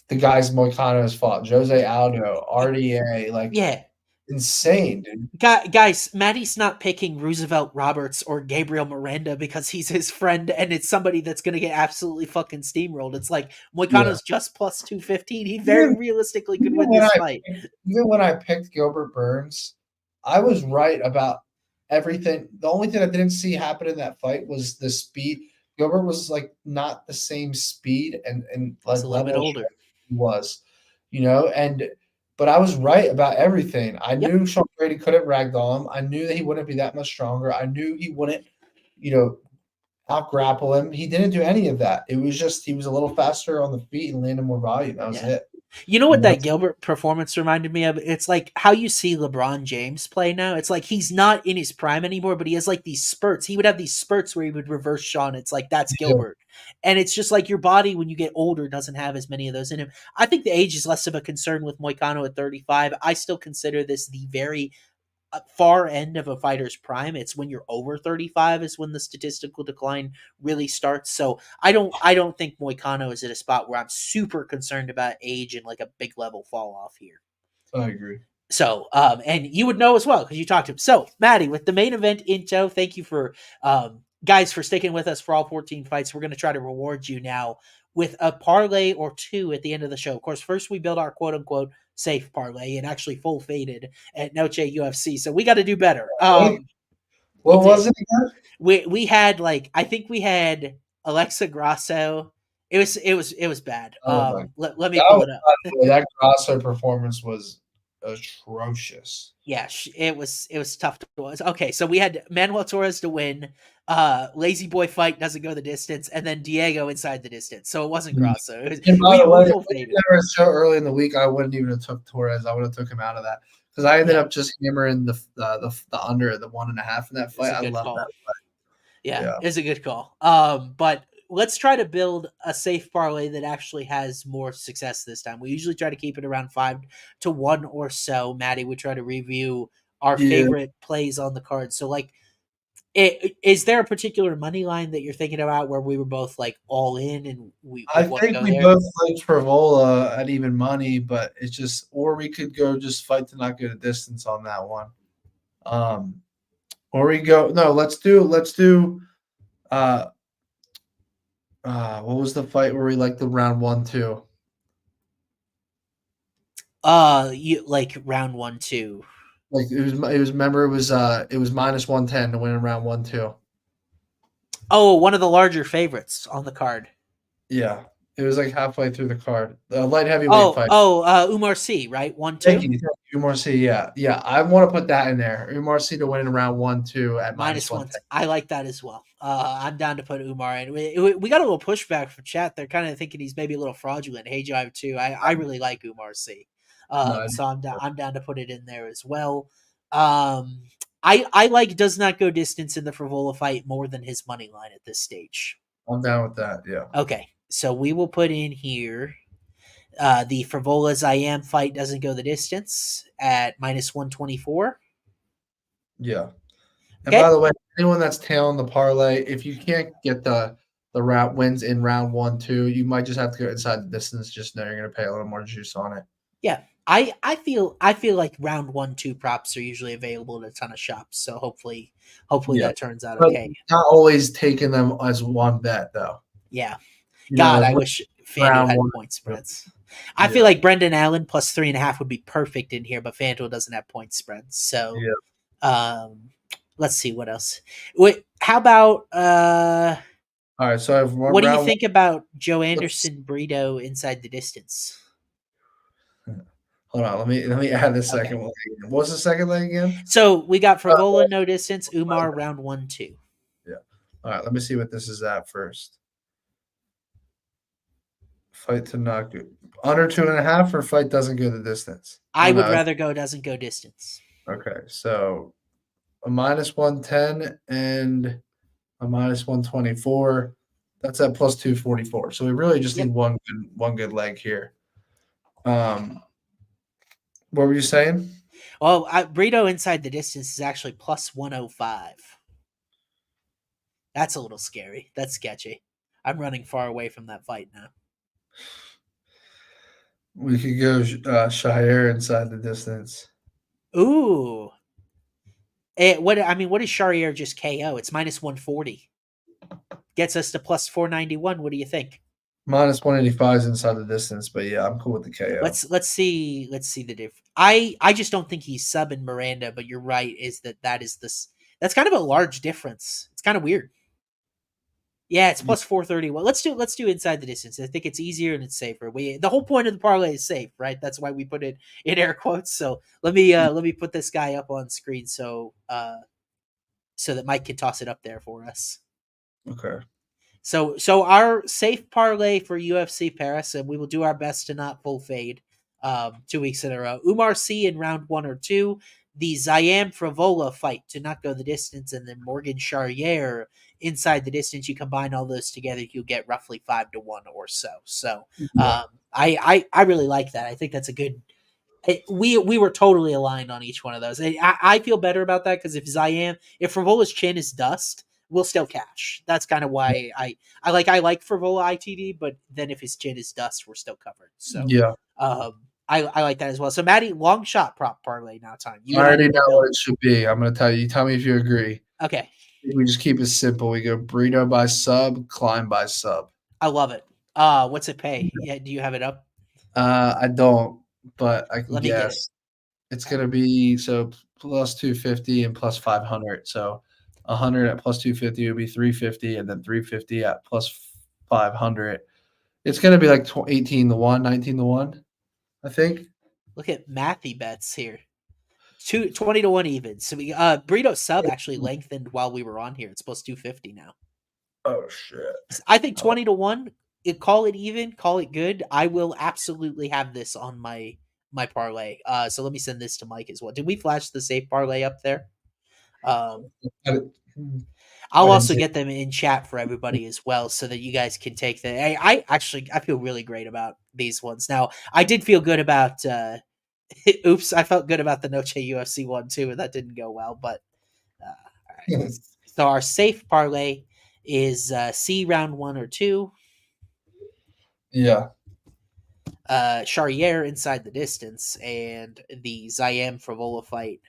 the guys Moicano has fought? Jose Aldo, RDA, like insane, dude. Guys, Maddie's not picking Roosevelt Roberts or Gabriel Miranda because he's his friend and it's somebody that's going to get absolutely fucking steamrolled. It's like Moicano's just plus 215. He very realistically could win this fight. Even when I picked Gilbert Burns, I was right about everything. The only thing I didn't see happen in that fight was the speed. Gilbert was like not the same speed and like a little bit older. He was, but I was right about everything. I knew Sean Brady couldn't ragdoll him. I knew that he wouldn't be that much stronger. I knew he wouldn't, out grapple him. He didn't do any of that. It was just he was a little faster on the feet and landed more volume. That was it. You know what that Gilbert performance reminded me of? It's like how you see LeBron James play now. It's like he's not in his prime anymore, but he has like these spurts. He would have these spurts where he would reverse Sean. It's like that's Gilbert. And it's just like your body when you get older doesn't have as many of those in him. I think the age is less of a concern with Moicano at 35. I still consider this the very far end of a fighter's prime. It's when you're over 35 is when the statistical decline really starts. So I don't think Moicano is at a spot where I'm super concerned about age and like a big level fall off here. I agree. So, and you would know as well because you talked to him. So, Maddie, with the main event in tow, thank you for guys for sticking with us for all 14 fights. We're going to try to reward you now with a parlay or two at the end of the show. Of course, first we build our quote unquote safe parlay and actually full faded at Noche UFC. So we got to do better. What was it again? We had I think we had Alexa Grasso. It was bad. Let me pull it up. That Grasso performance was atrocious. Yeah, it was tough to watch. Okay, so we had Manuel Torres to win. Lazy Boy fight doesn't go the distance, and then Diego inside the distance. So it wasn't Grasso. It was, and by the way, if there was so early in the week, I wouldn't even have took Torres. I would have took him out of that because I ended up just hammering the under the 1.5 in that fight. I love that fight. Yeah, it's a good call. But let's try to build a safe parlay that actually has more success this time. We usually try to keep it around 5-1 or so. Maddie, we try to review our favorite plays on the card. So is there a particular money line that you're thinking about where we were both all in and I think we both liked Frevola at even money, but it's just, or we could go just fight to not get a distance on that one. Or we go, no, let's do what was the fight where we liked the round 1-2? You like round 1-2. Remember it was minus 110 to win in round 1-2. Oh, one of the larger favorites on the card. Yeah. It was halfway through the card. The light heavyweight fight. Oumar C, right? 1-2. Thank you. Oumar C, yeah. Yeah. I want to put that in there. Oumar C to win in round 1-2 at minus 110. I like that as well. I'm down to put Oumar in. We got a little pushback from chat. They're kind of thinking he's maybe a little fraudulent. Hey, Jive too. I really like Oumar C. So I'm down to put it in there as well. I like does not go distance in the Frevola fight more than his money line at this stage. I'm down with that. Yeah. Okay, so we will put in here the Frevola Ziam fight doesn't go the distance at minus 124. Yeah. And by the way, anyone that's tailing the parlay, if you can't get the round wins in round 1-2, you might just have to go inside the distance. Just know you're going to pay a little more juice on it. Yeah, I feel like round 1-2 props are usually available at a ton of shops. So hopefully that turns out okay. Not always taking them as one bet though. Yeah. I wish FanDuel had point spreads. I feel like Brendan Allen plus 3.5 would be perfect in here, but FanDuel doesn't have point spreads. So let's see what else. How about all right, so what do you think about Joe Anderson Brito inside the distance? Hold on, let me add the second Okay. one again. What's the second leg again? So we got Frevola, no distance. Oumar, round 1-2. Yeah. All right, let me see what this is at first. Fight to not go under 2.5 or fight doesn't go the distance. I would no. rather go doesn't go distance. Okay, so a -110 and a -124. That's at plus 244. So we really just need one good leg here. What were you saying? Well, Brito inside the distance is actually plus 105. That's a little scary. That's sketchy. I'm running far away from that fight now. We could go Charriere inside the distance. Ooh. What is Charriere just KO? It's minus 140. Gets us to plus 491. What do you think? -185 is inside the distance, but yeah, I'm cool with the KO. Let's see the difference. I just don't think he's subbing Miranda, but you're right. That's kind of a large difference. It's kind of weird. Yeah, it's plus 431. Let's do inside the distance. I think it's easier and it's safer. The whole point of the parlay is safe, right? That's why we put it in air quotes. So let me put this guy up on screen so that Mike can toss it up there for us. Okay. So our safe parlay for UFC Paris, and we will do our best to not full fade 2 weeks in a row. Oumar C in round 1 or 2. The Ziam Frevola fight to not go the distance, and then Morgan Charriere inside the distance. You combine all those together, you'll get roughly 5-1 or so. So I really like that. I think that's a good. We were totally aligned on each one of those. I feel better about that because if Frevola's chin is dust, we'll still cash. That's kind of why I like Frevola ITD, but then if his chin is dust, we're still covered. So yeah. I like that as well. So Maddie, long shot prop parlay now time. I already know what it should be. I'm going to tell you. Tell me if you agree. Okay. We just keep it simple. We go Brito by sub, Klein by sub. I love it. What's it pay? Yeah, do you have it up? I don't, but I can Let me get it. It's going to be plus 250 and plus 500. So 100 at plus 250 would be 350, and then 350 at plus 500. It's going to be like 18-1, 19-1, I think. Look at mathy bets here. 20-1 even. So we Burrito sub actually lengthened while we were on here. It's plus 250 now. Oh shit. I think 20-1. Call it even, call it good. I will absolutely have this on my parlay. So let me send this to Mike as well. Did we flash the safe parlay up there? I'll also get them in chat for everybody as well, so that you guys can take the. I feel really great about these ones. Now I did feel good about. Oops, I felt good about the Noche UFC one too, and that didn't go well. But all right. So our safe parlay is C round 1 or 2. Yeah. Charriere inside the distance, and the Ziam Frevola fight.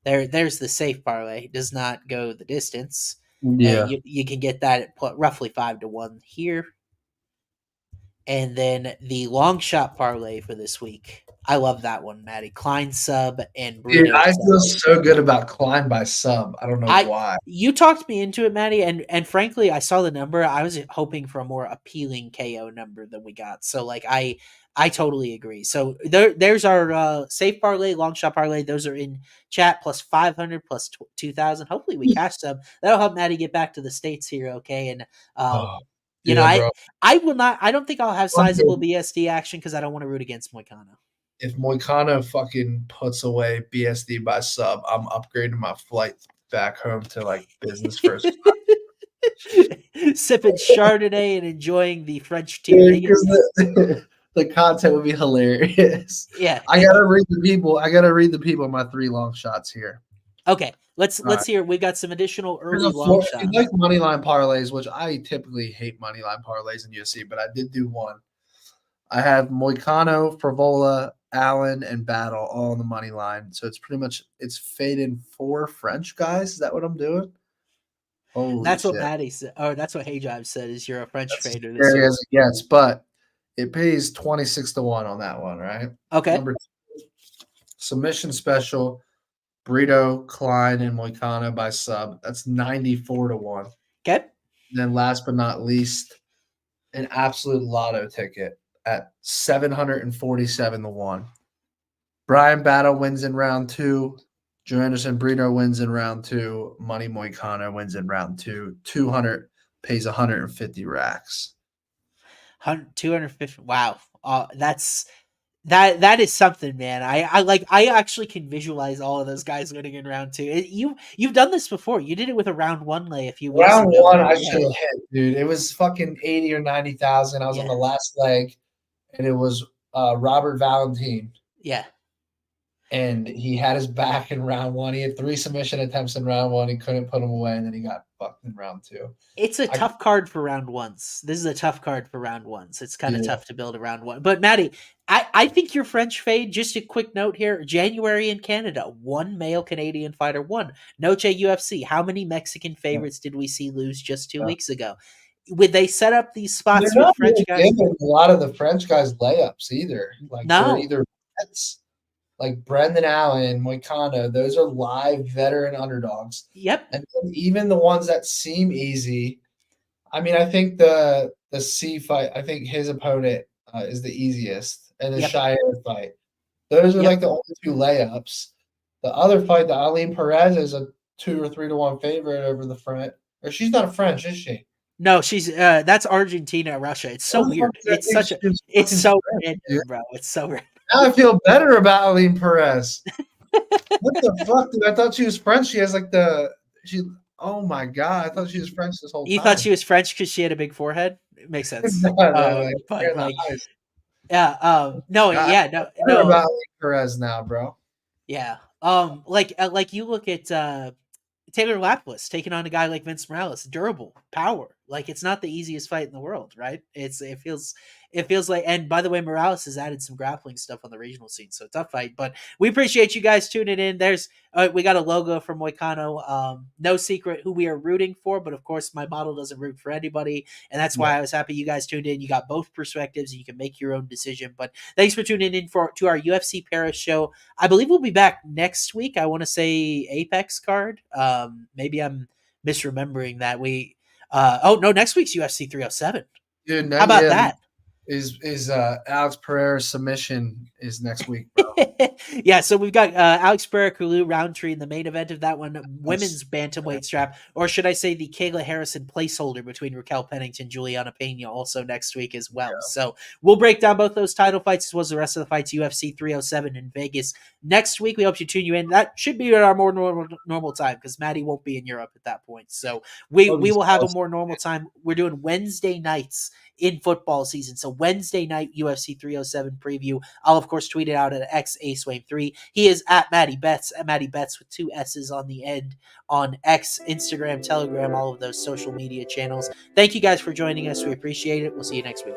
There's the safe parlay. Does not go the distance. Yeah. You can get that at roughly 5-1 here. And then the long shot parlay for this week. I love that one, Maddie. Klein sub and Bruno. Dude, I feel so good about Klein by sub. I don't know why. You talked me into it, Maddie, and frankly, I saw the number. I was hoping for a more appealing KO number than we got. So like I totally agree. So there's our safe parlay, long shot parlay. Those are in chat, plus 500, plus 2,000. Hopefully we cash some. That'll help Maddie get back to the States here, okay? And I will not. I don't think I'll have sizable BSD action because I don't want to root against Moicano. If Moicano fucking puts away BSD by sub, I'm upgrading my flight back home to like business first. Sipping Chardonnay and enjoying the French tea. The content would be hilarious. Yeah, I gotta read the people my 3 long shots here. Okay, let's hear. We got some additional early long shots. You like money line parlays, which I typically hate money line parlays in UFC, but I did do one. I have Moicano, Frevola, Ailin, and Battle all on the money line. So it's pretty much fading 4 French guys. Is that what I'm doing? Holy that's shit. What Maddie said. Or that's what Hayjive said. Is you're a French fader? Yes, but it pays 26-1 on that one, right? Okay. Number 2, submission special. Brito, Klein, and Moicano by sub. That's 94-1. Okay. And then last but not least, an absolute lotto ticket at 747-1. Bryan Battle wins in round 2. Joanderson Brito wins in round 2. Money Moicano wins in round 2. 200 pays 150 racks. 250. Wow. That is something, man. I actually can visualize all of those guys winning in round 2. You've done this before. You did it with a round 1 lay a few weeks Round ago. 1, I should have hit, dude. It was fucking 80 or 90,000. I was on the last leg, and it was Robert Valentine. Yeah. And he had his back in round 1. He had 3 submission attempts in round 1. He couldn't put them away, and then he got fucked in round 2. It's a tough card for round 1s. This is a tough card for round 1s. It's kind of tough to build a round 1. But Maddie, I think your French fade, just a quick note here, January in Canada, 1 male Canadian fighter won. Noche UFC, how many Mexican favorites did we see lose just 2 weeks ago? Would they set up these spots with French guys? A lot of the French guys layups either. Like they're either bets. Like Brendan Allen, Moicano, those are live veteran underdogs. Yep. And even the ones that seem easy, I mean, I think the C fight, I think his opponent is the easiest. And the Charriere fight. Those are like the only 2 layups. The other fight, the Ailin Perez, is a 2 or 3 to 1 favorite over the French. Or she's not French, is she? No, she's that's Argentina, Russia. It's so weird. It's so random, bro. It's so random. Now I feel better about Ailin Perez. What the fuck, dude? I thought she was French. She has like oh my god, I thought she was French this whole time. You thought she was French because she had a big forehead? It makes sense. No, no. About Ailin Perez now, bro. Yeah. Like you look at Taylor Lapilus taking on a guy like Vince Morales, durable, power. Like it's not the easiest fight in the world, right? It feels like, and by the way, Morales has added some grappling stuff on the regional scene, so tough fight. But we appreciate you guys tuning in. There's we got a logo from Moicano. No secret who we are rooting for, but of course my model doesn't root for anybody, and that's why I was happy you guys tuned in. You got both perspectives, and you can make your own decision. But thanks for tuning in to our UFC Paris show. I believe we'll be back next week. I want to say Apex card. Maybe I'm misremembering that. Next week's UFC 307. Dude, how about that? Is Alex Pereira's submission is next week, bro. Yeah, so we've got Alex Pereira, Kulu, Roundtree in the main event of that one, women's bantamweight strap, or should I say the Kayla Harrison placeholder between Raquel Pennington, Juliana Pena, also next week as well. Yeah. So we'll break down both those title fights as well as the rest of the fights, UFC 307 in Vegas next week. We hope you tune in. That should be at our more normal time because Maddie won't be in Europe at that point. So we will have a more normal time. We're doing Wednesday nights in football season. So Wednesday night UFC 307 preview. I'll of course tweet it out at XASwame3. He is at Matty Betts with 2 S's on the end on X, Instagram, Telegram, all of those social media channels. Thank you guys for joining us. We appreciate it. We'll see you next week.